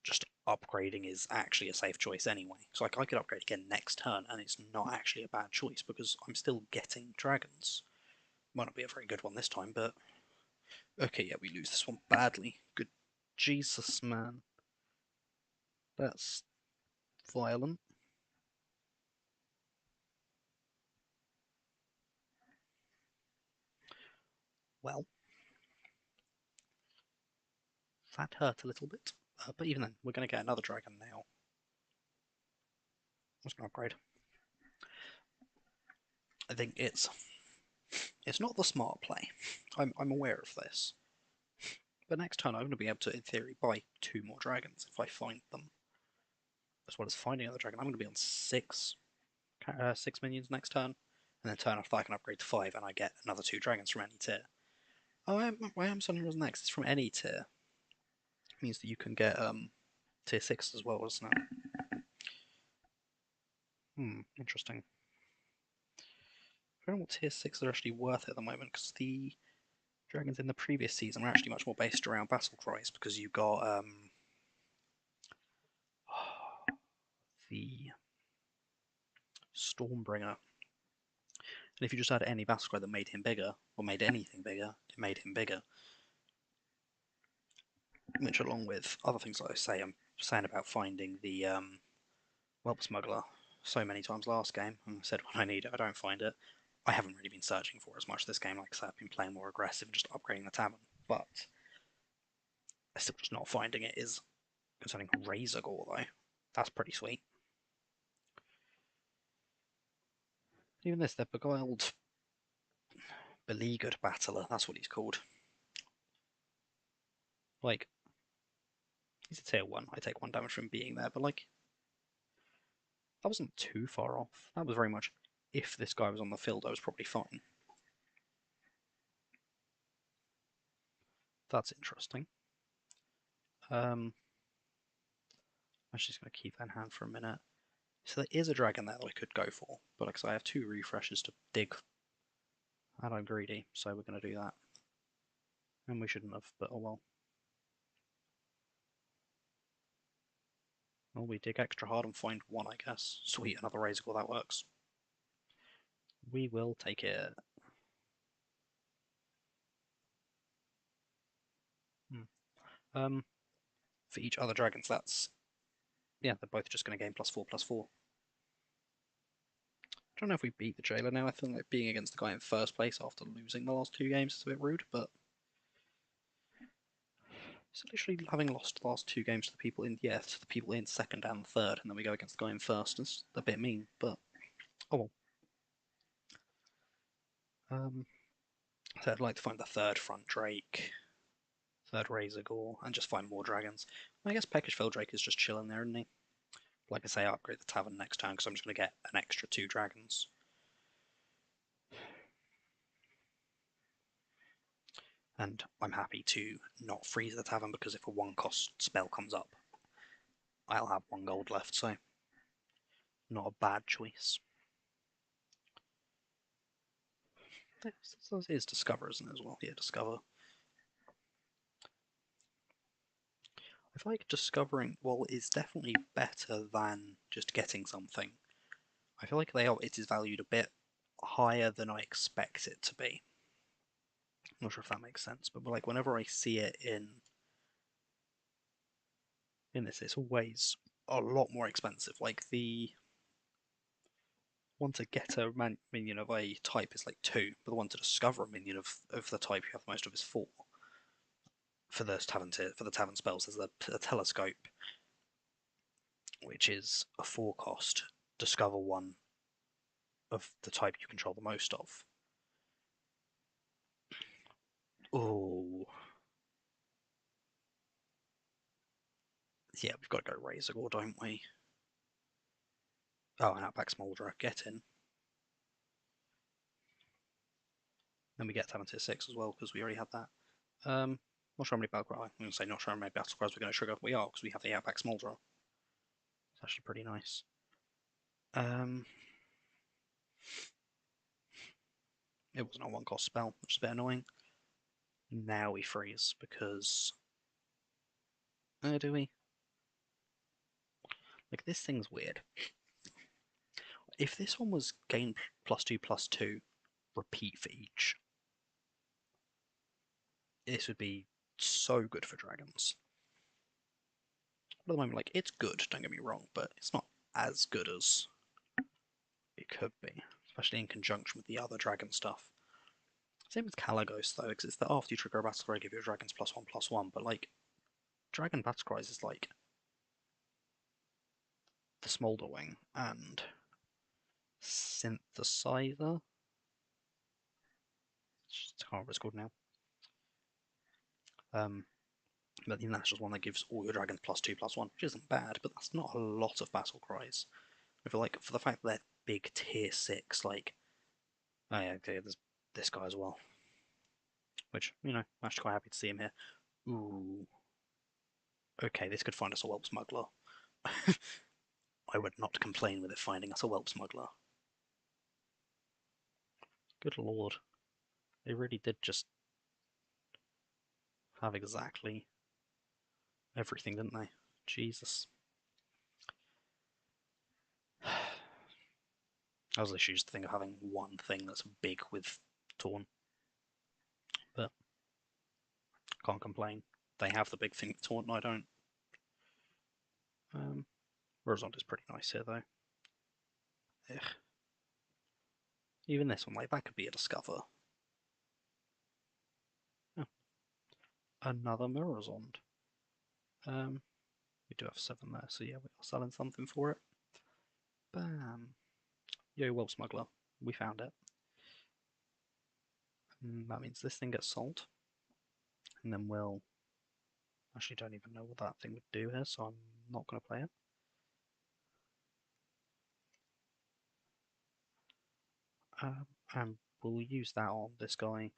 just upgrading is actually a safe choice anyway. So like I could upgrade again next turn, and it's not actually a bad choice because I'm still getting dragons. Might not be a very good one this time, but okay, yeah, we lose this one badly. Good Jesus, man, that's violent. Well, that hurt a little bit, but even then, we're going to get another dragon now. I'm just going to upgrade. I think it's not the smart play. I'm aware of this. But next turn, I'm going to be able to, in theory, buy 2 more dragons if I find them. As well as finding another dragon, I'm going to be on 6 minions next turn. And then turn after that, I can upgrade to 5, and I get another 2 dragons from any tier. Oh, I am Sun Heroes next. It's from any tier. It means that you can get tier 6 as well, doesn't it? Interesting. I don't know what tier 6 are actually worth at the moment, because the dragons in the previous season were actually much more based around battle cries, because you got the Stormbringer. And if you just had any battle cry that made him bigger, or made anything bigger, it made him bigger. Which, along with other things like I say, I'm saying about finding the Whelp Smuggler so many times last game, and I said when I need it, I don't find it. I haven't really been searching for as much this game. Like I said, I've been playing more aggressive and just upgrading the tavern, but I'm still just not finding it. Is concerning Razor Gore though. That's pretty sweet. Even this, the beguiled, beleaguered battler. That's what he's called. Like, he's a tier 1. I take 1 damage from being there, but like, that wasn't too far off. That was very much, if this guy was on the field, I was probably fine. That's interesting. I'm just going to keep that in hand for a minute. So there is a dragon there that I could go for, but like I have 2 refreshes to dig, and I'm greedy, so we're going to do that. And we shouldn't have, but oh well. Well, we dig extra hard and find 1, I guess. Sweet, another Razor Claw, that works. We will take it. For each other dragons, that's... Yeah, they're both just going to gain +4/+4. I don't know if we beat the jailer now. I feel like being against the guy in first place after losing the last 2 games is a bit rude, but it's literally having lost the last 2 games to the people in to the people in second and third, and then we go against the guy in first. It's a bit mean, but oh well. So I'd like to find the 3rd front Drake, 3rd Razor Gore, and just find more dragons. I guess Peckish Drake is just chilling there, isn't he? Like I say, I upgrade the tavern next turn because I'm just going to get an extra 2 dragons. And I'm happy to not freeze the tavern because if a 1-cost spell comes up, I'll have 1 gold left, so Not a bad choice. It is Discover, isn't it, as well? Yeah, Discover. I feel like discovering, well, is definitely better than just getting something. I feel like it is valued a bit higher than I expect it to be. I'm not sure if that makes sense, but like whenever I see it in this, it's always a lot more expensive. Like the one to get a minion of a type is like 2, but the one to discover a minion of the type you have most of is 4. For the tavern spells, there's a telescope, which is a 4 cost. Discover one of the type you control the most of. Oh, yeah, we've got to go Razorgore, don't we? Oh, and Outback Smoldra, get in. Then we get Tavern Tier 6 as well, because we already had that. Not sure how many battle cry. I'm going to say not sure how many battle cries we're going to trigger. We are, because we have the Outback Smoldra. It's actually pretty nice. It wasn't a 1 cost spell, which is a bit annoying. Now we freeze, because. Do we? Like, this thing's weird. If this one was gain +2/+2, repeat for each, this would be so good for dragons. But at the moment, like, it's good, don't get me wrong, but it's not as good as it could be, especially in conjunction with the other dragon stuff. Same with Kalagos, though, because it's that after you trigger a battle cry, give your dragons +1/+1, but, like, Dragon Battle Cries is like the Smolderwing and Synthesizer. I can't remember what it's called now. But then that's just one that gives all your dragons +2/+1, which isn't bad, but that's not a lot of battle cries. I feel like for the fact that they're big tier 6, like, oh yeah, okay, there's this guy as well. Which, I'm actually quite happy to see him here. Ooh. Okay, this could find us a Whelp Smuggler. I would not complain with it finding us a Whelp Smuggler. Good lord. They really did just have exactly everything, didn't they? Jesus. I was literally just thinking of having one thing that's big with Torn, but can't complain. They have the big thing with Taunt, and I don't. Rosant is pretty nice here, though. Ugh. Even this one, like, that could be a Discover. Oh, another Mirror's-Ond. We do have 7 there, so yeah, we are selling something for it. Bam. Yo, Whelp Smuggler. We found it. And that means this thing gets sold. And then we'll... Actually, don't even know what that thing would do here, so I'm not going to play it. And we'll use that on this guy.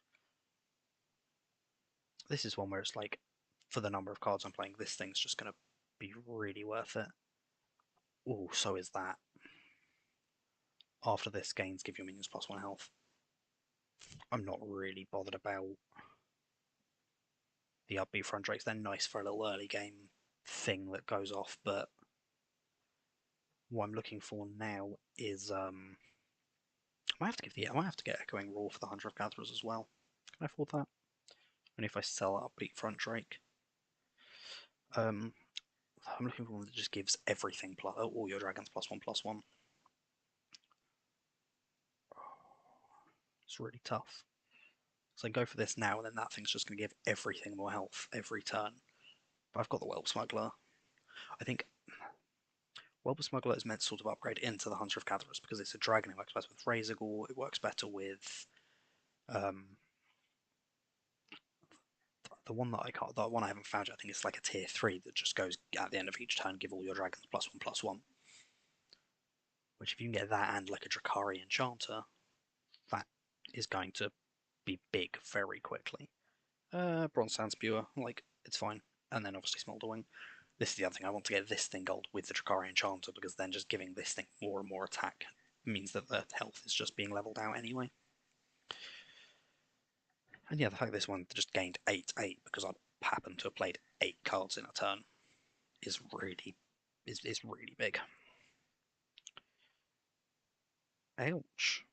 This is one where it's like, for the number of cards I'm playing, this thing's just going to be really worth it. Oh, so is that. After this, gains give your minions +1 health. I'm not really bothered about the upbeat front drakes. They're nice for a little early game thing that goes off, but what I'm looking for now is I might have to get Echoing Roar for the Hunter of Gatherers as well. Can I afford that? Only if I sell upbeat front drake. I'm looking for one that just gives everything all your dragons +1/+1. It's really tough. So I go for this now, and then that thing's just going to give everything more health every turn. But I've got the Whelp Smuggler. I think Whelp Smuggler is meant to sort of upgrade into the Hunter of Gatherers because it's a dragon. It works better with Razorgore. It works better with the one that the one I haven't found yet. I think it's like a tier 3 that just goes at the end of each turn, give all your dragons +1/+1. Which, if you can get that and like a Drakari Enchanter, that is going to be big very quickly. Bronze Sand Spewer, like, it's fine. And then obviously Smolderwing. This is the other thing. I want to get this thing gold with the Drakari Enchanter because then just giving this thing more and more attack means that the health is just being leveled out anyway. And yeah, the fact this one just gained 8/8 because I happened to have played 8 cards in a turn is really big. Ouch.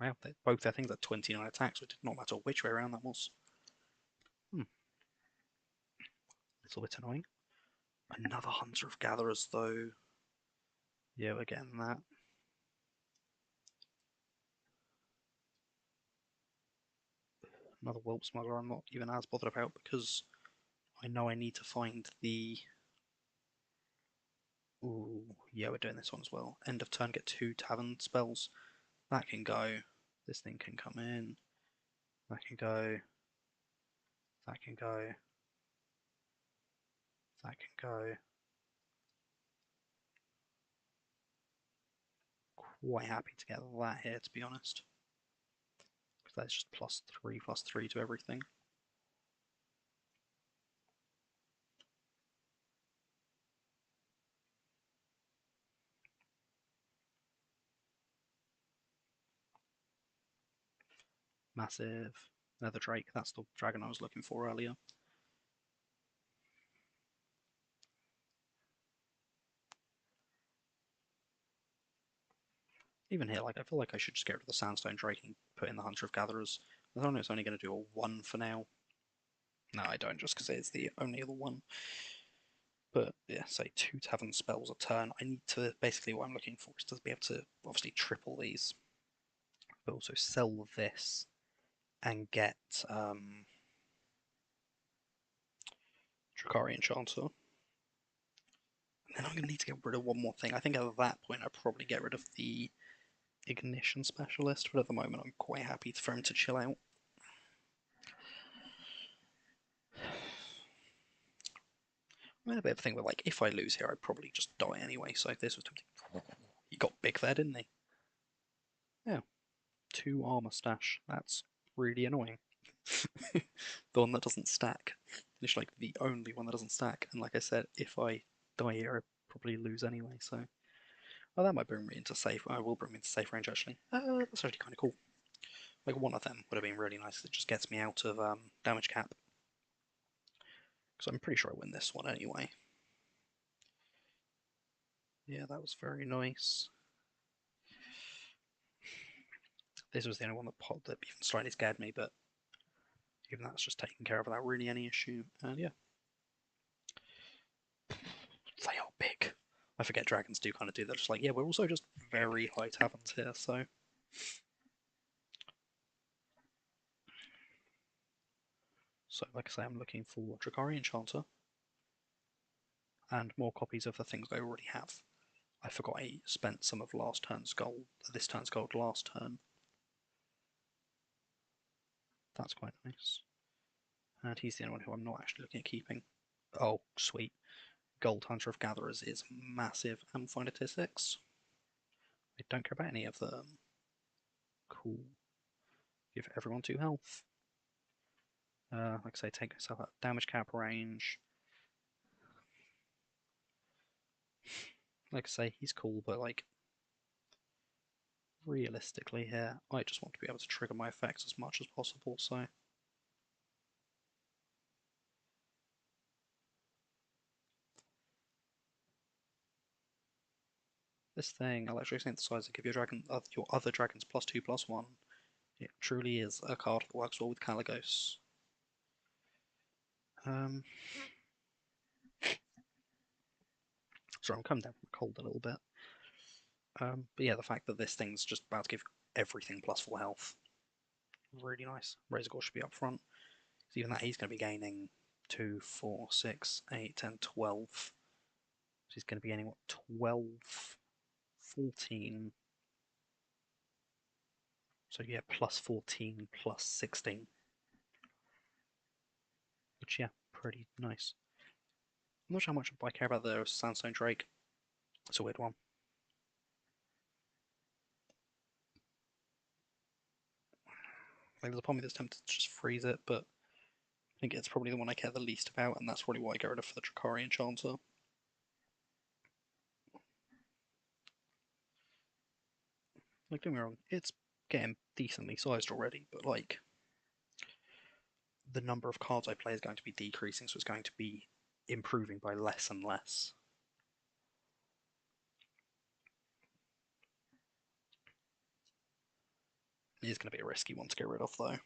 Wow, both their things at 29 attacks, so it did not matter which way around that was. A little bit annoying. Another Hunter of Gatherers, though. Yeah, we're getting that. Another Whelp Smuggler I'm not even as bothered about because I know I need to find the... Ooh, yeah, we're doing this one as well. End of turn, get 2 Tavern spells. That can go. This thing can come in. That can go. That can go. That can go. Quite happy to get that here, to be honest. Because that's just +3/+3 to everything. Massive. Nether Drake, that's the dragon I was looking for earlier. Even here, like I feel like I should just get rid of the Sandstone Drake and put in the Hunter of Gatherers. I don't know it's only going to do a 1 for now. No, I don't, just because it's the only other one. But yeah, say 2 Tavern spells a turn. I need to, basically what I'm looking for is to be able to obviously triple these, but also sell this and get Drakari Enchanter. And then I'm going to need to get rid of one more thing. I think at that point I'd probably get rid of the Ignition Specialist, but at the moment I'm quite happy for him to chill out. I had a bit of a thing where, like, if I lose here, I'd probably just die anyway, so if this was tempting... He got big there, didn't he? Yeah. 2 armor stash. That's really annoying. The one that doesn't stack. It's like the only one that doesn't stack, and like I said, if I die here, I probably lose anyway, so... Well, that might bring me into safe. I will bring me into safe range, actually. That's actually kind of cool. Like, one of them would have been really nice. It just gets me out of damage cap. Because I'm pretty sure I win this one anyway. Yeah, that was very nice. This was the only one that even slightly scared me, but even that's just taken care of without really any issue. And yeah. They are big. I forget dragons do kind of do that. Just like, yeah, we're also just very high taverns here, so... So, like I say, I'm looking for Drakari Enchanter and more copies of the things I already have. I forgot I spent some of this turn's gold last turn. That's quite nice. And he's the only one who I'm not actually looking at keeping. Oh, sweet. Gold Hunter of Gatherers is massive and find a tier 6. I don't care about any of them. Cool. Give everyone 2 health. Like I say, take myself out damage cap range. Like I say, he's cool, but like realistically here, I just want to be able to trigger my effects as much as possible, so... This thing, Electric Synthesizer, give your other dragons +2/+1. It truly is a card that works well with Caligos. Sorry, I'm coming down from a cold a little bit. But yeah, the fact that this thing's just about to give everything +4 health. Really nice. Razor Gore should be up front. Even that, he's going to be gaining 2, 4, 6, 8, 10, 12. So he's going to be gaining, what, 12, 14. So yeah, +14, +16. Which, yeah, pretty nice. I'm not sure how much I care about the Sandstone Drake. It's a weird one. Like, there's a part of me that's tempted to just freeze it, but think it's probably the one I care the least about, and that's probably why I get rid of for the Drakari Enchanter. Like, don't get me wrong, it's getting decently sized already, but like, the number of cards I play is going to be decreasing, so it's going to be improving by less and less. It is going to be a risky one to get rid of, though.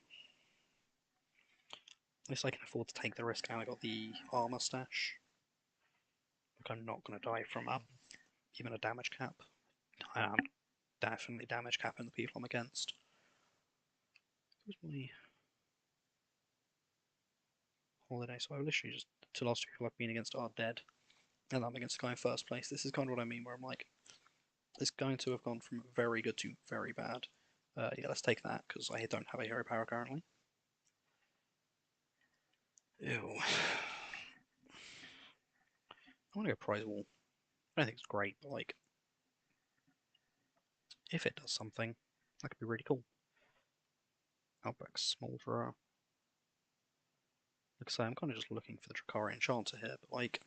At least I can afford to take the risk now I got the armor stash. Like, I'm not going to die from even a damage cap. I am definitely damage capping the people I'm against. Who's my holiday? So I literally just, the last two people I've been against are dead, and I'm against the guy in first place. This is kind of what I mean, where I'm like, it's going to have gone from very good to very bad. Yeah, let's take that, because I don't have a hero power currently. Ew. I want to go prize wall. I don't think it's great, but like, if it does something, that could be really cool. Outback Smolderer. Like I say, I'm kind of just looking for the Drakari Enchanter here, but like,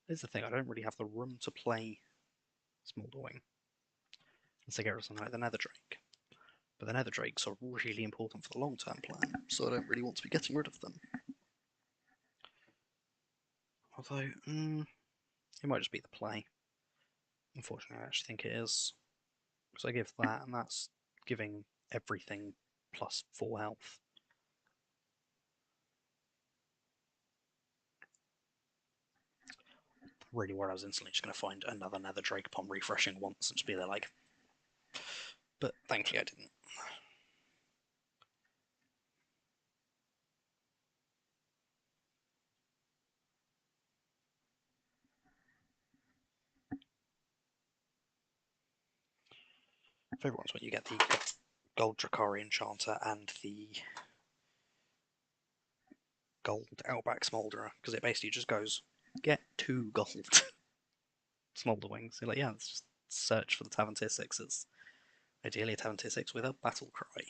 here's the thing, I don't really have the room to play Smolderwing unless I get rid of something like the Nether Drake. But the Nether Drakes are really important for the long-term plan, so I don't really want to be getting rid of them. Although, it might just be the play. Unfortunately, I actually think it is. Because I give that, and that's giving everything plus 4 health. Really where I was instantly just going to find another Nether Drake upon refreshing once and just be there like... But thankfully I didn't. Favorite one's when you get the Gold Drakari Enchanter and the Gold Outback Smolderer, because it basically just goes, get 2 gold Smolderwings. You're like, yeah, let's just search for the Tavern Tier 6s. Ideally a Tavern Tier 6 with a Battle Cry.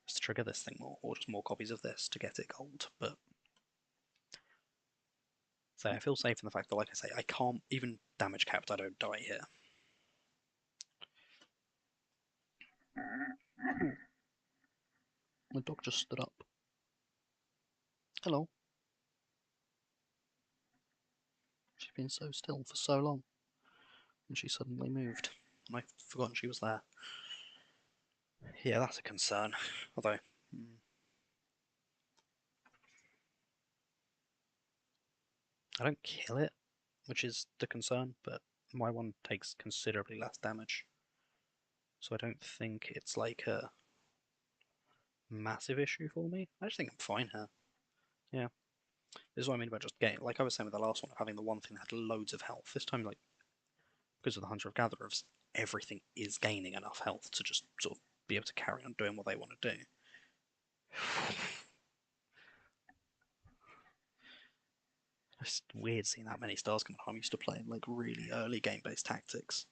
Just to trigger this thing more, or just more copies of this to get it gold, but... So I feel safe in the fact that, like I say, I can't, even damage capped, I don't die here. My dog just stood up. Hello. She's been so still for so long, and she suddenly moved, and I've forgotten she was there. Yeah, that's a concern. Although, I don't kill it, which is the concern, but my one takes considerably less damage. So I don't think it's like a massive issue for me. I just think I'm fine here. Yeah. This is what I mean about just getting, like I was saying with the last one, having the one thing that had loads of health. This time, like, because of the Hunter of Gatherers, everything is gaining enough health to just sort of be able to carry on doing what they want to do. It's weird seeing that many stars coming home. I'm used to playing like really early game-based tactics.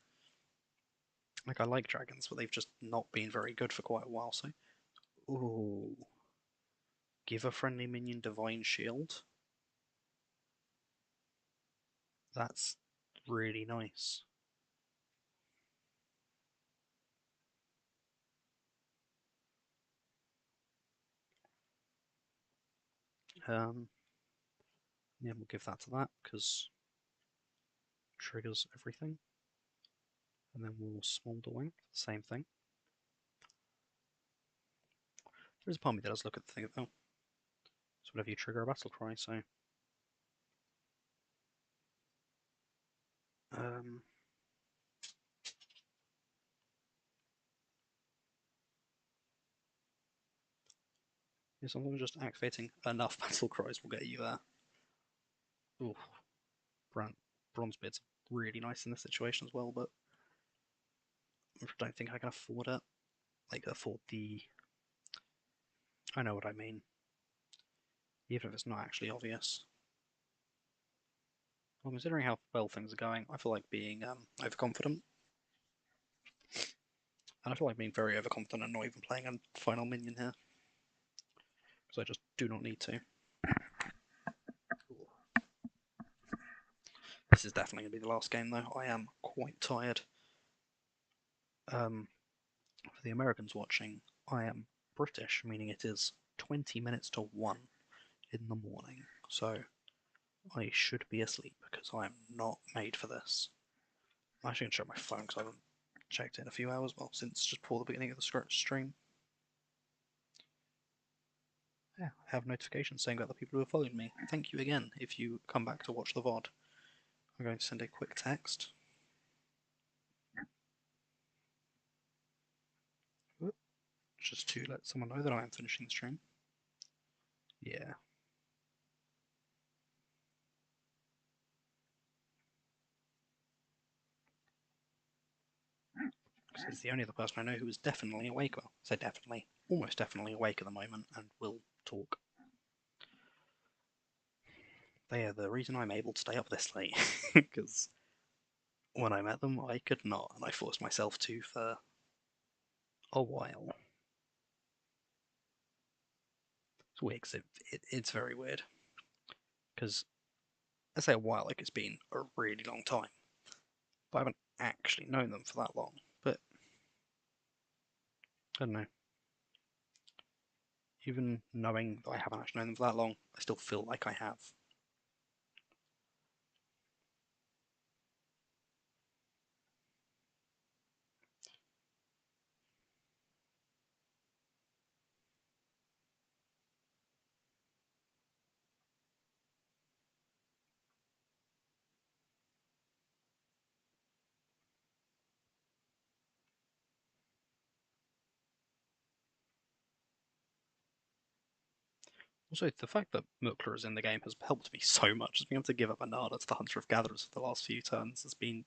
Like I like dragons, but they've just not been very good for quite a while. So, ooh, give a friendly minion Divine Shield. That's really nice. Um, yeah, we'll give that to that because triggers everything. And then we'll Smolder Wing, same thing. There's a part of me that does look at the thing though. So whenever you trigger a battle cry, so um, yeah, sometimes just activating enough battle cries will get you there. Ooh, Bronzebeard's really nice in this situation as well, but I don't think I can afford it. Like afford the... I know what I mean. Even if it's not actually obvious. Well, considering how well things are going, I feel like being overconfident. And I feel like being very overconfident and not even playing a final minion here. Because I just do not need to. This is definitely going to be the last game though. I am quite tired. For the Americans watching, I am British, meaning it is 20 minutes to 1 in the morning. So I should be asleep because I am not made for this. I'm actually going to check my phone because I haven't checked it in a few hours, well, since just before the beginning of the stream. Yeah, I have notifications saying about the people who have followed me. Thank you again if you come back to watch the VOD. I'm going to send a quick text. Just to let someone know that I am finishing the stream. Yeah. Because he's the only other person I know who is definitely awake. Well, I say definitely, almost definitely awake at the moment and will talk. They are the reason I'm able to stay up this late. Because when I met them, I could not, and I forced myself to for a while. It's weird because it's very weird. Because I say a while like it's been a really long time, but I haven't actually known them for that long. But I don't know. Even knowing that I haven't actually known them for that long, I still feel like I have. Also, the fact that Mukla is in the game has helped me so much. Just being able to give up Anada to the Hunter of Gatherers for the last few turns has been,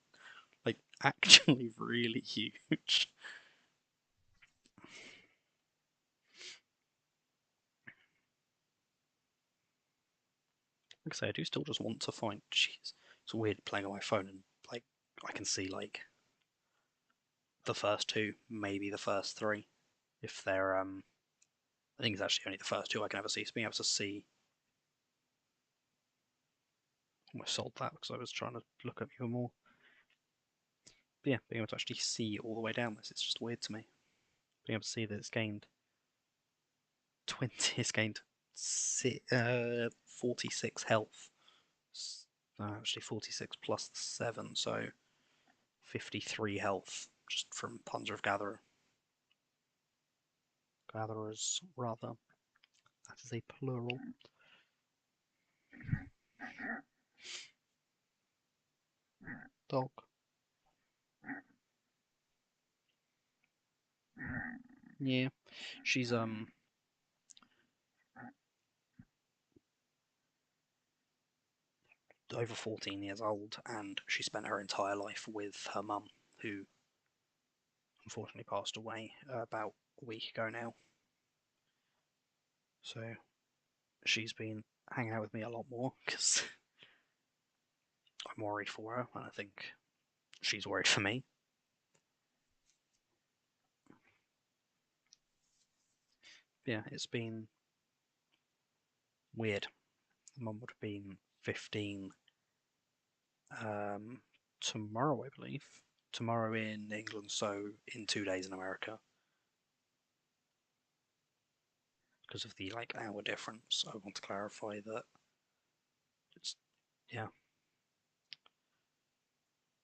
like, actually really huge. Like I say, I do still just want to find. Jeez, it's weird playing on my phone and, like, I can see, like, the first two, maybe the first three. If they're, I think it's actually only the first two I can ever see. So being able to see. Almost sold that because I was trying to look up even more. But yeah, being able to actually see all the way down this, it's just weird to me. Being able to see that it's gained 20, it's gained 46 health. Actually 46 plus 7, so 53 health just from Hunter of Gatherers, rather. That is a plural. Dog. Yeah, she's over 14 years old, and she spent her entire life with her mum, who unfortunately passed away about a week ago now. So she's been hanging out with me a lot more because I'm worried for her, and I think she's worried for me. Yeah, it's been weird. Mum would have been 15 tomorrow, I believe. Tomorrow in England, so in 2 days in America. Because of the like hour difference, I want to clarify that it's yeah.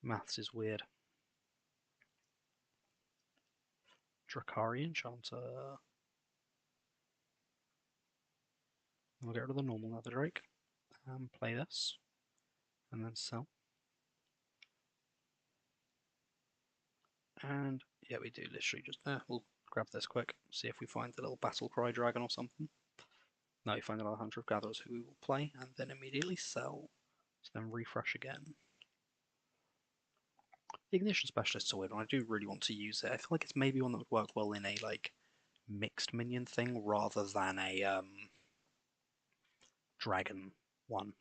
Maths is weird. Drakari Enchanter. We'll get rid of the normal Nether Drake and play this, and then sell. And yeah, we do literally just we'll grab this quick, see if we find the little battle cry dragon or something. Now we find another Hunter of Gatherers who we will play and then immediately sell. So then refresh again. The Ignition Specialist's a weird one. I do really want to use it. I feel like it's maybe one that would work well in a like mixed minion thing rather than a dragon one.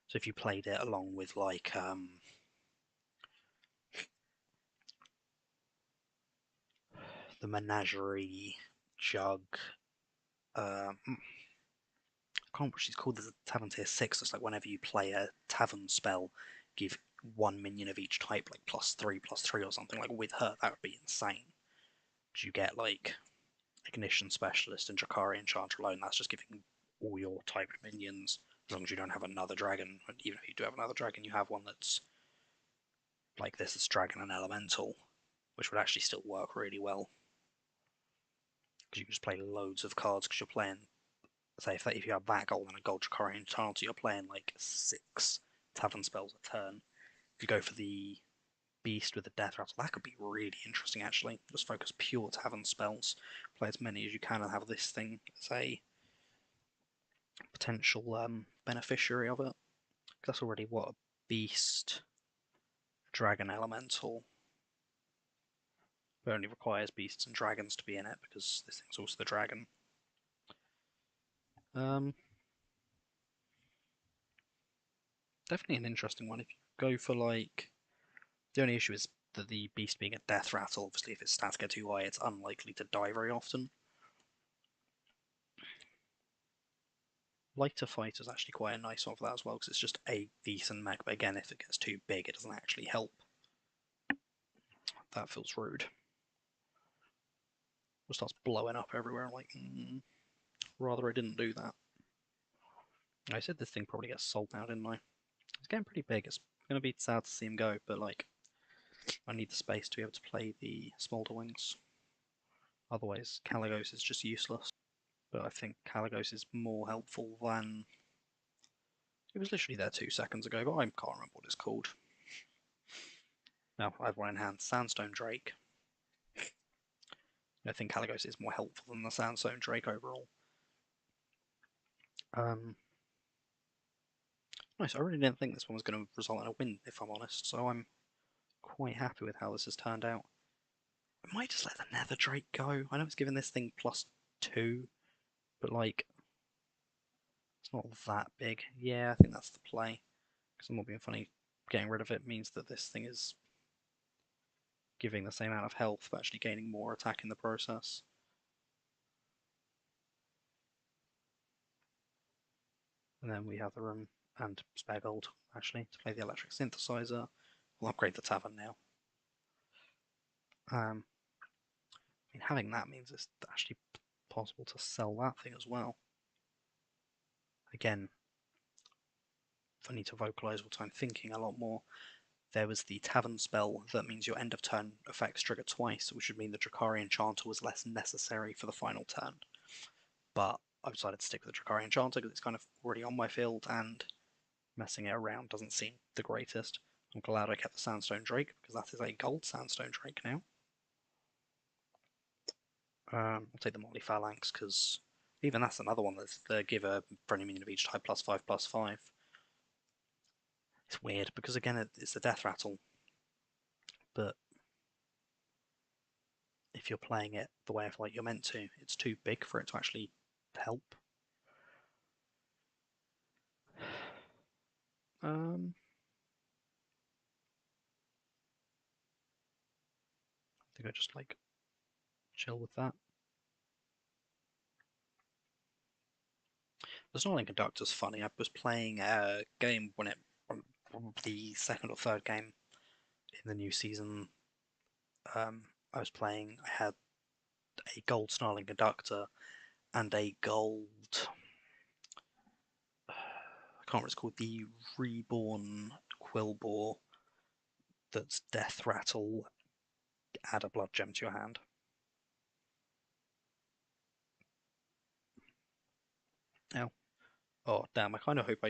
So if you played it along with like the Menagerie, Jug. I can't remember what she's called. There's a Tavern tier 6. It's like whenever you play a Tavern spell, give one minion of each type, like +3/+3 or something. Like with her, that would be insane. Because you get like Ignition Specialist and Drakari Enchanter alone. That's just giving all your type minions, as long as you don't have another dragon. Even if you do have another dragon, you have one that's like this, it's Dragon and Elemental, which would actually still work really well. Because you can just play loads of cards because you're playing, say, if you have that gold and a gold Drakari Enchanter, you're playing like 6 Tavern spells a turn. If you go for the Beast with the Death Rattle, that could be really interesting actually. Just focus pure Tavern spells, play as many as you can, and have this thing as a potential beneficiary of it. That's already what a Beast, Dragon Elemental. It only requires beasts and dragons to be in it because this thing's also the dragon. Um, Definitely an interesting one. If you go for like, the only issue is that the beast being a death rattle. Obviously, if its stats get too high, it's unlikely to die very often. Lighter Fight is actually quite a nice one for that as well because it's just a decent mech. But again, if it gets too big, it doesn't actually help. That feels rude. It starts blowing up everywhere. I'm like, rather I didn't do that. I said this thing probably gets sold now, didn't I? It's getting pretty big. It's gonna be sad to see him go, but like, I need the space to be able to play the Smolder Wings. Otherwise, Caligos is just useless. But I think Caligos is more helpful than. It was literally there 2 seconds ago, but I can't remember what it's called. Now I have one in hand, Sandstone Drake. I think Caligos is more helpful than the Sandstone Drake overall. Nice, I really didn't think this one was going to result in a win, if I'm honest, so I'm quite happy with how this has turned out. I might just let the Nether Drake go. I know it's giving this thing +2, but like, it's not that big. Yeah, I think that's the play. Because I'm not being funny, getting rid of it means that this thing is giving the same amount of health, but actually gaining more attack in the process. And then we have the room and spare gold, actually, to play the electric synthesizer. We'll upgrade the tavern now. I mean, having that means it's actually possible to sell that thing as well. Again, I need to vocalize what I'm thinking a lot more. There was the Tavern spell that means your end of turn effects trigger twice, which would mean the Drakari Enchanter was less necessary for the final turn. But I've decided to stick with the Drakari Enchanter because it's kind of already on my field and messing it around doesn't seem the greatest. I'm glad I kept the Sandstone Drake because that is a gold Sandstone Drake now. I'll take the Motley Phalanx because even that's another one that's the give a friendly minion of each type +5/+5. It's weird because again it's the death rattle, but if you're playing it the way I feel like you're meant to, it's too big for it to actually help. I think I just like chill with that. The Snarling Conductor's funny. I was playing a game when the second or third game in the new season. I was playing. I had a gold Snarling Conductor and a gold. I can't remember what it's called. The Reborn Quillbore. That's Death Rattle. Add a blood gem to your hand. Ow. Oh damn! I kind of hope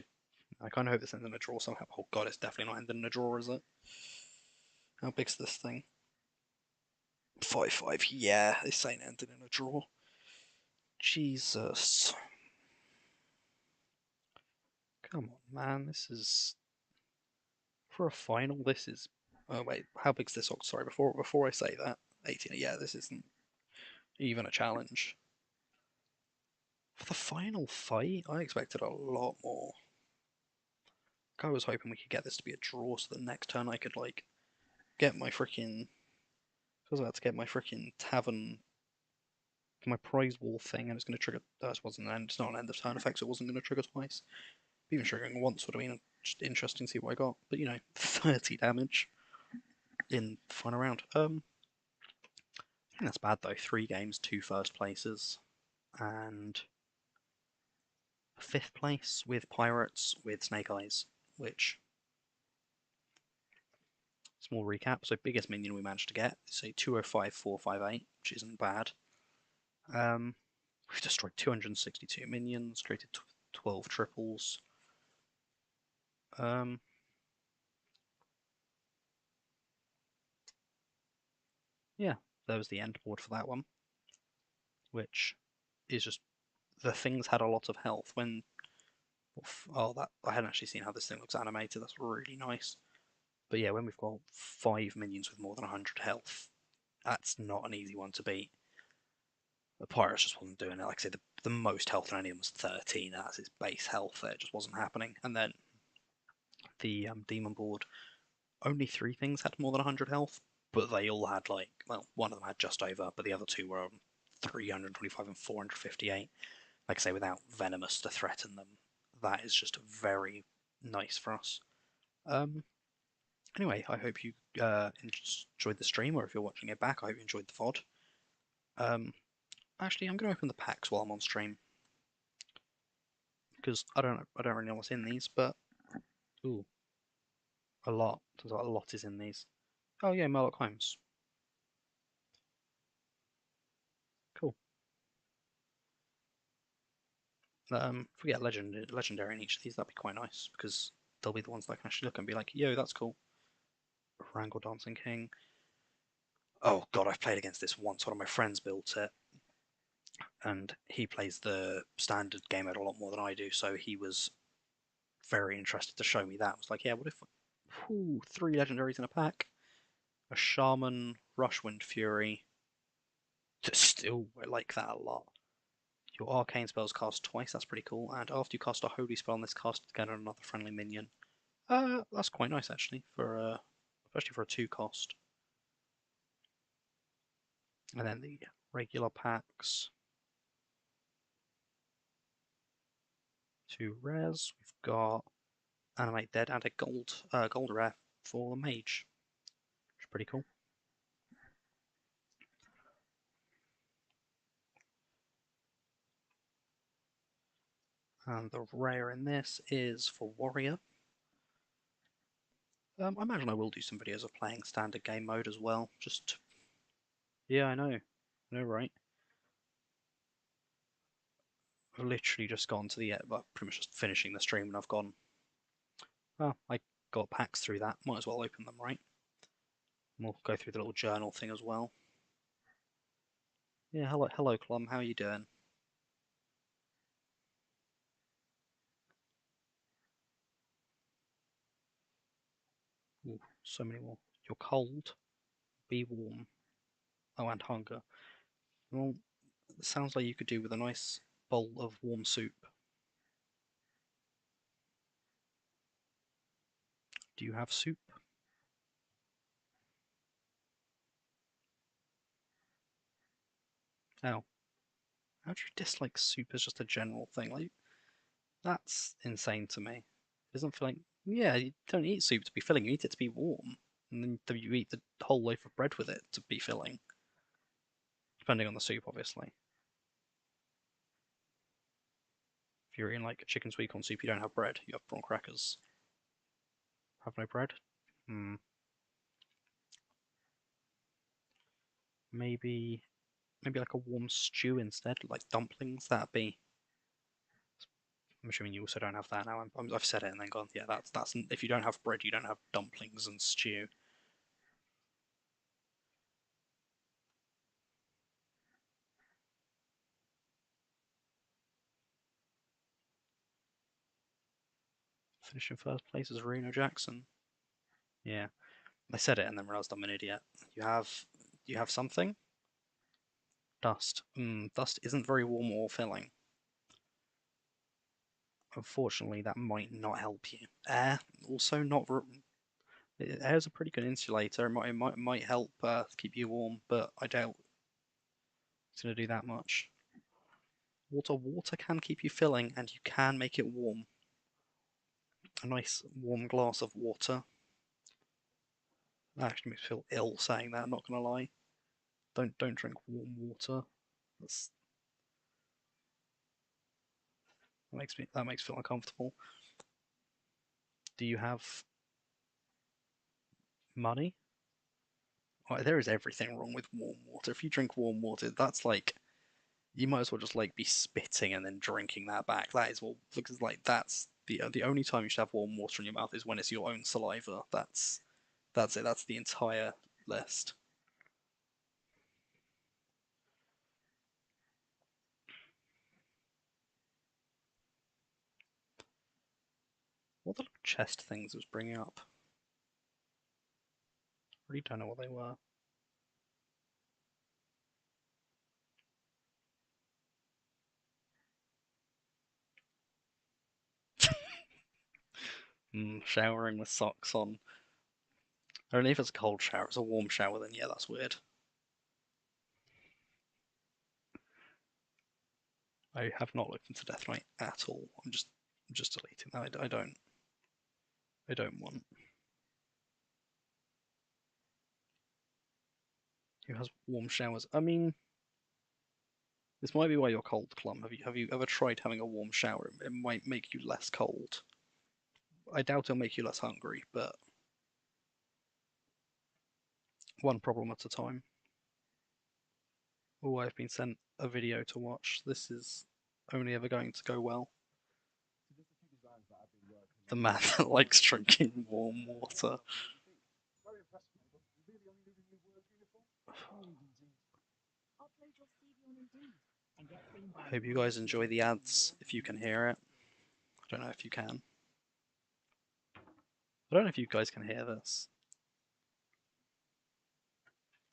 this ends in a draw somehow. Oh god, it's definitely not ending in a draw, is it? How big's this thing? 5/5. Yeah, this ain't ending in a draw. Jesus. Come on, man. This is for a final. This is. Oh wait, how big's this? Oh, sorry. Before I say that, 18. Yeah, this isn't even a challenge. For the final fight, I expected a lot more. I was hoping we could get this to be a draw, so the next turn I could like get my freaking. I was about to get my freaking tavern, my prize wall thing, and it's going to trigger. It wasn't an end. It's not an end of turn effect, so it wasn't going to trigger twice. Even triggering once would have been just interesting to see what I got. But 30 damage in the final round. I think that's bad though. 3 games, 2 first places, and a 5th place with Pirates with Snake Eyes, which small recap. So biggest minion we managed to get is a 205458, which isn't bad. We've destroyed 262 minions, created 12 triples. Yeah, there was the end board for that one, which is just the things had a lot of health when. Oh, that I hadn't actually seen how this thing looks animated. That's really nice. But yeah, when we've got 5 minions with more than 100 health, that's not an easy one to beat. The Pirates just wasn't doing it. Like I said, the most health on any of them was 13. That's its base health. It just wasn't happening. And then the demon board, only 3 things had more than 100 health, but they all had one of them had just over, but the other 2 were on 325 and 458. Like I say, without Venomous to threaten them, that is just very nice for us. Anyway, I hope you enjoyed the stream, or if you're watching it back, I hope you enjoyed the VOD. Actually, I'm going to open the packs while I'm on stream because I don't really know what's in these, but ooh, a lot. There's a lot is in these. Oh yeah, Murloc Holmes. Cool. If we get legendary in each of these, that'd be quite nice because they'll be the ones that I can actually look and be like, yo, that's cool. Wrangle Dancing King. Oh god, I've played against this once. One of my friends built it, and he plays the standard game mode a lot more than I do, so he was very interested to show me that. I was like, yeah, what if 3 legendaries in a pack? A Shaman, Rushwind Fury. Still, I like that a lot. Your arcane spells cast twice, that's pretty cool. And after you cast a holy spell on this cast, get another friendly minion. That's quite nice actually, especially for a 2 cost. And then the regular packs. 2 rares. We've got Animate Dead and a gold rare for the mage, which is pretty cool. And the rare in this is for Warrior. I imagine I will do some videos of playing standard game mode as well. Yeah, I know, right? I've literally just gone to the well, pretty much just finishing the stream, and I've gone. Oh, I got packs through that. Might as well open them, right? And we'll go through the little journal thing as well. Yeah, hello, Clum. How are you doing? Ooh, so many more. You're cold. Be warm. Oh, and hunger. Well, it sounds like you could do with a nice bowl of warm soup. Do you have soup? Oh, how do you dislike soup as just a general thing? Like, that's insane to me. It doesn't feel like, yeah, you don't eat soup to be filling, you eat it to be warm. And then you eat the whole loaf of bread with it to be filling, depending on the soup, obviously. If you're eating like a chicken sweet corn soup, you don't have bread, you have prawn crackers. Have no bread? Hmm. Maybe, like a warm stew instead, like dumplings. That'd be. I'm assuming you also don't have that now. I've said it and then gone. Yeah, that's. If you don't have bread, you don't have dumplings and stew. Finishing first place is Reno Jackson. Yeah, I said it and then realised I'm an idiot. You have something? Dust. Dust isn't very warm or filling. Unfortunately, that might not help you. Air, also not Air's a pretty good insulator. It might help keep you warm, but I doubt it's going to do that much. Water can keep you filling, and you can make it warm. A nice warm glass of water. That actually makes me feel ill saying that. I'm not going to lie. Don't drink warm water. That's, that makes me feel uncomfortable. Do you have money? Oh, there is everything wrong with warm water. If you drink warm water, that's like you might as well just like be spitting and then drinking that back. That is what because like that's the only time you should have warm water in your mouth is when it's your own saliva. That's it. That's the entire list. What the little chest things was bringing up? I really don't know what they were. Showering with socks on. Only if it's a cold shower. If it's a warm shower, then yeah, that's weird. I have not looked into Death Knight at all. I'm just deleting that. I don't want. Who has warm showers? I mean, this might be why you're cold, Clum. Have you ever tried having a warm shower? It might make you less cold. I doubt it'll make you less hungry, but one problem at a time. Oh, I've been sent a video to watch. This is only ever going to go well. The man that likes drinking warm water. I hope you guys enjoy the ads if you can hear it. I don't know if you can. I don't know if you guys can hear this.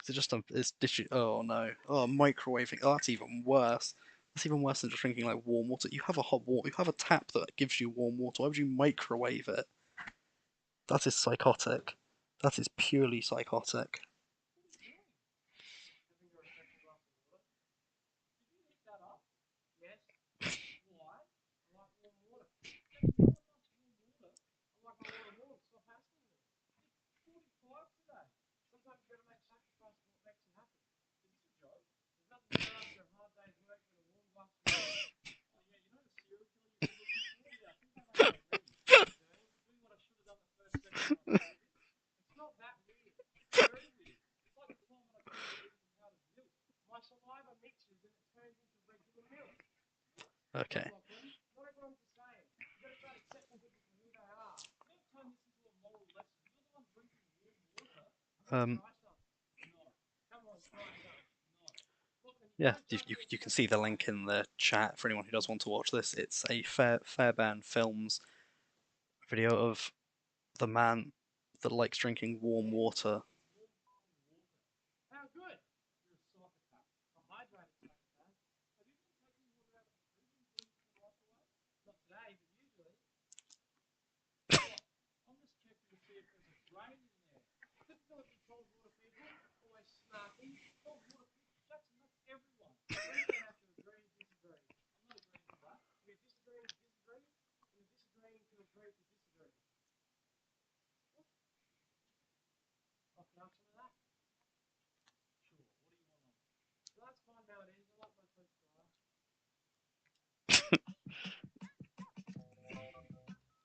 Is it just a? It's digi- Oh no! Oh, microwaving. Oh, that's even worse. That's even worse than just drinking like warm water. You have a hot water. You have a tap that gives you warm water. Why would you microwave it? That is psychotic. That is purely psychotic. Okay. Um. Yeah. You can see the link in the chat for anyone who does want to watch this. It's a Fairbairn Films video of the man that likes drinking warm water.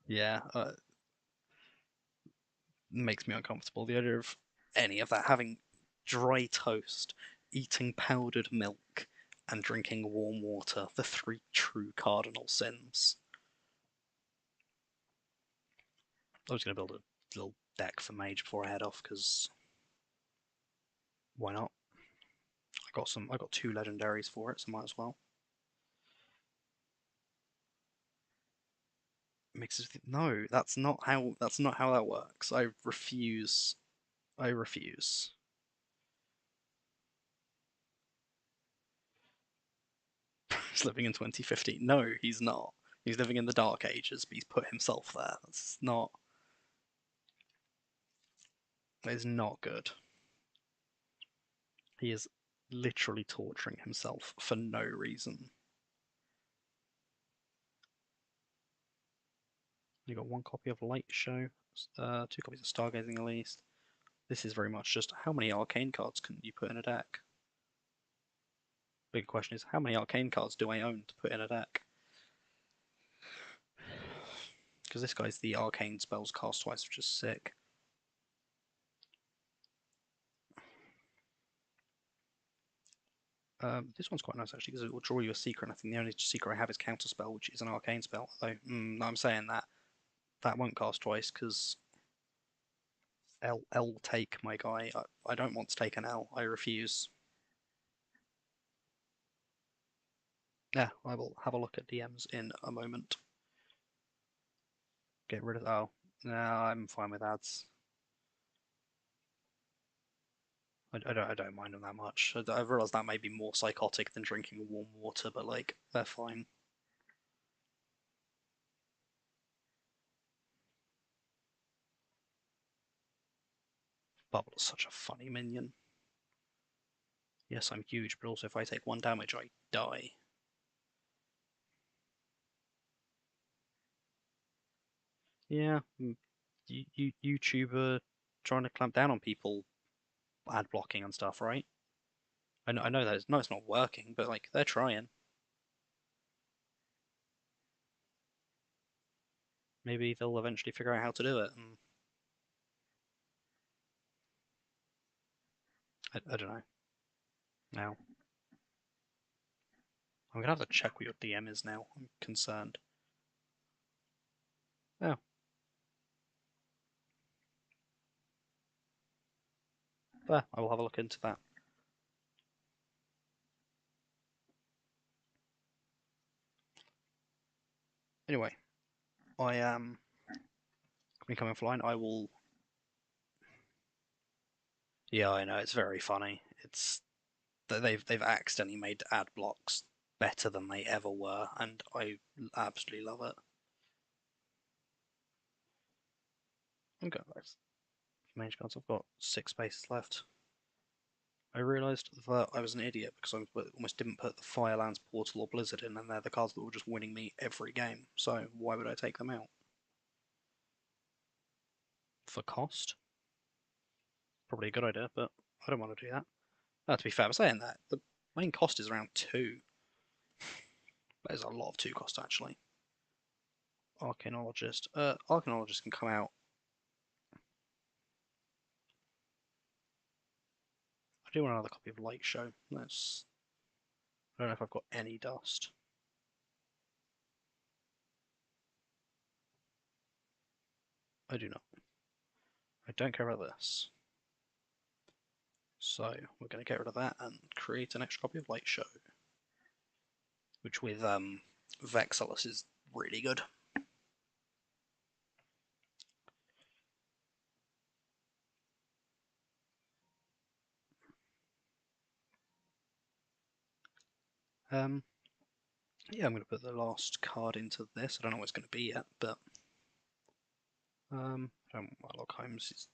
Yeah. Makes me uncomfortable. The idea of any of that, having dry toast, eating powdered milk, and drinking warm water, the three true cardinal sins. I was going to build a little deck for Mage before I head off, because why not? I got two legendaries for it, so might as well. Mixes with, no, that's not how that works. I refuse. I refuse. He's living in 2015. No, he's not. He's living in the Dark Ages, but he's put himself there. That's not. It's not good. He is literally torturing himself for no reason. You got one copy of Light Show, two copies of Stargazing at least. This is very much just how many arcane cards can you put in a deck? Big question is how many arcane cards do I own to put in a deck? Because this guy's the arcane spells cast twice, which is sick. This one's quite nice actually because it will draw you a secret. And I think the only secret I have is Counterspell, which is an arcane spell. Though no, I'm saying that won't cast twice because L take my guy. I don't want to take an L. I refuse. Yeah, I will have a look at DMs in a moment. Get rid of. Oh, no, I'm fine with ads. I don't mind them that much. I've realised that may be more psychotic than drinking warm water, but like they're fine. Bubble is such a funny minion. Yes, I'm huge, but also if I take one damage, I die. Yeah, YouTuber trying to clamp down on people ad blocking and stuff, right? I know that it's not working, but like they're trying. Maybe they'll eventually figure out how to do it. And I don't know. Now I'm gonna have to check what your DM is now. I'm concerned. Oh, there. I will have a look into that. Anyway, I am becoming flying. I will. Yeah, I know it's very funny. It's they've accidentally made ad blocks better than they ever were, and I absolutely love it. I'm going back to mage cards. I've got 6 spaces left. I realised that I was an idiot because I almost didn't put the Firelands, Portal, or Blizzard in, and they're the cards that were just winning me every game. So why would I take them out? For cost? Probably a good idea, but I don't want to do that. To be fair, I'm saying that the main cost is around 2. That is a lot of 2 cost actually. Arcanologist. Arcanologist can come out. I do want another copy of Light Show. Let's. I don't know if I've got any dust. I do not. I don't care about this. So we're going to get rid of that and create an extra copy of Light Show, which with Vexillus is really good. Um, yeah, I'm going to put the last card into this. I don't know what it's going to be yet, but I don't Warlock Holmes is.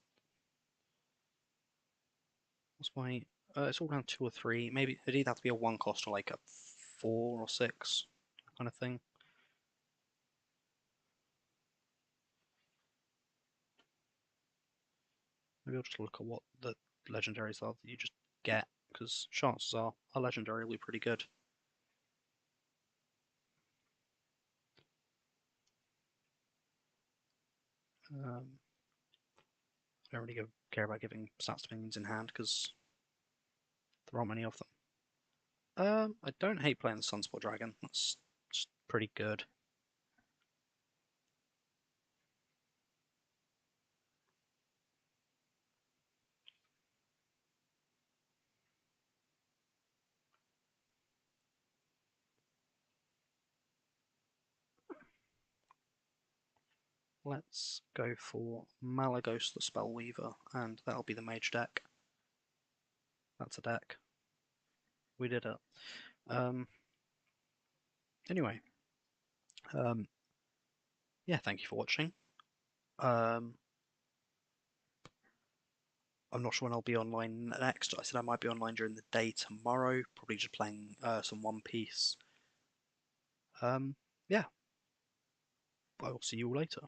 What's my? It's all around 2 or 3. Maybe it'd either have to be a 1 cost or like a 4 or 6 kind of thing. Maybe I'll just look at what the legendaries are that you just get, because chances are a legendary will be pretty good. I don't really care about giving stats to minions in hand because there aren't many of them. I don't hate playing the Sunspot Dragon. That's just pretty good. Let's go for Malagos the Spellweaver, and that'll be the mage deck. That's a deck. We did it. Um, anyway, um, yeah, thank you for watching. Um, I'm not sure when I'll be online next. I said I might be online during the day tomorrow, probably just playing some One Piece. Yeah, I will see you all later.